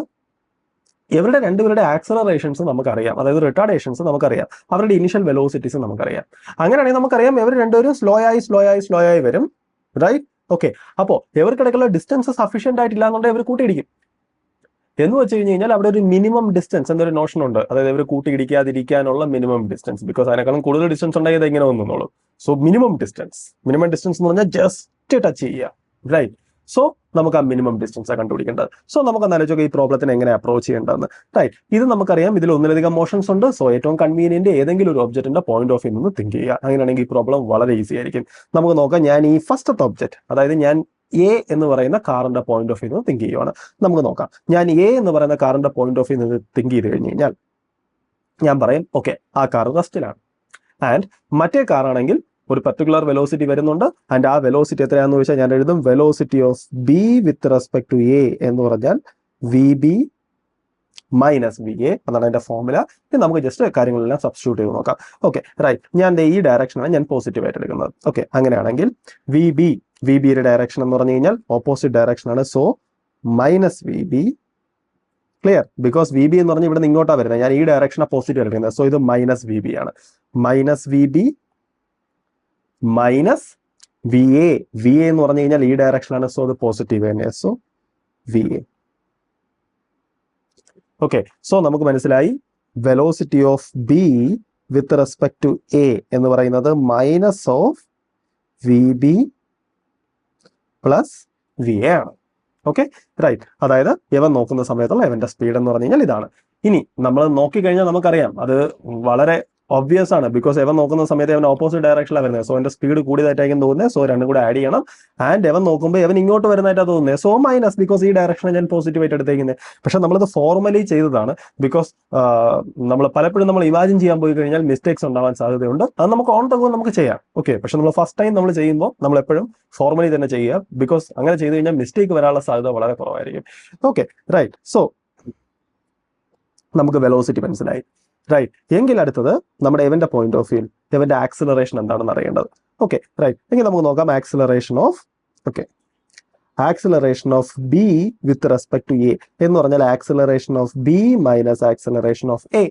ഇവരുടെ രണ്ടുപേരുടെ ആക്സലറേഷൻസ് നമുക്കറിയാം, അതായത് റിട്ടാർഡേഷൻസ് നമുക്കറിയാം, അവരുടെ ഇനിഷ്യൽ വെലോസിറ്റീസ് നമുക്കറിയാം. അങ്ങനെയാണെങ്കിൽ നമുക്കറിയാം ഇവർ രണ്ടുപേരും സ്ലോ ആയി വരും, റൈറ്റ്. ഓക്കെ, അപ്പോൾ ഇവർക്കിടയ്ക്കുള്ള ഡിസ്റ്റൻസ് സഫീഷ്യന്റ് ആയിട്ടില്ല എന്നുണ്ടെങ്കിൽ ഇവർ കൂട്ടിയിടിക്കും. എന്ന് വെച്ച് കഴിഞ്ഞാൽ അവിടെ ഒരു മിനിമം ഡിസ്റ്റൻസ് എന്നൊരു നോഷൻ ഉണ്ട്. അതായത് ഇവർ കൂട്ടിയിടിക്കാതിരിക്കാനുള്ള മിനിമം ഡിസ്റ്റൻസ്, ബിക്കോസ് അതിനേക്കാളും കൂടുതൽ ഡിസ്റ്റൻസ് ഉണ്ടെങ്കിൽ ഇത് ഇങ്ങനെ വന്നോളൂ. സോ മിനിമം ഡിസ്റ്റൻസ് എന്ന് പറഞ്ഞാൽ ജസ്റ്റ് ടച്ച് ചെയ്യുക, റൈറ്റ്. സോ നമുക്ക് ആ മിനിമം ഡിസ്റ്റൻസ് കണ്ടുപിടിക്കേണ്ടത്. സോ നമുക്ക് ആലോചിച്ചൊക്കെ ഈ പ്രോബ്ലത്തിന് എങ്ങനെ അപ്രോച്ച് ചെയ്യേണ്ടതെന്ന്, റൈറ്റ്. ഇത് നമുക്കറിയാം, ഇതിൽ ഒന്നിലധികം മോഷൻസ് ഉണ്ട്. സോ ഏറ്റവും കൺവീനിയന്റ് ഏതെങ്കിലും ഒരു ഒബ്ജക്റ്റിന്റെ പോയിന്റ് ഓഫ് വ്യൂ നിന്ന് തിങ്ക് ചെയ്യുക. അങ്ങനെയാണെങ്കിൽ ഈ പ്രോബ്ലം വളരെ ഈസി ആയിരിക്കും. നമുക്ക് നോക്കാം. ഞാൻ ഈ ഫസ്റ്റത്തെ ഒബ്ജക്റ്റ്, അതായത് ഞാൻ എ എന്ന് പറയുന്ന കാറിന്റെ പോയിന്റ് ഓഫ് വ്യൂ നിന്ന് തിങ്ക് ചെയ്യുവാണ്. നമുക്ക് നോക്കാം. ഞാൻ എ എന്ന് പറയുന്ന കാറിന്റെ പോയിന്റ് ഓഫ് വ്യൂ നിന്ന് തിങ്ക് ചെയ്ത് കഴിഞ്ഞ് കഴിഞ്ഞാൽ ഞാൻ പറയും ഓക്കെ, ആ കാർ റെസ്റ്റിലാണ്. ആൻഡ് മറ്റേ കാറാണെങ്കിൽ ഒരു പർട്ടിക്കുലർ വെലോസിറ്റി വരുന്നുണ്ട്. ആൻഡ് ആ വെലോസിറ്റി എത്രയാണെന്ന് ചോദിച്ചാൽ ഞാൻ എഴുതും velocity of B with respect to A എന്ന് പറഞ്ഞാൽ V B minus V A, അതാണ് അതിന്റെ ഫോർമുല. ഇത് നമുക്ക് ജസ്റ്റ് കാര്യങ്ങളെല്ലാം സബ്സ്റ്റിറ്റ്യൂട്ട് ചെയ്ത് നോക്കാം. Okay, right. ഞാൻ ഈ ഡയറക്ഷനാണ് ഞാൻ പോസിറ്റീവ് ആയിട്ട് എടുക്കുന്നത്. ഓക്കെ, അങ്ങനെയാണെങ്കിൽ വി ബിയുടെ ഡയറക്ഷൻ എന്ന് പറഞ്ഞു കഴിഞ്ഞാൽ ഓപ്പോസിറ്റ് ഡയറക്ഷൻ ആണ്. So minus V B, clear, because V B എന്ന് പറഞ്ഞാൽ ഇവിടെ നിന്ന് ഇങ്ങോട്ടാണ് വരുന്നത്. ഞാൻ ഈ ഡയറക്ഷനാണ് പോസിറ്റീവ് എടുക്കുന്നത്. സോ ഇത് മൈനസ് വി ബി ആണ്. Minus V B minus V A എന്ന് പറഞ്ഞു കഴിഞ്ഞാൽ ഈ ഡയറക്ഷനാണ്. സോ അത് പോസിറ്റീവ് തന്നെ. So V A. Okay, so നമുക്ക് മനസ്സിലായി velocity of B with respect to A എന്ന് പറയുന്നത് minus of V B plus V A ആണ്. Okay, right. അതായത് ഇവൻ നോക്കുന്ന സമയത്തുള്ള ഇവന്റെ സ്പീഡ് എന്ന് പറഞ്ഞു കഴിഞ്ഞാൽ ഇതാണ്. ഇനി നമ്മൾ നോക്കിക്കഴിഞ്ഞാൽ നമുക്കറിയാം അത് വളരെ ഒബ്വിയസ് ആണ്, ബിക്കോസ് എവൻ നോക്കുന്ന സമയത്ത് അവൻ ഓപ്പോസിറ്റ് ഡയറക്ഷനിലാണ് വരുന്നത്. സോ എന്റെ സ്പീഡ് കൂടിയതായിട്ടായിരിക്കും തോന്നുന്നത്. സോ രണ്ടും കൂടെ ആഡ് ചെയ്യണം. ആൻഡ് എവൻ നോക്കുമ്പോൾ എവൻ ഇങ്ങോട്ട് വരുന്നതായിട്ടാണ് തോന്നുന്നത്. സോ മൈനസ്, ബിക്കോസ് ഈ ഡയറക്ഷനെ ഞാൻ പോസിറ്റീവ് ആയിട്ട് എടുത്തേക്കുന്നത്. പക്ഷെ നമ്മളിത് ഫോർമലി ചെയ്തതാണ്, ബിക്കോസ് നമ്മൾ പലപ്പോഴും നമ്മൾ ഇമാജിൻ ചെയ്യാൻ പോയി കഴിഞ്ഞാൽ മിസ്റ്റേക്സ് ഉണ്ടാവാൻ സാധ്യതയുണ്ട്. അത് നമുക്ക് ഓൺ ദ ഗോ നമുക്ക് ചെയ്യാം. ഓക്കെ, പക്ഷെ നമ്മൾ ഫസ്റ്റ് ടൈം നമ്മൾ ചെയ്യുമ്പോൾ നമ്മൾ എപ്പോഴും ഫോർമലി തന്നെ ചെയ്യുക, ബിക്കോസ് അങ്ങനെ ചെയ്ത് കഴിഞ്ഞാൽ മിസ്റ്റേക്ക് വരാനുള്ള സാധ്യത വളരെ കുറവായിരിക്കും. Okay, right. സോ നമുക്ക് വെലോസിറ്റി മനസ്സിലായി, റൈറ്റ്. എങ്കിൽ അടുത്തത് നമ്മുടെ ഇവന്റെ പോയിന്റ് ഓഫ് വ്യൂ, ഇവന്റെ ആക്സിലറേഷൻ എന്താണെന്ന് അറിയേണ്ടത്. Okay, right. എങ്കിൽ നമുക്ക് നോക്കാം acceleration of B with respect to A എന്ന് പറഞ്ഞാൽ acceleration of B minus acceleration of A,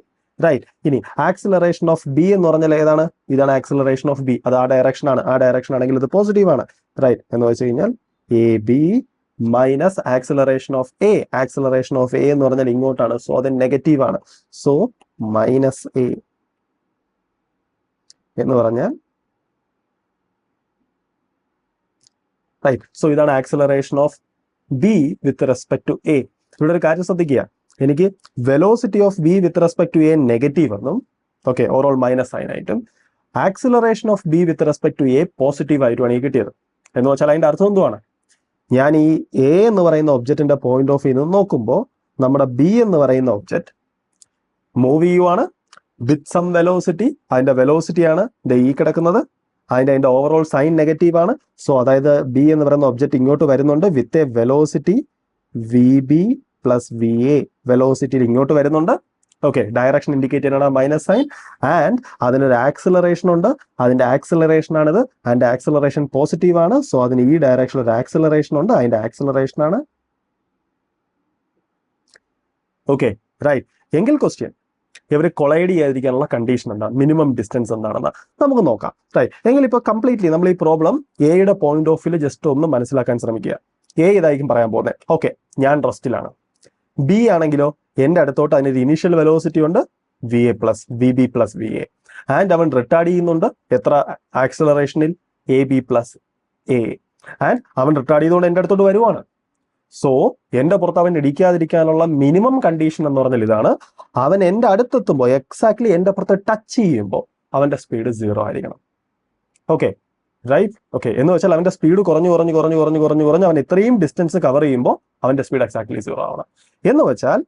right. ഇനി ആക്സിലറേഷൻ ഓഫ് ബി എന്ന് പറഞ്ഞാൽ ഏതാണ്? ഇതാണ് ആക്സിലറേഷൻ ഓഫ് ബി. അത് ആ ഡയറക്ഷൻ ആണ്. ആ ഡയറക്ഷൻ ആണെങ്കിൽ ഇത് പോസിറ്റീവ് ആണ്, റൈറ്റ്. എന്ന് വെച്ച് കഴിഞ്ഞാൽ A B minus acceleration of A. Acceleration of A എന്ന് പറഞ്ഞാൽ ഇങ്ങോട്ടാണ്. സോ അത് നെഗറ്റീവ് ആണ്. സോ മൈനസ് എ എന്ന് പറഞ്ഞാൽ, റൈറ്റ്. സോ ഇതാണ് acceleration of B with respect to A. ഇവിടെ ഒരു കാര്യം ശ്രദ്ധിക്കുക, എനിക്ക് velocity of B with respect to A negative എന്നും, ഓക്കെ, ഓവറോൾ മൈനസ് സൈൻ ആയിട്ടും, acceleration of B with respect to A positive ആയിട്ടുമാണ് ഈ കിട്ടിയത്. എന്ന് വെച്ചാൽ അതിന്റെ അർത്ഥം എന്തുവാണ്? ഞാൻ ഈ എ എന്ന് പറയുന്ന ഒബ്ജക്റ്റിന്റെ പോയിന്റ് ഓഫ് വ്യൂ നോക്കുമ്പോൾ നമ്മുടെ ബി എന്ന് പറയുന്ന ഒബ്ജക്റ്റ് മൂവ് ചെയ്യുവാണ് വിത്ത് സം വെലോസിറ്റി. അതിന്റെ വെലോസിറ്റിയാണ് ഈ കിടക്കുന്നത്. അതിന്റെ ഓവറോൾ സൈൻ നെഗറ്റീവ് ആണ്. സോ അതായത് ബി എന്ന് പറയുന്ന ഒബ്ജക്റ്റ് ഇങ്ങോട്ട് വരുന്നുണ്ട് with A velocity V B plus V A. Velocity ഇങ്ങോട്ട് വരുന്നുണ്ട്. ഓക്കെ, ഡയറക്ഷൻ ഇൻഡിക്കേറ്റ് ചെയ്യണം മൈനസ് സൈൻ. ആൻഡ് അതിനൊരു ആക്സിലറേഷൻ ഉണ്ട്. അതിന്റെ ആക്സിലറേഷൻ ആണിത്. അതിന്റെ ആക്സിലറേഷൻ പോസിറ്റീവ് ആണ്. സോ അതിന് ഈ ഡയറക്ഷനിൽ ഒരു ആക്സിലറേഷൻ ഉണ്ട്. അതിന്റെ ആക്സിലറേഷൻ ആണ്. Okay, right. എങ്കിൽ ക്വസ്റ്റ്യൻ, ഇവർ കൊളൈഡ് ചെയ്യാതിരിക്കാനുള്ള കണ്ടീഷൻ എന്താണ്? മിനിമം ഡിസ്റ്റൻസ് എന്താണെന്ന് നമുക്ക് നോക്കാം, റൈറ്റ്. എങ്കിൽ ഇപ്പോൾ കംപ്ലീറ്റ്ലി നമ്മൾ ഈ പ്രോബ്ലം എയുടെ പോയിന്റ് ഓഫ് വ്യൂ ജസ്റ്റ് ഒന്ന് മനസ്സിലാക്കാൻ ശ്രമിക്കുക. എ ഇതായിരിക്കും പറയാൻ പോകുന്നത്. ഓക്കെ, ഞാൻ റെസ്റ്റിലാണ്. ബി ആണെങ്കിലോ എന്റെ അടുത്തോട്ട് അതിനൊരു ഇനീഷ്യൽ വെലോസിറ്റി ഉണ്ട് V A plus V B plus V A. And അവൻ റിട്ടാർഡ് ചെയ്യുന്നുണ്ട് എത്ര ആക്സിലറേഷനിൽ? A B plus A. And അവൻ റിട്ടാർഡ് ചെയ്തുകൊണ്ട് എന്റെ അടുത്തോട്ട് വരുവാണ്. സോ എന്റെ പുറത്ത് അവൻ ഇടിക്കാതിരിക്കാനുള്ള മിനിമം കണ്ടീഷൻ എന്ന് പറഞ്ഞാൽ ഇതാണ്, അവൻ എന്റെ അടുത്തെത്തുമ്പോൾ എക്സാക്ട്ലി എന്റെ പുറത്ത് ടച്ച് ചെയ്യുമ്പോൾ അവന്റെ സ്പീഡ് 0 ആയിരിക്കണം. Okay, right. ഓക്കെ, എന്ന് വെച്ചാൽ അവന്റെ സ്പീഡ് കുറഞ്ഞ് അവൻ ഇത്രയും ഡിസ്റ്റൻസ് കവർ ചെയ്യുമ്പോൾ അവന്റെ സ്പീഡ് എക്സാക്ട്ലി 0 ആവണം. എന്ന് വെച്ചാൽ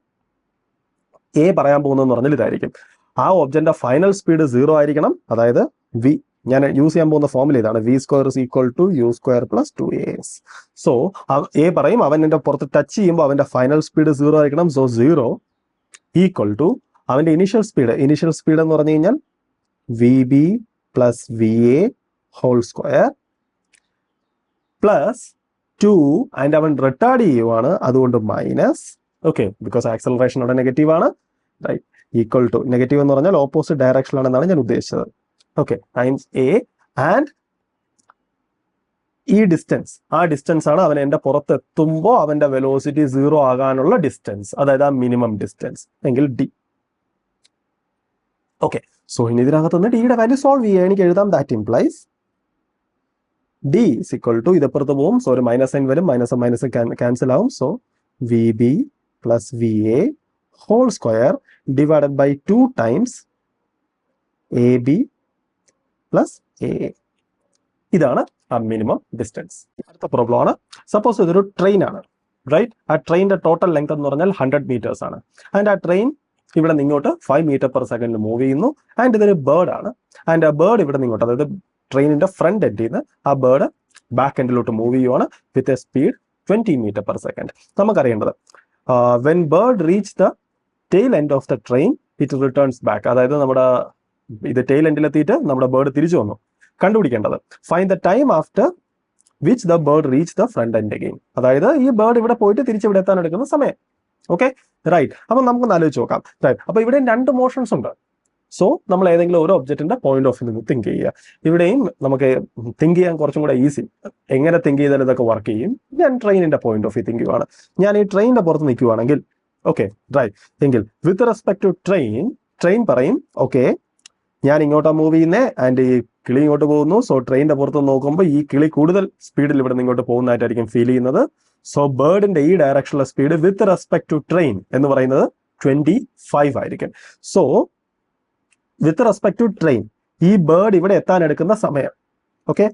എ പറയാൻ പോകുന്നതെന്ന് പറഞ്ഞാൽ ഇതായിരിക്കും, ആ ഒബ്ജക്റ്റിന്റെ ഫൈനൽ സ്പീഡ് 0 ആയിരിക്കണം. അതായത് വി ഞാൻ യൂസ് ചെയ്യാൻ പോകുന്ന ഫോമിൽ ഇതാണ്, v square is equal to u square plus 2as. So A പറയും അവൻ എൻ്റെ പുറത്ത് ടച്ച് ചെയ്യുമ്പോൾ അവൻ്റെ ഫൈനൽ സ്പീഡ് 0 ആയിരിക്കണം. സോ 0 ഈക്വൽ ടു അവൻ്റെ ഇനീഷ്യൽ സ്പീഡ് എന്ന് പറഞ്ഞു കഴിഞ്ഞാൽ vb plus va whole square plus 2 and അവൻ റിട്ടാർഡ് ചെയ്യുവാണ്, അതുകൊണ്ട് മൈനസ്. ഓക്കെ, ബിക്കോസ് ആക്സലറേഷൻ അവിടെ നെഗറ്റീവ് ആണ്, റൈറ്റ്. ഈക്വൽ ടു നെഗറ്റീവ് എന്ന് പറഞ്ഞാൽ ഓപ്പോസിറ്റ് ഡയറക്ഷനിലാണെന്നാണ് ഞാൻ ഉദ്ദേശിച്ചത്. ഓക്കെ, ടൈംസ് എ ആൻഡ് ഈ ഡിസ്റ്റൻസ്, ആ ഡിസ്റ്റൻസ് ആണ് അവൻ എൻ്റെ പുറത്തെത്തുമ്പോൾ അവൻ്റെ വെലോസിറ്റി 0 ആകാനുള്ള ഡിസ്റ്റൻസ്, അതായത് ആ മിനിമം ഡിസ്റ്റൻസ് എങ്കിൽ d. ഓക്കെ, സോ ഇനി ഇതിനകത്തുനിന്ന് ഡിയുടെ വാല്യൂ സോൾവ് ചെയ്യുക. എനിക്ക് എഴുതാം that implies d is equal to ഇതപ്പുറത്ത് പോവും, സോ ഒരു മൈനസ് സൈൻ വരും, മൈനസ് ക്യാൻസൽ ആവും. So vb plus va whole square divided by 2 times ab plus a. ഇതാണ് ആ മിനിമം ഡിസ്റ്റൻസ്. അടുത്ത പ്രോബ്ലം ആണ്, സപ്പോസ് ഇതൊരു ട്രെയിൻ ആണ്, റൈറ്റ്. ആ ട്രെയിനിന്റെ ടോട്ടൽ ലെങ്ത് എന്ന് പറഞ്ഞാൽ 100 meters ആണ്. ആൻഡ് ആ ട്രെയിൻ ഇവിടെ നിങ്ങോട്ട് 5 meter per second മൂവ് ചെയ്യുന്നു. ആൻഡ് ഇതൊരു ബേർഡ് ആണ്. ആൻഡ് ആ ബേർഡ് ഇവിടെ നിങ്ങോട്ട്, അതായത് ട്രെയിനിന്റെ ഫ്രണ്ട് എൻഡിൽ നിന്ന് ആ ബേർഡ് ബാക്ക് എൻഡിലോട്ട് മൂവ് ചെയ്യുവാണ് with a speed 20 meter per second. നമുക്കറിയേണ്ടത് when bird reach the tail end of the train it returns back, അതായത് നമ്മുടെ ഇത് ടെയിൽ എൻഡിലെത്തിയിട്ട് നമ്മുടെ ബേർഡ് തിരിച്ചു വന്നു. കണ്ടുപിടിക്കേണ്ടത് find the time after which the bird reach the front end again, അതായത് ഈ ബേർഡ് ഇവിടെ പോയിട്ട് തിരിച്ച് ഇവിടെ എത്താൻ എടുക്കുന്ന സമയം. Okay, right. അപ്പം നമുക്കൊന്ന് ആലോചിച്ച് നോക്കാം, റൈറ്റ്. അപ്പോൾ ഇവിടെ 2 മോഷൻസ് ഉണ്ട്. സോ നമ്മൾ ഏതെങ്കിലും ഒരു ഒബ്ജക്റ്റിന്റെ പോയിന്റ് ഓഫ് വ്യൂ തിങ്ക് ചെയ്യുക. ഇവിടെയും നമുക്ക് തിങ്ക് ചെയ്യാൻ കുറച്ചും കൂടെ ഈസി. എങ്ങനെ തിങ്ക് ചെയ്താൽ ഇതൊക്കെ വർക്ക് ചെയ്യും? ഞാൻ ട്രെയിനിന്റെ പോയിന്റ് ഓഫ് വ്യൂ തിങ്ക് ചെയ്യുവാണ്. ഞാൻ ഈ ട്രെയിനിന്റെ പുറത്ത് നിൽക്കുവാണെങ്കിൽ, ഓക്കെ, റൈറ്റ്, എങ്കിൽ വിത്ത് റെസ്പെക്ട് ടു ട്രെയിൻ പറയും, ഓക്കെ, ഞാൻ ഇങ്ങോട്ടാ മൂവ് ചെയ്യുന്നേ ആൻഡ് ഈ കിളി ഇങ്ങോട്ട് പോകുന്നു. സോ ട്രെയിനിന്റെ പുറത്ത് നോക്കുമ്പോൾ ഈ കിളി കൂടുതൽ സ്പീഡിൽ ഇവിടെ ഇങ്ങോട്ട് പോകുന്നതായിട്ടായിരിക്കും ഫീൽ ചെയ്യുന്നത്. സോ ബേർഡിന്റെ ഈ ഡയറക്ഷനിലെ speed with respect to train എന്ന് പറയുന്നത് 25 ആയിരിക്കും. So with respect to train ഈ ബേർഡ് ഇവിടെ എത്താൻ എടുക്കുന്ന സമയം, ഓക്കെ,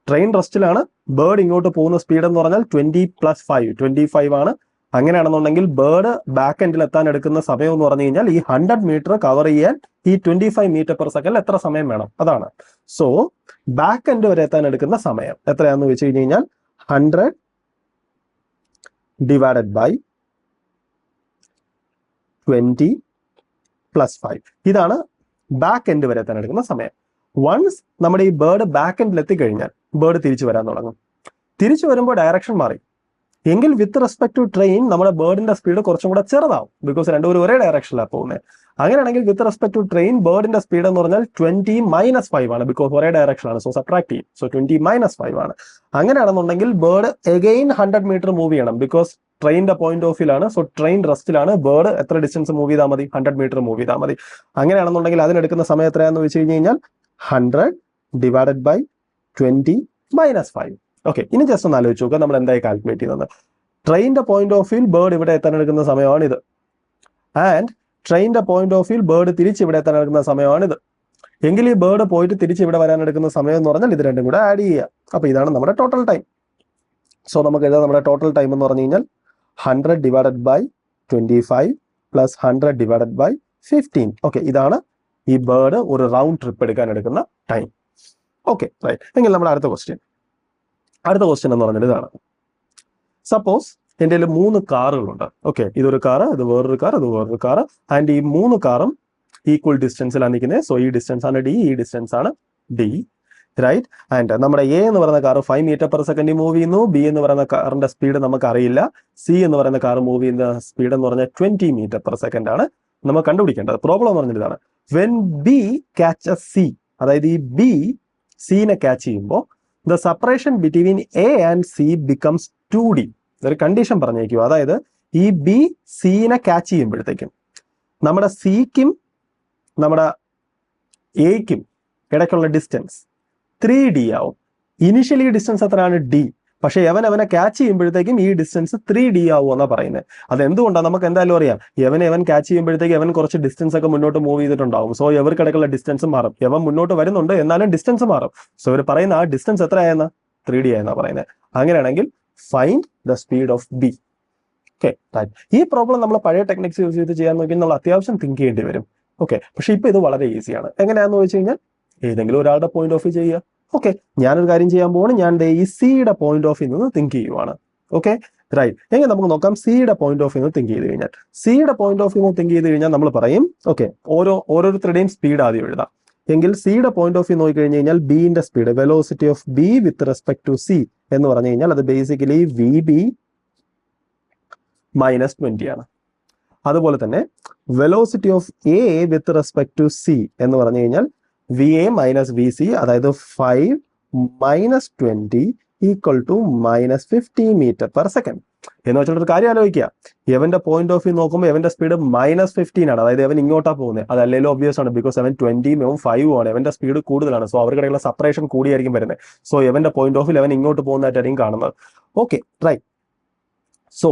ട്രെയിൻ റെസ്റ്റിലാണ്, ബേർഡ് ഇങ്ങോട്ട് പോകുന്ന സ്പീഡ് എന്ന് പറഞ്ഞാൽ 20 + 5 25 ആണ്. അങ്ങനെയാണെന്നുണ്ടെങ്കിൽ ബേർഡ് ബാക്ക് എൻഡിൽ എത്താൻ എടുക്കുന്ന സമയം എന്ന് പറഞ്ഞു കഴിഞ്ഞാൽ ഈ 100 meter കവർ ചെയ്യാൻ ഈ 25 meter per second എത്ര സമയം വേണം? അതാണ്. സോ ബാക്ക് എൻഡ് വരെ എത്താൻ എടുക്കുന്ന സമയം എത്രയാണെന്ന് വെച്ച് കഴിഞ്ഞ് കഴിഞ്ഞാൽ 100 ഡിവൈഡഡ് ബൈ 20 + 5. ഇതാണ് ബാക്ക് എൻഡ് വരെ എത്താൻ എടുക്കുന്ന സമയം. വൺസ് നമ്മുടെ ഈ ബേർഡ് ബാക്ക് എൻഡിൽ എത്തിക്കഴിഞ്ഞാൽ ബേർഡ് തിരിച്ചു വരാൻ തുടങ്ങും. തിരിച്ചു വരുമ്പോൾ ഡയറക്ഷൻ മാറി എങ്കിൽ വിത്ത് റെസ്പെക്ട് ടു ട്രെയിൻ നമ്മുടെ ബേർഡിന്റെ സ്പീഡ് കുറച്ചും കൂടെ ചെറുതാവും, ബിക്കോസ് രണ്ടുപേരും ഒരേ ഡയറക്ഷനിലാണ് പോകുന്നത്. അങ്ങനെയാണെങ്കിൽ വിത്ത് റെസ്പെക്ട് ടു ട്രെയിൻ ബേർഡിന്റെ സ്പീഡ് എന്ന് പറഞ്ഞാൽ 20 - 5 ആണ്, ബിക്കോസ് ഒരേ ഡയറക്ഷനാണ്. സോ സബ്ട്രാക്ട് ചെയ്യും. സോ 20 - 5 ആണ്. അങ്ങനെയാണെന്നുണ്ടെങ്കിൽ ബേർഡ് എഗെയിൻ 100 meter മൂവ് ചെയ്യണം, ബിക്കോസ് ട്രെയിനിന്റെ പോയിന്റ് ഓഫ് വ്യൂലാണ്. സോ ട്രെയിൻ റെസ്റ്റിലാണ്. ബേർഡ് എത്ര ഡിസ്റ്റൻസ് മൂവ് ചെയ്താൽ മതി? 100 meter മൂവ് ചെയ്താൽ മതി. അങ്ങനെയാണെന്നുണ്ടെങ്കിൽ അതിനെടുക്കുന്ന സമയം എത്രയാണെന്ന് വെച്ച് കഴിഞ്ഞ് കഴിഞ്ഞാൽ 100 ഡിവൈഡഡ് ബൈ 20 - 5. ഓക്കെ, ഇനി ജസ്റ്റ് ഒന്ന് ആലോചിച്ച് നോക്കുക നമ്മൾ എന്തായി കാൽക്കുലേറ്റ് ചെയ്യുന്നത്. ട്രെയിനിന്റെ പോയിന്റ് ഓഫ് വ്യൂ ബേർഡ് ഇവിടെ എത്താൻ എടുക്കുന്ന സമയമാണിത്. ആൻഡ് ട്രെയിനിന്റെ പോയിന്റ് ഓഫ് വ്യൂ ബേർഡ് തിരിച്ച് ഇവിടെ എത്താൻ എടുക്കുന്ന സമയമാണിത്. എങ്കിൽ ഈ ബേർഡ് പോയിട്ട് തിരിച്ച് ഇവിടെ വരാൻ എടുക്കുന്ന സമയം എന്ന് പറഞ്ഞാൽ ഇത് രണ്ടും കൂടെ ആഡ് ചെയ്യുക. അപ്പൊ ഇതാണ് നമ്മുടെ ടോട്ടൽ ടൈം. സോ നമുക്ക് എഴുതാം നമ്മുടെ ടോട്ടൽ ടൈം എന്ന് പറഞ്ഞു കഴിഞ്ഞാൽ 100 divided by 25 plus 100 divided by 15. Okay, ഇതാണ് ഈ ബേർഡ് ഒരു റൗണ്ട് ട്രിപ്പ് എടുക്കാൻ എടുക്കുന്ന ടൈം. Okay, right. എങ്കിൽ നമ്മുടെ അടുത്ത ക്വസ്റ്റ്യൻ എന്ന് പറഞ്ഞാൽ ഇതാണ്. സപ്പോസ് എൻ്റെ കയ്യിൽ 3 കാറുകളുണ്ട്. ഓക്കെ, ഇതൊരു കാറ്, ഇത് വേറൊരു കാർ, ഇത് വേറൊരു കാറ്. ആൻഡ് ഈ 3 കാറും ഈക്വൽ ഡിസ്റ്റൻസിലാണ് നിൽക്കുന്നത്. സോ ഈ ഡിസ്റ്റൻസ് ആണ് d, ഈ ഡിസ്റ്റൻസ് ആണ് d, റൈറ്റ്. ആൻഡ് നമ്മുടെ എ എന്ന് പറയുന്ന car 5 meter per second move ചെയ്യുന്നു. ബി എന്ന് പറയുന്ന കാറിന്റെ സ്പീഡ് നമുക്ക് അറിയില്ല. സി എന്ന് പറയുന്ന കാർ മൂവ് ചെയ്യുന്ന സ്പീഡ് എന്ന് പറഞ്ഞാൽ 20 meter per second ആണ് നമ്മൾ കണ്ടുപിടിക്കേണ്ടത്. പ്രോബ്ലം എന്ന് പറഞ്ഞാൽ ഇതാണ്, വെൻ ബി ക്യാച്ച് സി, അതായത് ഈ ബി സിനെ ക്യാച്ച് ചെയ്യുമ്പോൾ the separation between A and C becomes 2d. ഇതൊരു കണ്ടീഷൻ പറഞ്ഞേക്കും. അതായത് ഈ ബി സിനെ ക്യാച്ച് ചെയ്യുമ്പോഴത്തേക്കും നമ്മുടെ സിക്കും നമ്മുടെ എക്കും ഇടയ്ക്കുള്ള ഡിസ്റ്റൻസ് 3d ആവും. ഇനിഷ്യലി ഡിസ്റ്റൻസ് എത്രയാണ്? d. പക്ഷെ അവനെ ക്യാച്ച് ചെയ്യുമ്പോഴത്തേക്കും ഈ ഡിസ്റ്റൻസ് 3d ആവും എന്നാണ് പറയുന്നത്. അത് എന്തുകൊണ്ടാണ് നമുക്ക് എന്തായാലും അറിയാം. അവൻ ക്യാച്ച് ചെയ്യുമ്പോഴത്തേക്ക് അവൻ കുറച്ച് ഡിസ്റ്റൻസ് ഒക്കെ മുന്നോട്ട് മൂവ് ചെയ്തിട്ടുണ്ടാവും. സോ ഇവർക്കിടയ്ക്കുള്ള ഡിസ്റ്റൻസ് മാറും. മുന്നോട്ട് വരുന്നുണ്ട്, എന്നാലും ഡിസ്റ്റൻസ് മാറും. സോ ഇവർ പറയുന്ന ആ ഡിസ്റ്റൻസ് എത്രയായെന്ന 3d ആയെന്നാണ് പറയുന്നത്. അങ്ങനെയാണെങ്കിൽ find the speed of B. Okay, right. ഈ പ്രോബ്ലം നമ്മൾ പഴയ ടെക്നിക്സ് യൂസ് ചെയ്ത് ചെയ്യാൻ നോക്കി നമ്മൾ അത്യാവശ്യം തിങ്ക് ചെയ്യേണ്ടി വരും. ഓക്കെ, പക്ഷെ ഇപ്പൊ ഇത് വളരെ ഈസിയാണ്. എങ്ങനെയാണെന്ന് വെച്ച് കഴിഞ്ഞാൽ ഏതെങ്കിലും ഒരാളുടെ പോയിന്റ് ഓഫ് വ്യൂ ചെയ്യുക. ഓക്കെ, ഞാനൊരു കാര്യം ചെയ്യാൻ പോവാണ്. ഞാൻ ഈ സിയുടെ പോയിന്റ് ഓഫ് വ്യൂ നിന്ന് തിങ്ക് ചെയ്യുവാണ്. Okay, right. എങ്കിൽ നമുക്ക് നോക്കാം സിയുടെ പോയിന്റ് ഓഫ് വ്യൂ നിന്ന് തിങ്ക് ചെയ്ത് കഴിഞ്ഞാൽ. സിയുടെ പോയിന്റ് ഓഫ് വ്യൂ നിന്ന് തിങ്ക് ചെയ്ത് കഴിഞ്ഞാൽ നമ്മൾ പറയും ഓക്കെ, ഓരോരുത്തരുടെയും സ്പീഡ് ആദ്യം എഴുതാം. എങ്കിൽ സിയുടെ പോയിന്റ് ഓഫ് വ്യൂ നോക്കി കഴിഞ്ഞ് കഴിഞ്ഞാൽ ബിന്റെ speed, velocity of B with respect to C എന്ന് പറഞ്ഞു കഴിഞ്ഞാൽ അത് ബേസിക്കലി വി ബി -20 ആണ്. അതുപോലെ തന്നെ velocity of A with respect to C എന്ന് പറഞ്ഞു കഴിഞ്ഞാൽ V A minus V C, അതായത് 5 - 20 = -15 മീറ്റർ പെർ സെക്കൻഡ്. എന്ന് വെച്ചിട്ടൊരു കാര്യം ആലോചിക്കുക, എവന്റെ പോയിന്റ് ഓഫ് വ്യൂ നോക്കുമ്പോൾ എവന്റെ സ്പീഡ് -15 ആണ്. അതായത് എവൻ ഇങ്ങോട്ടാ പോകുന്നത്. അത് അല്ലെങ്കിലും ഒബ്വിയസ് ആണ്, ബിക്കോസ് എവൻ 20 5 ആണ്. എവന്റെ സ്പീഡ് കൂടുതലാണ്. സോ അവർക്കിടയിലുള്ള സെപ്പറേഷൻ കൂടിയായിരിക്കും വരുന്നത്. സോ എവന്റെ പോയിന്റ് ഓഫ് വ്യൂ എവൻ ഇങ്ങോട്ട് പോകുന്നതായിട്ടായിരിക്കും കാണുന്നത്. Okay, right. സോ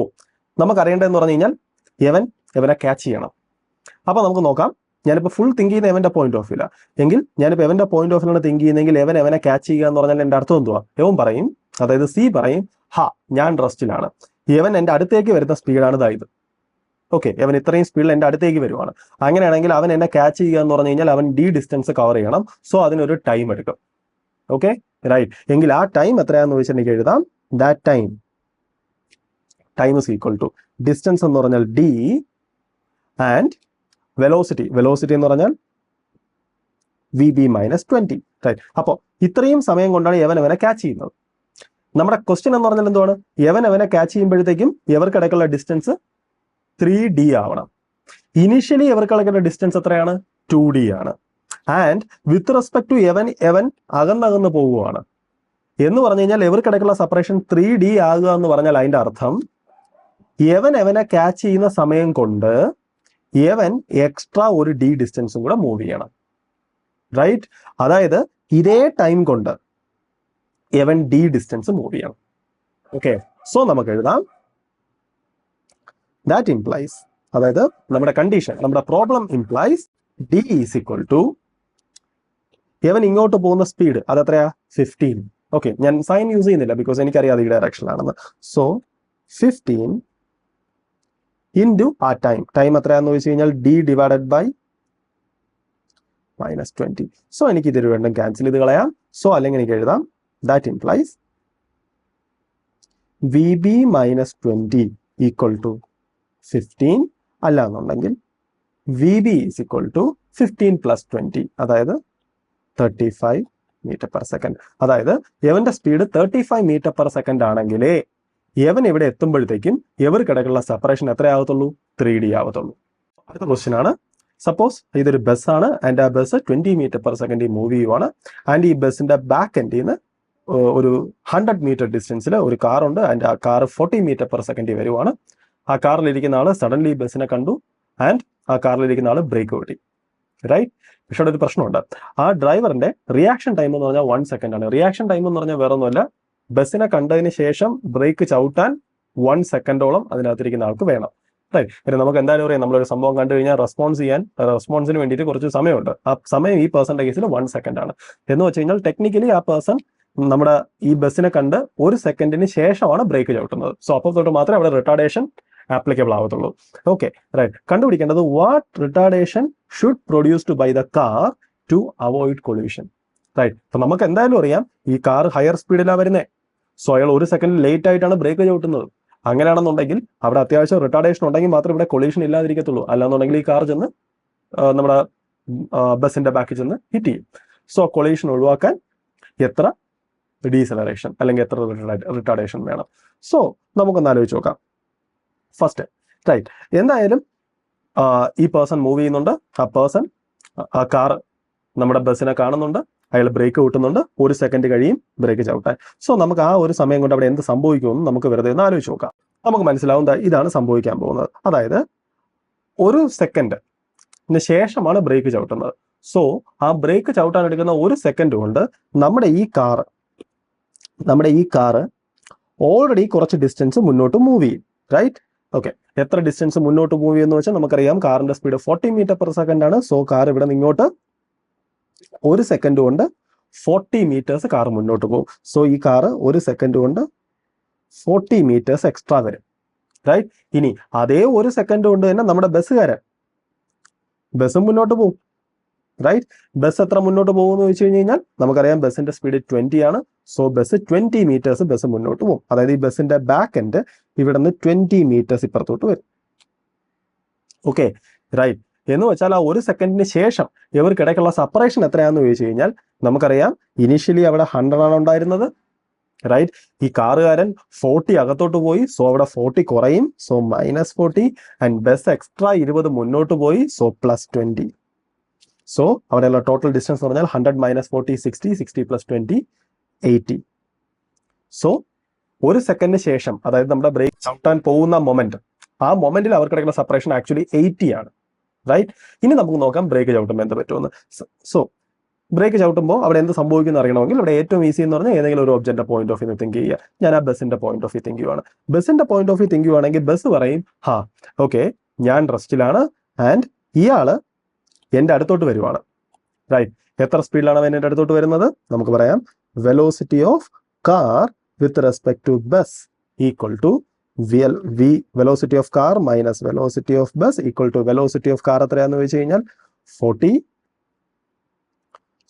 നമുക്കറിയേണ്ടതെന്ന് പറഞ്ഞു കഴിഞ്ഞാൽ എവനെ ക്യാച്ച് ചെയ്യണം. അപ്പൊ നമുക്ക് നോക്കാം. ഞാനിപ്പോൾ ഫുൾ തിങ്ക് ചെയ്യുന്ന എവന്റെ പോയിന്റ് ഓഫ് വ്യൂ എങ്കിൽ ഞാനിപ്പോൾ എവന്റെ പോയിന്റ് ഓഫ് വ്യൂലാണ് തിങ്ക് ചെയ്യുന്നെങ്കിൽ എവനെ ക്യാച്ച് ചെയ്യുക എന്ന് പറഞ്ഞാൽ എന്റെ അർത്ഥം എന്തുവാ? എവൻ പറയും, അതായത് സി പറയും, ഞാൻ റെസ്റ്റിലാണ്. എവൻ എന്റെ അടുത്തേക്ക് വരുന്ന സ്പീഡാണ് ഇതായത്. ഓക്കെ, അവൻ ഇത്രയും സ്പീഡിൽ എന്റെ അടുത്തേക്ക് വരുവാണ്. അങ്ങനെയാണെങ്കിൽ അവൻ എന്നെ ക്യാച്ച് ചെയ്യുക എന്ന് പറഞ്ഞു കഴിഞ്ഞാൽ അവൻ ഡിസ്റ്റൻസ് കവർ ചെയ്യണം. സോ അതിനൊരു ടൈം എടുക്കും. Okay, right. എങ്കിൽ ആ ടൈം എത്രയാണെന്ന് വെച്ചിട്ടുണ്ടെങ്കിൽ എഴുതാം. That time is equal to distance എന്ന് പറഞ്ഞാൽ ഡി ആൻഡ് വെലോസിറ്റി എന്ന് പറഞ്ഞാൽ വി ബി -20. റൈറ്റ്. അപ്പോൾ ഇത്രയും സമയം കൊണ്ടാണ് അവനെ ക്യാച്ച് ചെയ്യുന്നത്. നമ്മുടെ ക്വസ്റ്റ്യൻ എന്ന് പറഞ്ഞാൽ എന്തുവാണ്? അവനെ ക്യാച്ച് ചെയ്യുമ്പോഴത്തേക്കും ഇവർക്കിടയ്ക്കുള്ള ഡിസ്റ്റൻസ് 3D ആവണം. ഇനിഷ്യലി ഇവർക്കിടയ്ക്കുള്ള ഡിസ്റ്റൻസ് എത്രയാണ്? 2D ആണ്. ആൻഡ് വിത്ത് റെസ്പെക്ട് ടു എവൻ അകന്നകന്ന് പോവുകയാണ് എന്ന് പറഞ്ഞു കഴിഞ്ഞാൽ ഇവർക്കിടയ്ക്കുള്ള സെപ്പറേഷൻ 3D ആകുക എന്ന് പറഞ്ഞാൽ അതിന്റെ അർത്ഥം എവനെ ക്യാച്ച് ചെയ്യുന്ന സമയം കൊണ്ട് എക്സ്ട്രാ ഒരു ഡിസ്റ്റൻസും കൂടെ മൂവ് ചെയ്യണം. റൈറ്റ്. അതായത് ഇതേ ടൈം കൊണ്ട് ഡിസ്റ്റൻസ് മൂവ് ചെയ്യണം. ഓക്കെ, സോ നമുക്ക് എഴുതാം ദാറ്റ് ഇംപ്ലൈസ്, അതായത് നമ്മുടെ കണ്ടീഷൻ, നമ്മുടെ problem implies D is equal to ഇങ്ങോട്ട് പോകുന്ന സ്പീഡ് അത് എത്രയാ? 15. ഓക്കെ, ഞാൻ സൈൻ യൂസ് ചെയ്യുന്നില്ല ബിക്കോസ് എനിക്കറിയാതെ ഈ ഡയറക്ഷനിലാണെന്ന്. സോ 15 ഇൻറ്റു ആ ടൈം എത്രയാന്ന് ചോദിച്ചു കഴിഞ്ഞാൽ ഡി ഡിവൈഡഡ് ബൈ -20. സോ എനിക്ക് ഇത് രണ്ടും ക്യാൻസൽ ചെയ്ത് കളയാം. സോ അല്ലെങ്കിൽ എനിക്ക് എഴുതാം ദാറ്റ് ഇംപ്ലൈസ് വി ബി -20 = 15, അല്ല എന്നുണ്ടെങ്കിൽ V B is equal to 15 + 20, അതായത് 35 മീറ്റർ പെർ സെക്കൻഡ്. അതായത് എവന്റെ സ്പീഡ് 35 മീറ്റർ പെർ സെക്കൻഡ് ആണെങ്കിലേ ഇവിടെ എത്തുമ്പോഴത്തേക്കും ഇവർക്കിടയ്ക്കുള്ള സെപ്പറേഷൻ എത്രയാകത്തുള്ളൂ? 3D ആവത്തുള്ളൂ. അടുത്ത ക്വസ്റ്റ്യൻ ആണ്, സപ്പോസ് ഇതൊരു ബസ്സാണ് ആൻഡ് ആ bus 20 metre per second move ചെയ്യുവാണ്. ആൻഡ് ഈ ബസ്സിന്റെ ബാക്ക് എൻഡിൽ നിന്ന് ഒരു 100 മീറ്റർ ഡിസ്റ്റൻസിൽ ഒരു കാറുണ്ട്. ആൻഡ് ആ കാർ 40 മീറ്റർ പെർ സെക്കൻഡ് വരുവാണ്. ആ കാറിലിരിക്കുന്ന ആള് സഡൻലി ബസ്സിനെ കണ്ടു ആൻഡ് ആ കാറിലിരിക്കുന്ന ആള് ബ്രേക്ക് ഓടി. റൈറ്റ്. പക്ഷേ ഒരു പ്രശ്നമുണ്ട്. ആ ഡ്രൈവറിന്റെ റിയാക്ഷൻ ടൈം എന്ന് പറഞ്ഞാൽ 1 സെക്കൻഡ് ആണ്. റിയാക്ഷൻ ടൈം എന്ന് പറഞ്ഞാൽ വേറെ ഒന്നുമല്ല, ബസ്സിനെ കണ്ടതിന് ശേഷം ബ്രേക്ക് ചവിട്ടാൻ 1 സെക്കൻഡോളം അതിനകത്തിരിക്കുന്ന ആൾക്ക് വേണം. റൈറ്റ്. പിന്നെ നമുക്ക് എന്തായാലും അറിയാം, നമ്മളൊരു സംഭവം കണ്ടു കഴിഞ്ഞാൽ റെസ്പോൺസിന് വേണ്ടിയിട്ട് കുറച്ച് സമയമുണ്ട്. ആ സമയം ഈ പേഴ്സന്റെ കേസിൽ 1 സെക്കൻഡ് ആണ്. എന്ന് വെച്ച് കഴിഞ്ഞാൽ ടെക്നിക്കലി ആ പേഴ്സൺ നമ്മുടെ ഈ ബസ്സിനെ കണ്ട് 1 സെക്കൻഡിന് ശേഷമാണ് ബ്രേക്ക് ചവിട്ടുന്നത്. സോ അപ്പോൾ തൊട്ട് മാത്രമേ അവിടെ റിട്ടാർഡേഷൻ ആപ്ലിക്കബിൾ ആവത്തുള്ളൂ. Okay, right. കണ്ടുപിടിക്കേണ്ടത് what retardation should produced by the car to avoid collision. Right. അപ്പൊ നമുക്ക് എന്തായാലും അറിയാം ഈ കാർ ഹയർ സ്പീഡിലാണ് വരുന്നത്. സോ അയാൾ 1 സെക്കൻഡ് ലേറ്റ് ആയിട്ടാണ് ബ്രേക്ക് ചവിട്ടുന്നത്. അങ്ങനെയാണെന്നുണ്ടെങ്കിൽ അവിടെ അത്യാവശ്യം റിട്ടാർഡേഷൻ ഉണ്ടെങ്കിൽ മാത്രമേ ഇവിടെ കൊളീഷൻ ഇല്ലാതിരിക്കത്തുള്ളൂ. അല്ലാന്നുണ്ടെങ്കിൽ ഈ കാർ ചെന്ന് നമ്മുടെ ബസ്സിന്റെ ബാക്കിൽ ചെന്ന് ഹിറ്റ് ചെയ്യും. സോ കൊളീഷൻ ഒഴിവാക്കാൻ എത്ര ഡീസലറേഷൻ അല്ലെങ്കിൽ എത്ര റിട്ടാർഡേഷൻ വേണം? സോ നമുക്കൊന്ന് ആലോചിച്ച് നോക്കാം. First, right. എന്തായാലും ഈ പേഴ്സൺ മൂവ് ചെയ്യുന്നുണ്ട്. ആ കാർ നമ്മുടെ ബസ്സിനെ കാണുന്നുണ്ട്. അയാൾ ബ്രേക്ക് കൂട്ടുന്നുണ്ട്. 1 സെക്കൻഡ് കഴിയും ബ്രേക്ക് ചവിട്ടാൻ. സോ നമുക്ക് ആ ഒരു സമയം കൊണ്ട് അവിടെ എന്ത് സംഭവിക്കുമെന്ന് നമുക്ക് വെറുതെ ഒന്ന് ആലോചിച്ച് നോക്കാം. നമുക്ക് മനസ്സിലാവും ഇതാണ് സംഭവിക്കാൻ പോകുന്നത്. അതായത് 1 സെക്കൻഡിന് ശേഷമാണ് ബ്രേക്ക് ചവിട്ടുന്നത്. സോ ആ ബ്രേക്ക് ചവിട്ടാൻ എടുക്കുന്ന 1 സെക്കൻഡ് കൊണ്ട് നമ്മുടെ ഈ കാറ് ഓൾറെഡി കുറച്ച് ഡിസ്റ്റൻസ് മുന്നോട്ട് മൂവ് ചെയ്യും. റൈറ്റ്. ഓക്കെ, എത്ര ഡിസ്റ്റൻസ് മുന്നോട്ട് മൂവ് ചെയ്യുമെന്ന് വെച്ചാൽ നമുക്കറിയാം കാറിന്റെ സ്പീഡ് 40 മീറ്റർ പെർ സെക്കൻഡ് ആണ്. സോ കാർ ഇവിടെ നിന്ന് ഇങ്ങോട്ട് 1 സെക്കൻഡ് കൊണ്ട് 40 മീറ്റേഴ്സ് കാർ മുന്നോട്ട് പോകും. സോ ഈ കാർ 1 സെക്കൻഡ് കൊണ്ട് 40 മീറ്റേഴ്സ് എക്സ്ട്രാ വരും. റൈറ്റ്. ഇനി അതേ 1 സെക്കൻഡ് കൊണ്ട് തന്നെ നമ്മുടെ ബസ്സും മുന്നോട്ട് പോകും. റൈറ്റ്? ബസ് എത്ര മുന്നോട്ട് പോകുമെന്ന് ചോദിച്ചു കഴിഞ്ഞാൽ നമുക്കറിയാം ബസ്സിന്റെ സ്പീഡ് 20 ആണ്. സോ ബസ് 20 മീറ്റേഴ്സ് ബസ് മുന്നോട്ട് പോകും. അതായത് ഈ ബസ്സിന്റെ ബാക്ക് എൻഡ് ഇവിടെ നിന്ന് 20 മീറ്റേഴ്സ് ഇപ്പുറത്തോട്ട് വരും. Okay, right? എന്ന് വെച്ചാൽ ആ 1 സെക്കൻഡിന് ശേഷം ഇവർക്കിടയ്ക്കുള്ള സെപ്പറേഷൻ എത്രയാണെന്ന് ചോദിച്ചു കഴിഞ്ഞാൽ നമുക്കറിയാം ഇനീഷ്യലി അവിടെ 100 ആണ് ഉണ്ടായിരുന്നത്, റൈറ്റ്? ഈ കാറുകാരൻ 40 അകത്തോട്ട് പോയി, സോ അവിടെ 40 കുറയും, സോ -40. ആൻഡ് ബസ് എക്സ്ട്രാ 20 മുന്നോട്ട് പോയി, സോ +20. സോ അവിടെയുള്ള ടോട്ടൽ ഡിസ്റ്റൻസ് എന്ന് പറഞ്ഞാൽ 100 - 40 60, 60 + 20 80. സോ 1 സെക്കൻഡിന് ശേഷം, അതായത് നമ്മുടെ ബ്രേക്ക് ചവിട്ടാൻ പോകുന്ന മൊമെന്റ്, ആ മൊമെന്റിൽ അവർക്കിടയ്ക്കുള്ള സെപ്പറേഷൻ ആക്ച്വലി 80 ആണ്, റൈറ്റ്? ഇനി നമുക്ക് നോക്കാം ബ്രേക്ക് ചവിട്ടുമ്പോൾ എന്ത് പറ്റുമെന്ന്. സോ ബ്രേക്ക് ചവിട്ടുമ്പോൾ അവിടെ എന്ത് സംഭവിക്കുന്നു അറിയണമെങ്കിൽ ഇവിടെ ഏറ്റവും ഈസി എന്ന് പറഞ്ഞാൽ ഏതെങ്കിലും ഒരു ഒബ്ജക്റ്റിന്റെ പോയിന്റ് ഓഫ് വ്യൂ തിങ്ക് ചെയ്യുക. ഞാൻ ആ ബസ്സിന്റെ പോയിന്റ് ഓഫ് വ്യൂ തിങ്ക് ചെയ്യുവാണ്. ബസ്സിന്റെ പോയിന്റ് ഓഫ് വ്യൂ തിങ്ക് ചെയ്യുവാണെങ്കിൽ ബസ് പറയും, ഓക്കെ, ഞാൻ റെസ്റ്റിലാണ് ആൻഡ് ഇയാള് എന്റെ അടുത്തോട്ട് വരുവാണ്, റൈറ്റ്? എത്ര സ്പീഡിലാണ് അവൻ എന്റെ അടുത്തോട്ട് വരുന്നത്? നമുക്ക് പറയാം velocity of car with respect to bus equal to velocity of car minus velocity of bus equal to velocity of car എത്രയാന്ന് ചോദിച്ചു കഴിഞ്ഞാൽ 40.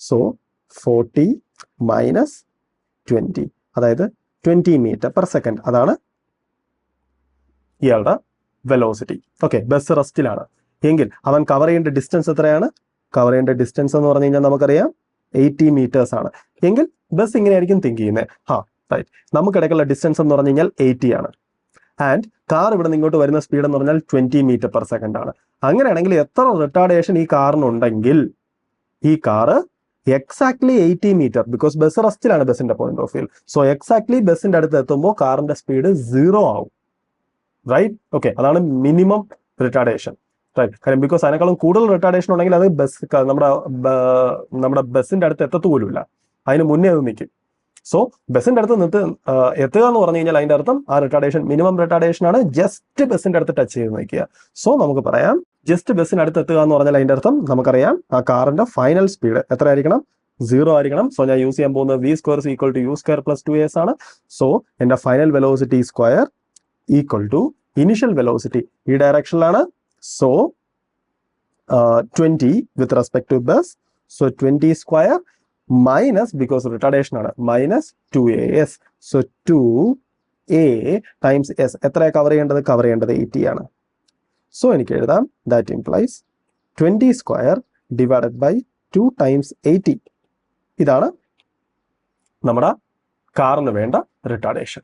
സോ 40 മൈനസ് 20, അതായത് 20 മീറ്റർ പെർ സെക്കൻഡ്. അതാണ് ഇയാളുടെ വെലോസിറ്റി. ഓക്കെ, ബസ് റെസ്റ്റിലാണ് എങ്കിൽ അവൻ കവർ ചെയ്യേണ്ട ഡിസ്റ്റൻസ് എത്രയാണ്? കവർ ചെയ്യേണ്ട ഡിസ്റ്റൻസ് എന്ന് പറഞ്ഞു കഴിഞ്ഞാൽ നമുക്കറിയാം 80 മീറ്റേഴ്സ് ആണ്. എങ്കിൽ ബസ് ഇങ്ങനെയായിരിക്കും തിങ്ക് ചെയ്യുന്നത്. റൈറ്റ്? നമുക്കിടയ്ക്കുള്ള ഡിസ്റ്റൻസ് എന്ന് പറഞ്ഞു കഴിഞ്ഞാൽ 80 ആണ്. ആൻഡ് കാർ ഇവിടെ നിന്ന് ഇങ്ങോട്ട് വരുന്ന സ്പീഡ് എന്ന് പറഞ്ഞാൽ 20 മീറ്റർ പെർ സെക്കൻഡ് ആണ്. അങ്ങനെയാണെങ്കിൽ എത്ര റിട്ടാർഡേഷൻ ഈ കാറിനുണ്ടെങ്കിൽ ഈ car exactly 80 meter, because bus റെസ്റ്റിലാണ് ബസിന്റെ point of view. So exactly ബസിന്റെ അടുത്ത് എത്തുമ്പോൾ കാറിന്റെ സ്പീഡ് 0 ആവും, റൈറ്റ്? ഓക്കെ, അതാണ് മിനിമം റിട്ടാർഡേഷൻ, റൈറ്റ്? കാര്യം ബിക്കോസ് അതിനേക്കാളും കൂടുതൽ റിട്ടാർഡേഷൻ ഉണ്ടെങ്കിൽ അത് നമ്മുടെ ബസിന്റെ അടുത്ത് എത്തത്തുപോലുമില്ല, അതിന് മുന്നേ അത് നിൽക്കും. സോ ബസിന്റെ അടുത്ത് എത്തുക എന്ന് പറഞ്ഞു കഴിഞ്ഞാൽ അതിന്റെ അർത്ഥം ആ റിട്ടാർഡേഷൻ മിനിമം റിട്ടാർഡേഷൻ ആണ്, ജസ്റ്റ് ബസിന്റെ അടുത്ത് ടച്ച് ചെയ്ത് നിൽക്കുക. സോ നമുക്ക് പറയാം ജസ്റ്റ് ബസിന് അടുത്ത് എത്തുക എന്ന് പറഞ്ഞാൽ അതിന്റെ അർത്ഥം നമുക്കറിയാം ആ കാറിന്റെ ഫൈനൽ സ്പീഡ് എത്ര ആയിരിക്കണം? 0 ആയിരിക്കണം. സോ ഞാൻ യൂസ് ചെയ്യാൻ പോകുന്നത് v² = u² + 2s ആണ്. സോ എന്റെ final velocity square equal to initial velocity ഈ ഡയറക്ഷനിലാണ്. So 20 with respect to bus, so 20 square minus, because retardation ആണ്, -2as. So 2a times s എത്രയാണ് കവർ ചെയ്യേണ്ടത്? കവർ ചെയ്യേണ്ടത് 80 ആണ്. സോ എനിക്ക് എഴുതാം that implies 20 square divided by 2 times 80. ഇതാണ് നമ്മുടെ കാറിന് വേണ്ട റിട്ടാർഡേഷൻ.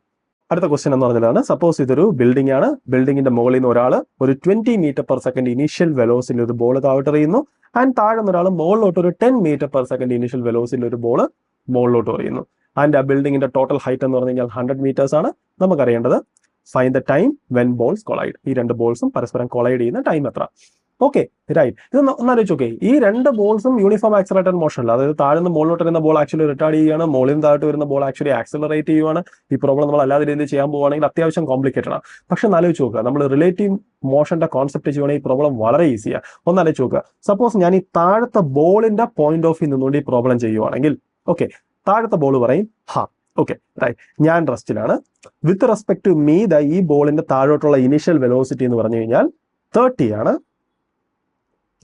അടുത്ത ക്വസ്റ്റ്യൻ എന്ന് പറഞ്ഞതാണ്, സപ്പോസ് ഇതൊരു ബിൽഡിംഗ് ആണ്. ബിൽഡിങ്ങിന്റെ മുകളിൽ നിന്ന് ഒരാൾ ഒരു 20 മീറ്റർ പെർ സെക്കൻഡ് ഇനീഷ്യൽ വെലോസിൽ ഒരു ബോൾ താഴോട്ട് എറിയുന്നു. ആൻഡ് താഴെ നിന്ന് ഒരാൾ മുകളിലോട്ട് ഒരു 10 മീറ്റർ പെർ സെക്കൻഡ് ഇനീഷ്യൽ വെലോസിൽ ഒരു ബോൾ മുകളിലോട്ട് എറിയുന്നു. ആൻഡ് ആ ബിൽഡിങ്ങിന്റെ ടോട്ടൽ ഹൈറ്റ് എന്ന് പറഞ്ഞു കഴിഞ്ഞാൽ 100 മീറ്റേഴ്സ് ആണ്. നമുക്കറിയേണ്ടത് find the time when balls collide. ഈ രണ്ട് ബോൾസും പരസ്പരം കൊളൈഡ് ചെയ്യുന്ന ടൈം എത്ര? Okay, right? ഇത് ഒന്നാലോചിച്ച് നോക്കേ, ഈ രണ്ട് ബോൾസും യൂണിഫോം ആക്സിലറേറ്റഡ് മോഷനിൽ, അതായത് താഴെ നിന്ന് മുകളിലോട്ട് വരുന്ന ബോൾ ആക്ച്വലി റിട്ടാർഡ് ചെയ്യുകയാണ്, മുകളിൽ നിന്ന് താഴോട്ട് വരുന്ന ബോൾ ആക്ച്വലി ആക്സിലറേറ്റ് ചെയ്യുവാണ്. ഈ പ്രോബ്ലം നമ്മൾ അല്ലാതെ രീതിയിൽ ചെയ്യാൻ പോവുകയാണെങ്കിൽ അത്യാവശ്യം കോംപ്ലിക്കേറ്റഡ് ആണ്. പക്ഷെ ഒന്നാലോചിച്ച് നോക്കുക, നമ്മൾ റിലേറ്റീവ് മോഷന്റെ കോൺസെപ്റ്റ് ചെയ്യുവാണെങ്കിൽ ഈ പ്രോബ്ലം വളരെ ഈസിയാണ്. ഒന്നാലോചിച്ച് നോക്കുക, സപ്പോസ് ഞാൻ ഈ താഴത്തെ ബോളിന്റെ പോയിന്റ് ഓഫ് വ്യൂ നിന്നുകൊണ്ട് ഈ പ്രോബ്ലം ചെയ്യുവാണെങ്കിൽ, ഓക്കെ, താഴത്തെ ബോൾ പറയും ഓക്കെ, റൈറ്റ്, ഞാൻ റെസ്റ്റിലാണ്. വിത്ത് റെസ്പെക്ട് ടു മീ ഈ ബോളിന്റെ താഴോട്ടുള്ള ഇനീഷ്യൽ വെലോസിറ്റി എന്ന് പറഞ്ഞു കഴിഞ്ഞാൽ 30 ആണ്,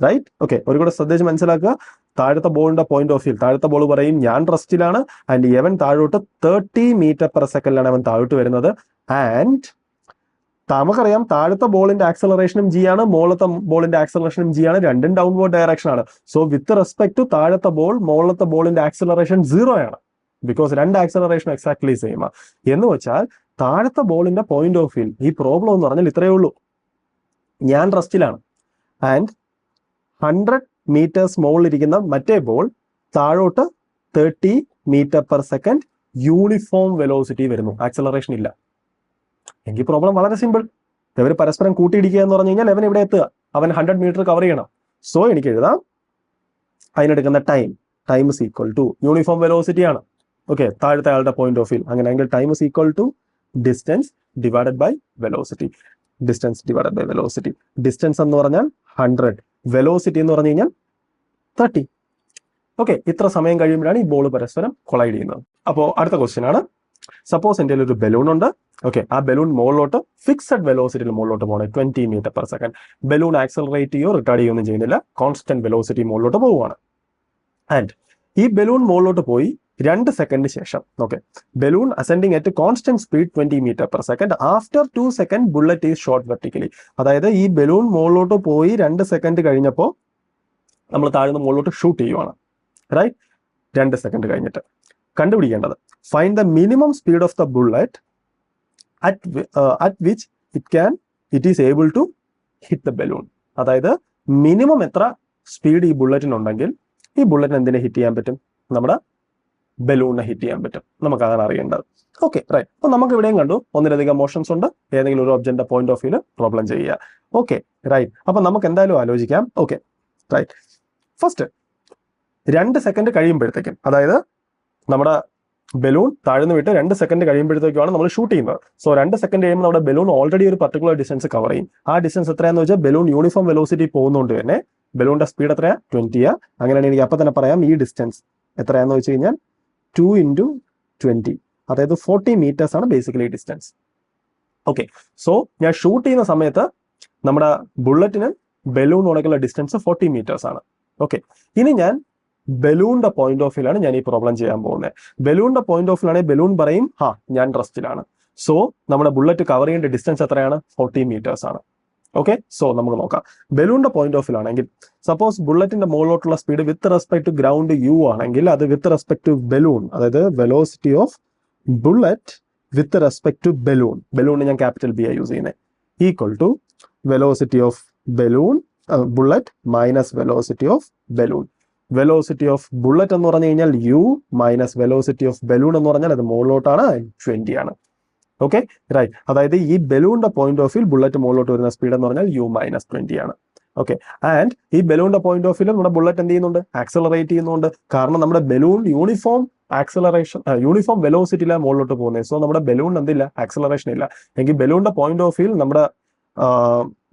റൈറ്റ്? ഓക്കെ, ഒരു കൂടെ ശ്രദ്ധിച്ച് മനസ്സിലാക്കുക. താഴത്തെ ബോളിന്റെ പോയിന്റ് ഓഫ് വ്യൂ, താഴത്തെ ബോൾ പറയും ഞാൻ റെസ്റ്റിലാണ് ആൻഡ് ഇവൻ താഴോട്ട് 30 മീറ്റർ പെർ സെക്കൻഡിലാണ് അവൻ താഴോട്ട് വരുന്നത്. ആൻഡ് നമുക്കറിയാം താഴത്തെ ബോളിന്റെ ആക്സലറേഷനും ജി ആണ്, മുകളിലത്തെ ബോളിന്റെ ആക്സലറേഷനും ജി ആണ്, രണ്ടും ഡൗൺവേർഡ് ഡയറക്ഷൻ ആണ്. സോ വിത്ത് റെസ്പെക്ട് ടു താഴത്തെ ബോൾ മുകളിലത്തെ ബോളിന്റെ ആക്സലറേഷൻ 0 ആണ്, ബിക്കോസ് രണ്ട് ആക്സലറേഷൻ എക്സാക്ട്ലി സെയിം ആണ്. എന്ന് വെച്ചാൽ താഴത്തെ ബോളിന്റെ പോയിന്റ് ഓഫ് വ്യൂ ഈ പ്രോബ്ലം എന്ന് പറഞ്ഞാൽ ഇത്രയേ ഉള്ളൂ. ഞാൻ റെസ്റ്റിലാണ് ആൻഡ് 100 മീറ്റേഴ്സ് മുകളിലിരിക്കുന്ന മറ്റേ ബോൾ താഴോട്ട് 30 meter per second uniform velocity വരുന്നു, ആക്സലറേഷൻ ഇല്ല. എങ്കിൽ പ്രോബ്ലം വളരെ സിമ്പിൾ. ഇവർ പരസ്പരം കൂട്ടിയിടിക്കുക എന്ന് പറഞ്ഞു കഴിഞ്ഞാൽ അവൻ ഇവിടെ എത്തുക, അവൻ 100 മീറ്റർ കവർ ചെയ്യണം. സോ എനിക്ക് എഴുതാം അതിനെടുക്കുന്ന time is equal to uniform velocity ആണ്. ഓക്കെ, താഴത്തെ ആളുടെ പോയിന്റ് ഓഫ് വ്യൂ. അങ്ങനെയെങ്കിൽ time is equal to distance divided by velocity. Distance divided by velocity. Distance എന്ന് പറഞ്ഞാൽ 100, വെലോസിറ്റി എന്ന് പറഞ്ഞു കഴിഞ്ഞാൽ 30. ഓക്കെ, ഇത്ര സമയം കഴിയുമ്പോഴാണ് ഈ ബോൾ പരസ്പരം കൊളൈഡ് ചെയ്യുന്നത്. അപ്പോൾ അടുത്ത ക്വസ്റ്റ്യൻ ആണ്, സപ്പോസ് എൻ്റെ ഒരു ബലൂൺ ഉണ്ട്. ഓക്കെ, ആ ബലൂൺ മുകളിലോട്ട് ഫിക്സഡ് വെലോസിറ്റിയിൽ മുകളിലോട്ട് പോകണം 20 metre per second. Balloon accelerate ചെയ്യോ റിട്ടാർഡ് ചെയ്യുകയൊന്നും ചെയ്യുന്നില്ല, കോൺസ്റ്റന്റ് വെലോസിറ്റി മുകളിലോട്ട് പോവുകയാണ്. ആൻഡ് ഈ ബലൂൺ മുകളിലോട്ട് പോയി 2 സെക്കൻഡ് ശേഷം okay balloon ascending at constant speed 20 metre per second after 2 second bullet is shot vertically. അതായത് ഈ ബലൂൺ മുകളിലോട്ട് പോയി 2 സെക്കൻഡ് കഴിഞ്ഞപ്പോൾ നമ്മൾ താഴ്ന്ന് മുകളിലോട്ട് ഷൂട്ട് ചെയ്യുവാണ്, റൈറ്റ്? 2 സെക്കൻഡ് കഴിഞ്ഞിട്ട് കണ്ടുപിടിക്കേണ്ടത് find the minimum speed of the bullet at which it is able to hit the balloon. അതായത് മിനിമം എത്ര സ്പീഡ് ഈ ബുള്ളറ്റിനുണ്ടെങ്കിൽ ഈ ബുള്ളറ്റിന് എന്തിനെ ഹിറ്റ് ചെയ്യാൻ പറ്റും? നമ്മുടെ ബലൂണിനെ ഹിറ്റ് ചെയ്യാൻ പറ്റും. നമുക്ക് അതാണ് അറിയേണ്ടത്. Okay right. അപ്പൊ നമുക്ക് ഇവിടെയും കണ്ടു ഒന്നിലധികം മോഷൻസ് ഉണ്ട്. ഏതെങ്കിലും ഒരു ഒബ്ജക്റ്റിന്റെ പോയിന്റ് ഓഫ് വ്യൂല് പ്രോബ്ലം ചെയ്യുക. Okay right. അപ്പൊ നമുക്ക് എന്തായാലും ആലോചിക്കാം. Okay right. ഫസ്റ്റ് 2 സെക്കൻഡ് കഴിയുമ്പോഴത്തേക്കും, അതായത് നമ്മുടെ ബലൂൺ താഴ്ന്നു വിട്ട് 2 സെക്കൻഡ് കഴിയുമ്പോഴത്തേക്കുമാണ് നമ്മൾ ഷൂട്ട് ചെയ്യുന്നത്. സോ 2 സെക്കൻഡ് കഴിയുമ്പോൾ നമ്മുടെ ബലൂൺ ഓൾറെഡി ഒരു പർട്ടിക്കുലർ ഡിസ്റ്റൻസ് കവർ ചെയ്യും. ആ ഡിസ്റ്റൻസ് എത്രയാണെന്ന് വെച്ചാൽ ബലൂൺ യൂണിഫോം വെലോസിറ്റി പോകുന്നതുകൊണ്ട് തന്നെ ബലൂണിന്റെ സ്പീഡ് എത്രയാ? 20. അങ്ങനെയാണെങ്കിൽ എനിക്ക് അപ്പൊ തന്നെ പറയാം ഈ ഡിസ്റ്റൻസ് എത്രയാണെന്ന് വെച്ച് കഴിഞ്ഞാൽ 2 × 20, അതായത് 40 മീറ്റേഴ്സ് ആണ് ബേസിക്കലി ഡിസ്റ്റൻസ്. ഓക്കെ, സോ ഞാൻ ഷൂട്ട് ചെയ്യുന്ന സമയത്ത് നമ്മുടെ ബുള്ളറ്റിന് ബലൂണോടൊക്കെയുള്ള ഡിസ്റ്റൻസ് 40 മീറ്റേഴ്സ് ആണ്. ഓക്കെ, ഇനി ഞാൻ ബലൂണിന്റെ പോയിന്റ് ഓഫ് വ്യൂലാണ് ഞാൻ ഈ പ്രോബ്ലം ചെയ്യാൻ പോകുന്നത്. ബലൂണിന്റെ പോയിന്റ് ഓഫ് വ്യൂലാണെങ്കിൽ ബലൂൺ പറയും ഞാൻ റെസ്റ്റിലാണ്. സോ നമ്മുടെ ബുള്ളറ്റ് കവർ ചെയ്യേണ്ട ഡിസ്റ്റൻസ് എത്രയാണ്? 40 മീറ്റേഴ്സ് ആണ്. ഓക്കെ, സോ നമുക്ക് നോക്കാം. ബലൂണിന്റെ പോയിന്റ് ഓഫ് വ്യൂ ആണെങ്കിൽ സപ്പോസ് ബുള്ളറ്റിന്റെ മുകളിലോട്ടുള്ള speed with respect to ground U ആണെങ്കിൽ അത് വിത്ത് റെസ്പെക്ട് ടു ബലൂൺ, അതായത് velocity of bullet with respect to ബലൂണിന് ഞാൻ ക്യാപിറ്റൽ ബി യൂസ് ചെയ്യുന്നത്, equal to velocity of bullet minus velocity of balloon. Velocity of bullet എന്ന് പറഞ്ഞു കഴിഞ്ഞാൽ U minus velocity of balloon എന്ന് പറഞ്ഞാൽ അത് മുകളിലോട്ടാണ്, 20 ആണ്. Okay right. അതായത് ഈ ബലൂണിന്റെ പോയിന്റ് ഓഫ് വ്യൂ ബുള്ളറ്റ് മുകളിലോട്ട് വരുന്ന സ്പീഡ് എന്ന് പറഞ്ഞാൽ u - 20 ആണ്. ഓക്കെ, ആൻഡ് ഈ ബലൂണിന്റെ പോയിന്റ് ഓഫ് വ്യൂ നമ്മുടെ ബുള്ളറ്റ് എന്ത് ചെയ്യുന്നുണ്ട്? ആക്സലറേറ്റ് ചെയ്യുന്നുണ്ട്. കാരണം നമ്മുടെ ബലൂൺ യൂണിഫോം വെലോസിറ്റിയിലാണ് മുകളിലോട്ട് പോകുന്നത്. സോ നമ്മുടെ ബലൂൺ എന്തില്ല? ആക്സലറേഷൻ ഇല്ല. എങ്കിൽ ബലൂണിന്റെ പോയിന്റ് ഓഫ് വ്യൂ നമ്മുടെ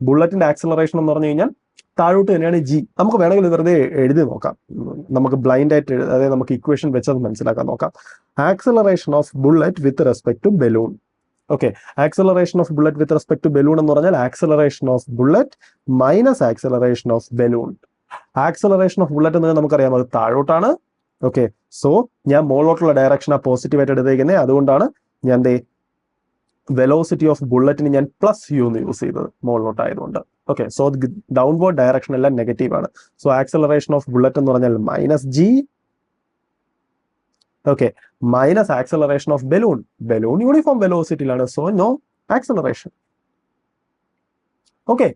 ബുള്ളറ്റിന്റെ ആക്സലറേഷൻ എന്ന് പറഞ്ഞു കഴിഞ്ഞാൽ താഴോട്ട് തന്നെയാണ് g. നമുക്ക് വേണമെങ്കിൽ വെറുതെ എഴുതി നോക്കാം. നമുക്ക് ബ്ലൈൻഡ് ആയിട്ട് അതായത് നമുക്ക് ഇക്വേഷൻ വെച്ചത് മനസ്സിലാക്കാൻ നോക്കാം. Acceleration of bullet with respect to balloon. ഓക്കെ, acceleration of bullet with respect to balloon എന്ന് പറഞ്ഞാൽ acceleration of bullet minus acceleration of balloon. Acceleration of bullet എന്ന് നമുക്കറിയാം അത് താഴോട്ടാണ്. ഓക്കെ, സോ ഞാൻ മുകളിലോട്ടുള്ള ഡയറക്ഷനാണ് പോസിറ്റീവ് ആയിട്ട് എടുത്തേക്കുന്നത്. അതുകൊണ്ടാണ് ഞാൻ വെലോസിറ്റി ഓഫ് ബുള്ളറ്റിന് ഞാൻ +u എന്ന് യൂസ് ചെയ്തത് മുകളിലോട്ടായതുകൊണ്ട്. ഓക്കെ, സോ ഡൗൺവേർഡ് ഡയറക്ഷൻ എല്ലാം നെഗറ്റീവ് ആണ്. സോ ആക്സലറേഷൻ ഓഫ് ബുള്ളറ്റ് എന്ന് പറഞ്ഞാൽ -g. Okay, minus acceleration of balloon uniform വെലോസിറ്റിയിലാണ്. So no acceleration. Okay,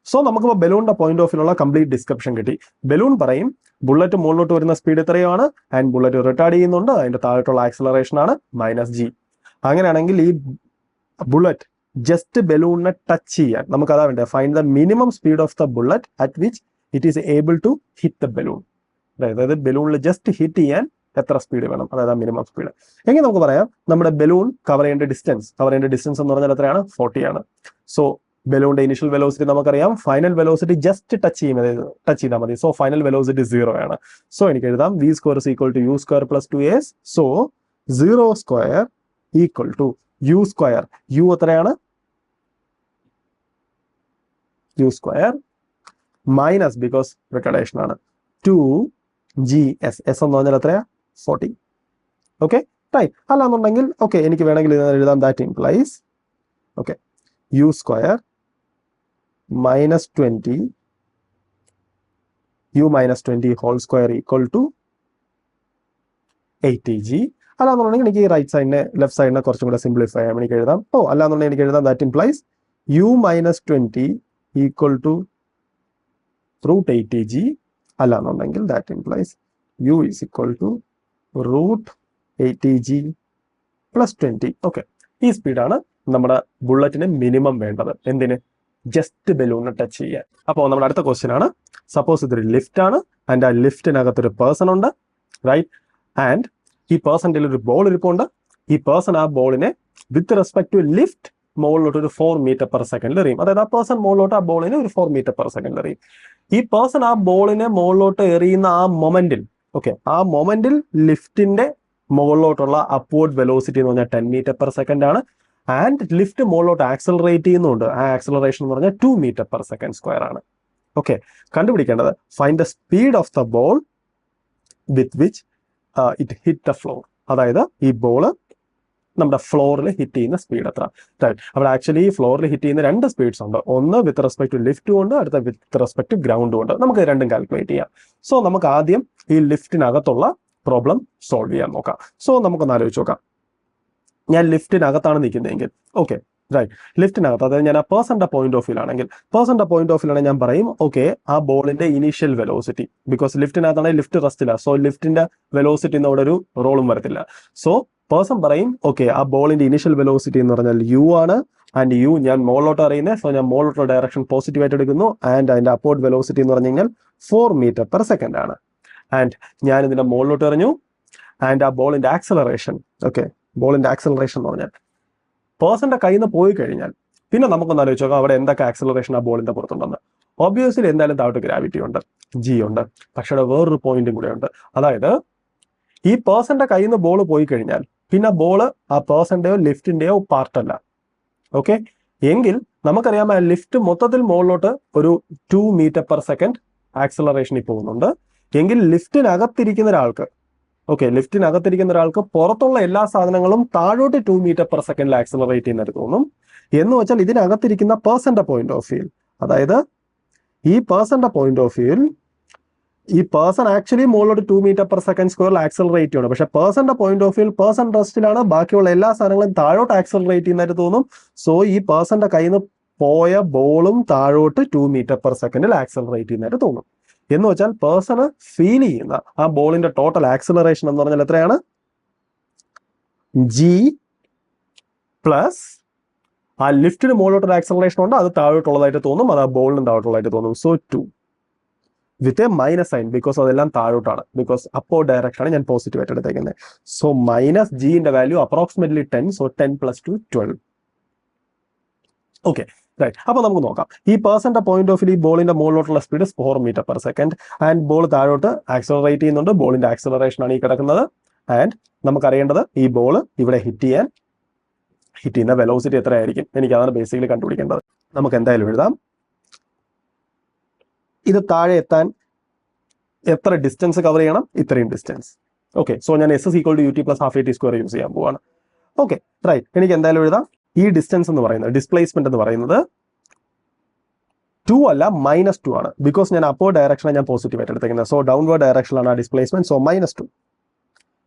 so നമുക്കിപ്പോൾ ബലൂണിന്റെ പോയിന്റ് ഓഫ് വ്യൂലുള്ള കംപ്ലീറ്റ് ഡിസ്ക്രിപ്ഷൻ കിട്ടി. ബലൂൺ പറയും ബുള്ളറ്റ് മുകളിലോട്ട് വരുന്ന സ്പീഡ് ഇത്രയാണ് ആൻഡ് ബുള്ളറ്റ് റിട്ടാർഡ് ചെയ്യുന്നുണ്ട്, അതിന്റെ താഴോട്ടുള്ള ആക്സലറേഷൻ ആണ് -g. അങ്ങനെയാണെങ്കിൽ ഈ ബുള്ളറ്റ് ജസ്റ്റ് ബലൂണിനെ ടച്ച് ചെയ്യാൻ നമുക്ക് അതാ വേണ്ടത്. Find the minimum speed of the bullet at which it is able to hit the balloon. അതായത് ബലൂണിൽ ജസ്റ്റ് ഹിറ്റ് ചെയ്യാൻ എത്ര സ്പീഡ് വേണം, അതായത് മിനിമം സ്പീഡ്. എങ്കിൽ നമുക്ക് പറയാം നമ്മുടെ ബലൂൺ കവർ ചെയ്യേണ്ട ഡിസ്റ്റൻസ് എന്ന് പറഞ്ഞാൽ എത്രയാണ്? 40 ആണ്. സോ ബലൂണിന്റെ ഇനിഷ്യൽ വെലോസിറ്റി നമുക്കറിയാം. ഫൈനൽ വെലോസിറ്റി ജസ്റ്റ് ടച്ച് ചെയ്താൽ മതി. സോ ഫൈനൽ വെലോസിറ്റി 0 ആണ്. സോ എനിക്ക് എഴുതാം v² = u² + 2as. So 0² = u². u എത്രയാണ്? u² മൈനസ് ബിക്കോസ് റിട്ടർഡേഷൻ ആണ് 2gs. s എന്ന് പറഞ്ഞാൽ എത്രയാ? 40. Okay right. അല്ലാന്നുണ്ടെങ്കിൽ ഓക്കെ എനിക്ക് വേണമെങ്കിൽ എഴുതാം that implies okay u² - 20 u - 20 2 = 80g. അല്ലാന്നുണ്ടെങ്കിൽ എനിക്ക് റൈറ്റ് സൈഡിനെ ലെഫ്റ്റ് സൈഡിനെ കുറച്ചും കൂടെ സിംപ്ലിഫൈ ചെയ്യാൻ എനിക്ക് എഴുതാം. അല്ലാന്നുണ്ടെങ്കിൽ എനിക്ക് എഴുതാം ദാറ്റ് ഇംപ്ലൈസ് u - 20 = √80g. അല്ലാന്നുണ്ടെങ്കിൽ that implies u = √80g + 20. Okay, ഈ സ്പീഡാണ് നമ്മുടെ ബുള്ളറ്റിന് മിനിമം വേണ്ടത്. എന്തിന്? ജസ്റ്റ് ബലൂണിനെ ടച്ച് ചെയ്യാൻ. അപ്പോൾ നമ്മുടെ അടുത്ത ക്വസ്റ്റ്യൻ ആണ്, സപ്പോസ് ഇതൊരു ലിഫ്റ്റ് ആണ് ആൻഡ് ആ ലിഫ്റ്റിനകത്തൊരു പേഴ്സൺ ഉണ്ട്, റൈറ്റ്? ആൻഡ് ഈ പേഴ്സന്റെ ഒരു ബോൾ ഇരിപ്പുണ്ട്. ഈ പേഴ്സൺ ആ ബോളിനെ വിത്ത് റെസ്പെക്ട് ടു ലിഫ്റ്റ് മുകളിലോട്ട് ഒരു 4 മീറ്റർ പെർ സെക്കൻഡിൽ എറിയും. അതായത് ആ പേഴ്സൺ മുകളിലോട്ട് ആ ബോളിനെ ഒരു 4 മീറ്റർ പെർ സെക്കൻഡിൽ എറിയും. ഈ പേഴ്സൺ ആ ബോളിനെ മുകളിലോട്ട് എറിയുന്ന ആ മൊമെന്റിൽ ലിഫ്റ്റിന്റെ മുകളിലോട്ടുള്ള അപ്വേർഡ് വെലോസിറ്റി എന്ന് പറഞ്ഞാൽ 10 മീറ്റർ പെർ സെക്കൻഡ് ആണ്. ആൻഡ് ലിഫ്റ്റ് മുകളിലോട്ട് ആക്സലറേറ്റ് ചെയ്യുന്നുണ്ട്. ആ ആക്സലറേഷൻ എന്ന് പറഞ്ഞാൽ 2 മീറ്റർ പെർ സെക്കൻഡ് സ്ക്വയർ ആണ്. ഓക്കെ, കണ്ടുപിടിക്കേണ്ടത് find the speed of the ball with which it hit the floor. അതായത് ഈ ബോൾ നമ്മുടെ ഫ്ലോറിൽ ഹിറ്റ് ചെയ്യുന്ന സ്പീഡ് എത്ര. റൈറ്റ്, അവിടെ ആക്ച്വലി ഫ്ലോറിൽ ഹിറ്റ് ചെയ്യുന്ന രണ്ട് സ്പീഡ്സ് ഉണ്ട്. ഒന്ന് വിത്ത് റെസ്പെക്ട് ടു ലിഫ്റ്റും ഉണ്ട്, അടുത്ത വിത്ത് റെസ്പെക്ട് ടു ഗ്രൗണ്ടും ഉണ്ട്. നമുക്ക് രണ്ടും കാൽക്കുലേറ്റ് ചെയ്യാം. സോ നമുക്ക് ആദ്യം ഈ ലിഫ്റ്റിനകത്തുള്ള പ്രോബ്ലം സോൾവ് ചെയ്യാൻ നോക്കാം. സോ നമുക്കൊന്ന് ആലോചിച്ച് നോക്കാം. ഞാൻ ലിഫ്റ്റിനകത്താണ് നിൽക്കുന്നതെങ്കിൽ, ഓക്കെ റൈറ്റ്, ലിഫ്റ്റിനകത്ത്, അതായത് ഞാൻ ആ പേഴ്സന്റെ പോയിന്റ് ഓഫ് വ്യൂലാണെങ്കിൽ, ഞാൻ പറയും ഓക്കെ ആ ബോളിന്റെ ഇനീഷ്യൽ വെലോസിറ്റി, ബിക്കോസ് ലിഫ്റ്റിനകത്താണെങ്കിൽ ലിഫ്റ്റ് റെസ്റ്റില്ല, സോ ലിഫ്റ്റിന്റെ വെലോസിറ്റി അവിടെ ഒരു റോളും വരത്തില്ല. സോ പേഴ്സൺ പറയും ഓക്കെ ആ ബോളിന്റെ ഇനീഷ്യൽ വെലോസിറ്റി എന്ന് പറഞ്ഞാൽ യു ആണ്, ആൻഡ് യു ഞാൻ മോളിലോട്ട് അറിയുന്നത്, സോ ഞാൻ മോളിലോട്ടുള്ള ഡയറക്ഷൻ പോസിറ്റീവ് ആയിട്ട് എടുക്കുന്നു, ആൻഡ് അതിന്റെ അപ്പോർഡ് വെലോസിറ്റി എന്ന് പറഞ്ഞു കഴിഞ്ഞാൽ 4 മീറ്റർ പെർ സെക്കൻഡ് ആണ്. ആൻഡ് ഞാൻ ഇതിന്റെ മോളിലോട്ട് എറിഞ്ഞു, ആൻഡ് ആ ബോളിന്റെ ആക്സലറേഷൻ, ഓക്കെ ബോളിന്റെ ആക്സലറേഷൻ എന്ന് പറഞ്ഞാൽ പേഴ്സന്റെ കയ്യിൽ നിന്ന് പോയി കഴിഞ്ഞാൽ പിന്നെ നമുക്കൊന്ന് ആലോചിച്ച് നോക്കാം അവിടെ എന്തൊക്കെ ആക്സലറേഷൻ ആ ബോളിന്റെ പുറത്തുണ്ടെന്ന്. ഒബ്വിയസ്ലി എന്തായാലും താഴോട്ട് ഗ്രാവിറ്റി ഉണ്ട്, ജി ഉണ്ട്, പക്ഷേ അവിടെ വേറൊരു പോയിന്റും കൂടെ ഉണ്ട്. അതായത് ഈ പേഴ്സന്റെ കയ്യിൽ നിന്ന് ബോൾ പോയി കഴിഞ്ഞാൽ പിന്നെ ബോള് ആ പേഴ്സന്റെയോ ലിഫ്റ്റിന്റെയോ പാർട്ടല്ല. ഓക്കെ, എങ്കിൽ നമുക്കറിയാം ആ ലിഫ്റ്റ് മൊത്തത്തിൽ മുകളിലോട്ട് ഒരു 2 മീറ്റർ പെർ സെക്കൻഡ് ആക്സലറേഷനിൽ പോകുന്നുണ്ട്. എങ്കിൽ ലിഫ്റ്റിനകത്തിരിക്കുന്ന ഒരാൾക്ക് പുറത്തുള്ള എല്ലാ സാധനങ്ങളും താഴോട്ട് 2 മീറ്റർ പെർ സെക്കൻഡിൽ ആക്സലറേറ്റ് ചെയ്യുന്നത് തോന്നും. എന്ന് വെച്ചാൽ ഇതിനകത്തിരിക്കുന്ന പേഴ്സന്റെ പോയിന്റ് ഓഫ് വ്യൂ, അതായത് ഈ പേഴ്സന്റെ പോയിന്റ് ഓഫ് വ്യൂവിൽ ഈ പേഴ്സൺ ആക്ച്വലി മുകളിലോട്ട് 2 മീറ്റർ പെർ സെക്കൻഡ് സ്ക്വയറിൽ ആക്സലറേറ്റ് ചെയ്യണം. പക്ഷെ പേഴ്സന്റെ പോയിന്റ് ഓഫ് വ്യൂവിൽ പേഴ്സൺ റെസ്റ്റിലാണ്, ബാക്കിയുള്ള എല്ലാ സാധനങ്ങളും താഴോട്ട് ആക്സലറേറ്റ് ചെയ്യുന്നതായിട്ട് തോന്നും. സോ ഈ പേഴ്സന്റെ കയ്യിൽ നിന്ന് പോയ ബോളും താഴോട്ട് 2 മീറ്റർ പെർ സെക്കൻഡിൽ ആക്സലറേറ്റ് ചെയ്യുന്നതായിട്ട് തോന്നും. എന്ന് വെച്ചാൽ പേഴ്സണ് ഫീൽ ചെയ്യുന്ന ആ ബോളിന്റെ ടോട്ടൽ ആക്സലറേഷൻ എന്ന് പറഞ്ഞാൽ എത്രയാണ്? ജി പ്ലസ് ആ ലിഫ്റ്റിന് മുകളിലോട്ടൊരു ആക്സലറേഷൻ ഉണ്ട്, അത് താഴോട്ടുള്ളതായിട്ട് തോന്നും, അത് ആ ബോളിനും താഴോട്ടുള്ളതായിട്ട് തോന്നും. So 2 with a minus sign, because അതെല്ലാം താഴോട്ടാണ്, ബിക്കോസ് അപ്പോ ഡയറക്ഷൻ ആണ് ഞാൻ പോസിറ്റീവ് ആയിട്ട് എടുത്തേക്കുന്നത്. സോ മൈനസ് ജിന്റെ value approximately 10, so 10 + 2 12. Okay right, അപ്പൊ നമുക്ക് നോക്കാം. ഈ പേഴ്സന്റെ പോയിന്റ് ഓഫ് വ്യൂ ഈ ബോളിന്റെ മുകളിലോട്ടുള്ള speed 4 metre per second, and ball താഴോട്ട് ആക്സലറേറ്റ് ചെയ്യുന്നുണ്ട്, ബോളിന്റെ ആക്സലറേഷൻ ആണ് ഈ കിടക്കുന്നത്. ആൻഡ് നമുക്കറിയേണ്ടത് ഈ ബോൾ ഇവിടെ ഹിറ്റ് ചെയ്യുന്ന വെലോസിറ്റി എത്രയായിരിക്കും, എനിക്ക് അതാണ് ബേസിക്കലി കണ്ടുപിടിക്കേണ്ടത്. നമുക്ക് എന്തായാലും എഴുതാം, ഇത് താഴെ എത്താൻ എത്ര ഡിസ്റ്റൻസ് കവർ ചെയ്യണം, ഇത്രയും ഡിസ്റ്റൻസ്. ഓക്കെ, സോ ഞാൻ S = UT + ½ AT² യൂസ് ചെയ്യാൻ പോവാണ്. ഓക്കെ റൈറ്റ്, എനിക്ക് എന്തായാലും എഴുതാം ഈ ഡിസ്റ്റൻസ് എന്ന് പറയുന്നത്, ഡിസ്പ്ലേസ്മെന്റ് എന്ന് പറയുന്നത് 2 അല്ല -2 ആണ്, ബിക്കോസ് ഞാൻ അപ്പോ ഡയറക്ഷനാണ് ഞാൻ പോസിറ്റീവ് ആയിട്ട് എടുത്തേക്കുന്നത്. സോ ഡൗൺവേർഡ് ഡയറക്ഷനിലാണ് ആ displacement. So -2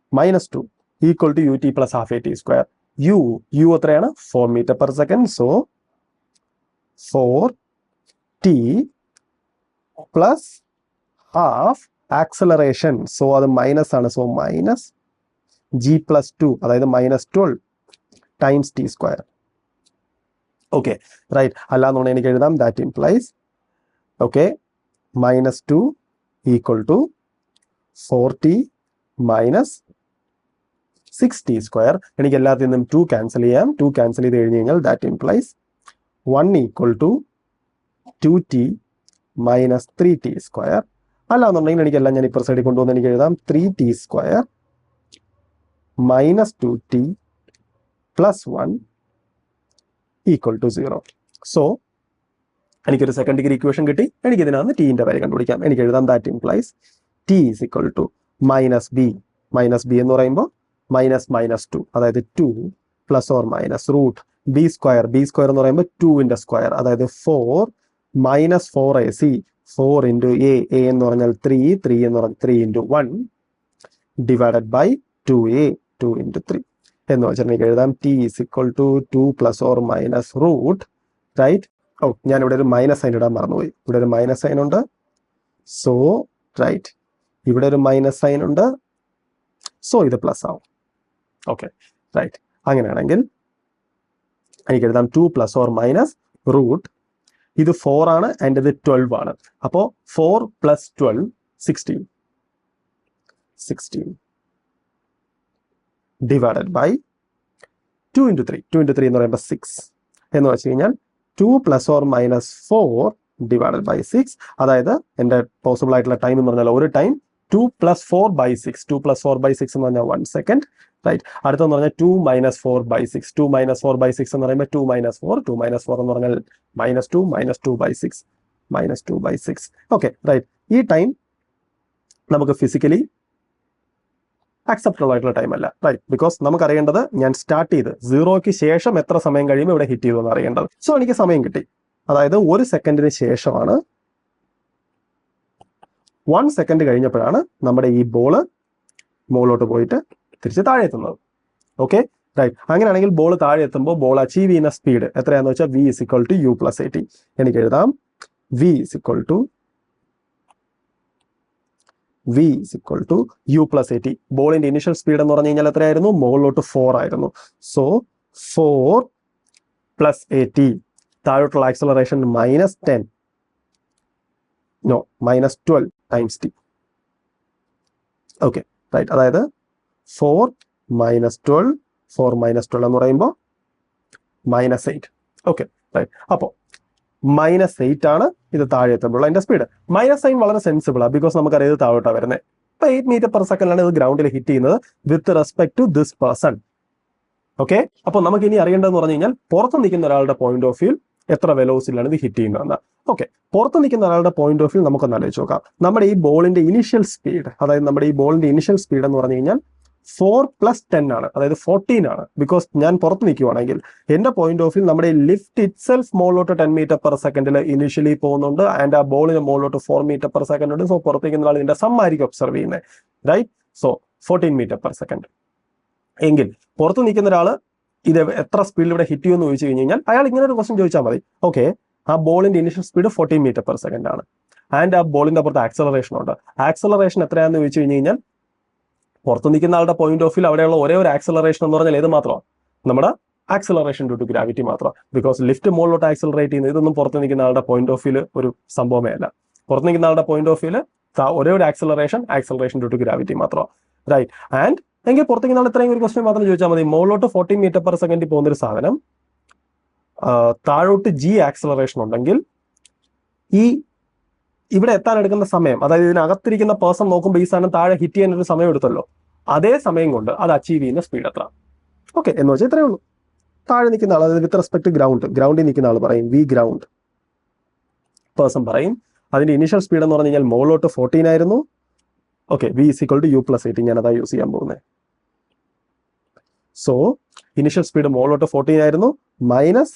= UT + ½ AT². U എത്രയാണ്? 4 metre per second. So 4t + ½ acceleration. So അത് മൈനസ് ആണ്, സോ -G + 2, അതായത് -12 ടൈംസ് t². ഓക്കെ റൈറ്റ്, അല്ലാന്നുണ്ടെങ്കിൽ എനിക്ക് എഴുതാം that implies okay -2 = 4t - 6t². എനിക്ക് എല്ലാത്തിൽ നിന്നും 2 ക്യാൻസൽ ചെയ്യാം. 2 ക്യാൻസൽ ചെയ്ത് കഴിഞ്ഞ് കഴിഞ്ഞാൽ ദാറ്റ് ഇംപ്ലൈസ് 1 = 2t - 3t². അല്ലാന്നുണ്ടെങ്കിൽ എനിക്കെല്ലാം ഞാൻ ഇപ്പുറ സൈഡിൽ കൊണ്ടുവന്ന് എനിക്ക് എഴുതാം 3t² - 2t + 1 = 0. സോ എനിക്കൊരു സെക്കൻഡ് ഡിഗ്രി ഇക്വേഷൻ കിട്ടി. എനിക്ക് ഇതിനകത്ത് ടീന്റെ വാല്യൂ കണ്ടുപിടിക്കാം. എനിക്ക് എഴുതാം ദാറ്റ് ഇംപ്ലൈസ് t = -b എന്ന് പറയുമ്പോൾ -2, അതായത് 2 ± √b². എന്ന് പറയുമ്പോൾ 2ന്റെ സ്ക്വയർ, അതായത് 4 - 4ac, 4 × a എന്ന് പറഞ്ഞാൽ 3 എന്ന് പറഞ്ഞാൽ 3 × 1 ഡിവൈഡഡ് ബൈ 2a, 2 × 3 എന്ന് വെച്ചാൽ എനിക്ക് എഴുതാം t = 2 ± √ റൈറ്റ്. ഞാൻ ഇവിടെ ഒരു മൈനസ് സൈൻ ഇടാൻ മറന്നുപോയി. ഇവിടെ ഒരു മൈനസ് സൈൻ ഉണ്ട്. സോ റൈറ്റ്, ഇവിടെ ഒരു മൈനസ് സൈൻ ഉണ്ട്. സോ ഇത് പ്ലസ് ആവും. ഓക്കെ റൈറ്റ്, അങ്ങനെയാണെങ്കിൽ എനിക്ക് എഴുതാം 2 ± √ ഇത് 4 ആണ് ആൻഡ് ഇത് 12 ആണ്. അപ്പോൾ 4 + 12 16 ഡിവൈഡഡ് ബൈ 2 × 3. 2 × 3 എന്ന് പറയുമ്പോൾ 6 എന്ന് വെച്ച് കഴിഞ്ഞാൽ 2 ± 4 ഡിവൈഡഡ് ബൈ 6, അതായത് എൻ്റെ പോസിബിൾ ആയിട്ടുള്ള ടൈം എന്ന് പറഞ്ഞാൽ ഒരു ടൈം 2 + 4/6. 2 + 4/6 എന്ന് പറഞ്ഞാൽ 1 സെക്കൻഡ്. റൈറ്റ്, അടുത്തെന്ന് പറഞ്ഞാൽ 2 - 4/6. 2 - 4/6 എന്ന് പറയുമ്പോൾ 2 - 4. 2 - 4 എന്ന് പറഞ്ഞാൽ -2 -2/6. ഓക്കെ റൈറ്റ്, ഈ ടൈം നമുക്ക് ഫിസിക്കലി അക്സെപ്റ്റബിൾ ആയിട്ടുള്ള ടൈം അല്ല, റൈറ്റ്? ബിക്കോസ് നമുക്കറിയേണ്ടത് ഞാൻ സ്റ്റാർട്ട് ചെയ്ത് 0ക്ക് ശേഷം എത്ര സമയം കഴിയുമ്പോൾ ഇവിടെ ഹിറ്റ് ചെയ്തു എന്ന് അറിയേണ്ടത്. സോ എനിക്ക് സമയം കിട്ടി, അതായത് 1 സെക്കൻഡിന് ശേഷമാണ്, 1 സെക്കൻഡ് കഴിഞ്ഞപ്പോഴാണ് നമ്മുടെ ഈ ബോള് മുകളിലോട്ട് പോയിട്ട് തിരിച്ച് താഴെ എത്തുന്നത്. Okay, right? അങ്ങനെയാണെങ്കിൽ ബോൾ താഴെ എത്തുമ്പോൾ ബോൾ അച്ചീവ് ചെയ്യുന്ന സ്പീഡ് എത്രയാണെന്ന് വെച്ചാൽ v = u + at. എനിക്ക് എഴുതാം v = u + at. ബോളിന്റെ ഇനിഷ്യൽ സ്പീഡ് എന്ന് പറഞ്ഞു കഴിഞ്ഞാൽ എത്രയായിരുന്നു? മുകളിലോട്ട് 4 ആയിരുന്നു. So 4 + at. താഴോട്ടുള്ള acceleration -10, -12 times t. Okay, right? അതായത് 4 - 12 എന്ന് പറയുമ്പോൾ -8. Okay, right? അപ്പോൾ -8 ആണ് ഇത് താഴെ എത്തുമ്പോൾ അതിന്റെ സ്പീഡ്. -9 വളരെ സെൻസിബിൾ ആണ്, ബിക്കോസ് നമുക്കറിയാം ഇത് താഴോട്ടാണ് വരുന്നത്. ഇപ്പൊ 8 മീറ്റർ/സെക്കൻഡിലാണ് ഇത് ഗ്രൗണ്ടിൽ ഹിറ്റ് ചെയ്യുന്നത് with respect to this person. Okay, അപ്പോൾ നമുക്ക് ഇനി അറിയേണ്ടതെന്ന് പറഞ്ഞു കഴിഞ്ഞാൽ പുറത്ത് നിൽക്കുന്ന ഒരാളുടെ പോയിന്റ് ഓഫ് വ്യൂ എത്ര വെലോസിറ്റിയിലാണ് ഇത് ഹിറ്റ് ചെയ്യുന്നതെന്ന്. ഓക്കെ, പുറത്ത് നിൽക്കുന്ന ഒരാളുടെ പോയിന്റ് ഓഫ് വ്യൂ നമുക്കൊന്ന് ആലോചിച്ച് നോക്കാം. നമ്മുടെ ഈ ബോളിന്റെ ഇനിഷ്യൽ സ്പീഡ്, അതായത് നമ്മുടെ ഈ ബോളിന്റെ ഇനിഷ്യൽ സ്പീഡ് എന്ന് പറഞ്ഞു കഴിഞ്ഞാൽ 4 + 10 ആണ്, അതായത് 14 ആണ്. ബിക്കോസ് ഞാൻ പുറത്ത് നിൽക്കുവാണെങ്കിൽ എന്റെ പോയിന്റ് ഓഫ് വ്യൂ നമ്മുടെ ലിഫ്റ്റ് ഇറ്റ് സെൽഫ് മുകളിലോട്ട് 10 മീറ്റർ/സെക്കൻഡിൽ ഇനിഷ്യലി പോകുന്നുണ്ട്, ആൻഡ് ആ ബോളിന് മുകളിലോട്ട് 4 മീറ്റർ/സെക്കൻഡ് ഉണ്ട്. സോ പുറത്തേക്കുന്ന ആൾ ഇതിന്റെ സം ആയിരിക്കും ഒബ്സർവ് ചെയ്യുന്നത്, റൈറ്റ്? So 14 metre second. എങ്കിൽ പുറത്ത് നിൽക്കുന്ന ഒരാൾ ഇത് എത്ര സ്പീഡിൽ ഇവിടെ ഹിറ്റ് ചെയ്യുമെന്ന് ചോദിച്ചു കഴിഞ്ഞാൽ അയാൾ ഇങ്ങനെ ഒരു ക്വസ്റ്റ്യൻ ചോദിച്ചാൽ മതി. ഓക്കെ, ആ ബോളിന്റെ ഇനിഷ്യൽ സ്പീഡ് 14 മീറ്റർ/സെക്കൻഡ് ആണ്, ആൻഡ് ആ ബോളിന്റെ അപ്പുറത്ത് ആക്സലറേഷൻ ഉണ്ട്. ആക്സലറേഷൻ എത്രയാണെന്ന് ചോദിച്ചു കഴിഞ്ഞാൽ പുറത്ത് നിൽക്കുന്ന ആളുടെ പോയിന്റ് ഓഫ് വ്യൂ അവിടെയുള്ള ഒരേ ഒരു ആക്സലറേഷൻ എന്ന് പറഞ്ഞാൽ ഏത് മാത്രമാണ്? നമ്മുടെ ആക്സലറേഷൻ ഡ്യൂ ടു ഗ്രാവിറ്റി മാത്രം. ബിക്കോസ് ലിഫ്റ്റ് മുകളിലോട്ട് ആക്സലറേറ്റ് ചെയ്യുന്നത് ഇതൊന്നും പുറത്ത് നിൽക്കുന്ന ആളുടെ പോയിന്റ് ഓഫ് വ്യൂ ഒരു സംഭവമേ അല്ല. പുറത്ത് നിൽക്കുന്ന ആളുടെ പോയിന്റ് ഓഫ് വ്യൂ ഒരേ ഒരു ആക്സലറേഷൻ ഡ്യൂ ടു ഗ്രാവിറ്റി മാത്രം, റൈറ്റ്? ആൻഡ് എങ്കിൽ പുറത്ത് നിൽക്കുന്ന ആൾ ഇത്രയും ഒരു ക്വസ്റ്റ്യൻ മാത്രം ചോദിച്ചാൽ മതി. മുകളിലോട്ട് 14 മീറ്റർ/സെക്കൻഡിൽ പോകുന്നൊരു സാധനം താഴോട്ട് g ആക്സലറേഷൻ ഉണ്ടെങ്കിൽ ഇവിടെ എത്താൻ എടുക്കുന്ന സമയം, അതായത് ഇതിനകത്തിരിക്കുന്ന പേഴ്സൺ നോക്കുമ്പോൾ ഈ സാധനം താഴെ ഹിറ്റ് ചെയ്യാൻ ഒരു സമയം എടുത്തല്ലോ, അതേ സമയം കൊണ്ട് അത് അച്ചീവ് ചെയ്യുന്ന സ്പീഡ് എത്ര? ഓക്കെ, എന്ന് വെച്ചാൽ ഇത്രയേ ഉള്ളൂ. താഴെ നിൽക്കുന്ന ആൾ, അതായത് വിത്ത് റെസ്പെക്ട് ഗ്രൗണ്ടിൽ നിൽക്കുന്ന ആൾ പറയും v ഗ്രൗണ്ട്, പേഴ്സൺ പറയും അതിന്റെ ഇനിഷ്യൽ സ്പീഡ് എന്ന് പറഞ്ഞു കഴിഞ്ഞാൽ മുകളിലോട്ട് 14 ആയിരുന്നു. Okay, v = u + at. ഞാൻ അതാ യൂസ് ചെയ്യാൻ പോകുന്നത്. സോ ഇനിഷ്യൽ സ്പീഡ് മുകളിലോട്ട് 14 ആയിരുന്നു, മൈനസ്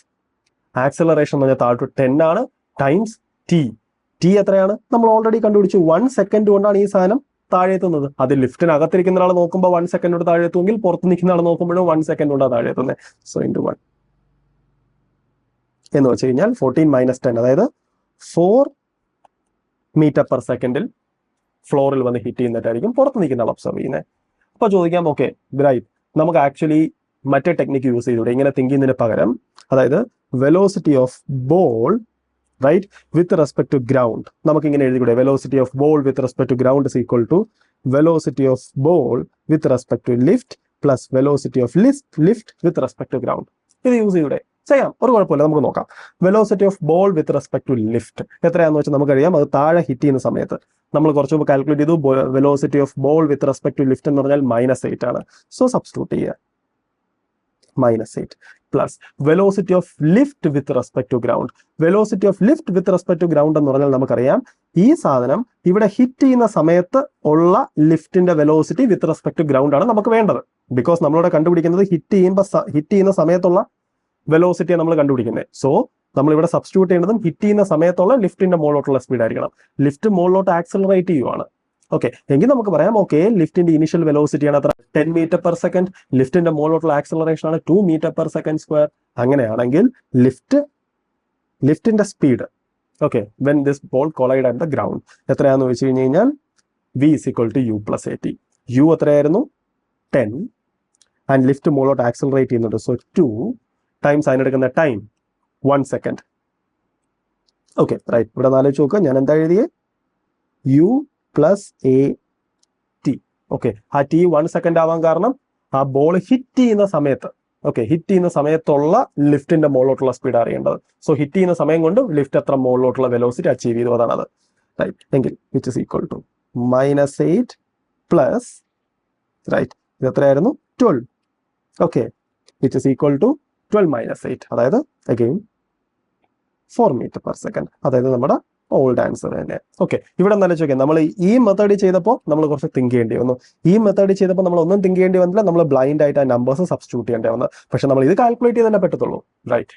ആക്സലറേഷൻ എന്ന് പറഞ്ഞാൽ താഴോട്ട് 10 ആണ്, ടൈംസ് t എത്രയാണ്? നമ്മൾ ഓൾറെഡി കണ്ടുപിടിച്ചു. 1 സെക്കൻഡ് കൊണ്ടാണ് ഈ സാധനം താഴെ എത്തുന്നത്. അത് ലിഫ്റ്റിനകത്തിരിക്കുന്ന ആൾ നോക്കുമ്പോൾ 1 സെക്കൻഡ് കൊണ്ട് താഴെ എത്തുമെങ്കിൽ പുറത്ത് നിൽക്കുന്ന ആൾ നോക്കുമ്പോഴും 1 സെക്കൻഡ് കൊണ്ടാണ് താഴെ എത്തുന്നത്. സോ × 1 എന്ന് വെച്ച് കഴിഞ്ഞാൽ 14 - 10, അതായത് 4 മീറ്റർ/സെക്കൻഡിൽ ഫ്ലോറിൽ വന്ന് ഹിറ്റ് ചെയ്യുന്നതായിരിക്കും പുറത്ത് നിൽക്കുന്ന ആൾ ഒബ്സർവ് ചെയ്യുന്നത്. അപ്പൊ ചോദിക്കാം, ഓക്കെ ബ്രൈറ്റ്, നമുക്ക് ആക്ച്വലി മറ്റേ ടെക്നിക്ക് യൂസ് ചെയ്തൂടെ ഇങ്ങനെ തിങ്ക് ചെയ്യുന്നതിന് പകരം? അതായത് velocity of ball, right, with respect to ground. നമുക്ക് ഇങ്ങനെ എഴുതിക്കൂടെ? Velocity of ball with respect to ground is equal to velocity of ball with respect to lift plus velocity of lift with respect to ground. ഇത് use ചെയ്തൂടെ? ചെയ്യാം, ഒരു കുഴപ്പമില്ല. നമുക്ക് നോക്കാം. Velocity of ball with respect to lift എത്രയാണെന്ന് വെച്ചാൽ നമുക്കറിയാം. അത് താഴെ ഹിറ്റ് ചെയ്യുന്ന സമയത്ത് നമ്മൾ കുറച്ച് മുമ്പ് കാൽക്കുലേറ്റ് ചെയ്തു. Velocity of ball with respect to lift എന്ന് പറഞ്ഞാൽ -8 ആണ്. സോ സബ്സ്റ്റിറ്റ്യൂട്ട് ചെയ്യുക, -8 plus velocity of lift with respect to ground. Velocity of lift with respect to ground എന്ന് പറഞ്ഞാൽ നമുക്കറിയാം ഈ സാധനം ഇവിടെ ഹിറ്റ് ചെയ്യുന്ന സമയത്ത് ഉള്ള ലിഫ്റ്റിന്റെ velocity with respect to ground ആണ് നമുക്ക് വേണ്ടത്. ബിക്കോസ് നമ്മളിവിടെ കണ്ടുപിടിക്കുന്നത് ഹിറ്റ് ചെയ്യുന്ന സമയത്തുള്ള വെലോസിറ്റിയെ നമ്മൾ കണ്ടുപിടിക്കുന്നത്. സോ നമ്മൾ ഇവിടെ സബ്സ്റ്റിറ്റ്യൂട്ട് ചെയ്യേണ്ടതും ഹിറ്റ് ചെയ്യുന്ന സമയത്തുള്ള ലിഫ്റ്റിന്റെ മുകളിലോട്ടുള്ള സ്പീഡ് ആയിരിക്കണം. ലിഫ്റ്റ് മുകളിലോട്ട് ആക്സലറേറ്റ് ചെയ്യുവാണ്. ഓക്കെ, എങ്കിൽ നമുക്ക് പറയാം, ഓക്കെ ലിഫ്റ്റിന്റെ ഇനിഷ്യൽ വെലോസിറ്റി ആണ് അത്ര 10 മീറ്റർ/സെക്കൻഡ്, ലിഫ്റ്റിന്റെ മുകളിലോട്ടുള്ള ആക്സലറേഷൻ ആണ് 2 മീറ്റർ/സെക്കൻഡ്². അങ്ങനെയാണെങ്കിൽ ലിഫ്റ്റിന്റെ speed, okay, when this ball collide at the ground എത്രയാണെന്ന് വെച്ച് കഴിഞ്ഞാൽ v = u + at. u എത്രയായിരുന്നു? 10, ആൻഡ് ലിഫ്റ്റ് മുകളിലോട്ട് ആക്സലറേറ്റ് ചെയ്യുന്നുണ്ട്. സോ 2 ടൈംസ് അതിനെടുക്കുന്ന ടൈം 1 സെക്കൻഡ്. Okay, right. ഇവിടെ ആലോചിച്ച് നോക്കുക, ഞാൻ എന്താ എഴുതിയേ? u + at. ഓക്കെ, ആ t 1 സെക്കൻഡ് ആവാൻ കാരണം ആ ബോൾ ഹിറ്റ് ചെയ്യുന്ന സമയത്ത്, ഓക്കെ, ഹിറ്റ് ചെയ്യുന്ന സമയത്തുള്ള ലിഫ്റ്റിന്റെ മുകളിലോട്ടുള്ള സ്പീഡ് അറിയേണ്ടത്. സോ ഹിറ്റ് ചെയ്യുന്ന സമയം കൊണ്ട് ലിഫ്റ്റ് എത്ര മുകളിലോട്ടുള്ള വെലോസിറ്റി അച്ചീവ് ചെയ്തു, അതാണ് അത്, റൈറ്റ്? എങ്കിൽ which is equal to -8 plus, right, ഇത് എത്രയായിരുന്നു? 12. Okay, which is equal to 12 - 8, അതായത് അഗെയിൻ 4 മീറ്റർ/സെക്കൻഡ്. അതായത് നമ്മുടെ ഓൾഡ് ആൻസർ തന്നെ. ഓക്കെ, ഇവിടെ നല്ല ചോദിക്കാം, നമ്മൾ ഈ മെത്തേഡിൽ ചെയ്തപ്പോൾ നമ്മൾ കുറച്ച് തിങ്ക് ചെയ്യേണ്ടി വന്നു. ഈ മെത്തേഡിൽ ചെയ്തപ്പോൾ നമ്മൾ ഒന്നും തിങ്ക് ചെയ്യേണ്ടി വന്നില്ല, നമ്മൾ ബ്ലൈൻഡ് ആയിട്ട് ആ നമ്പേഴ്സ് സബ്സ്റ്റിറ്റ്യൂട്ട് ചെയ്യേണ്ടി വന്നു. പക്ഷെ നമ്മൾ ഇത് കാൽക്കുലേറ്റ് ചെയ്ത് തന്നെ പറ്റത്തുള്ളൂ, റൈറ്റ്?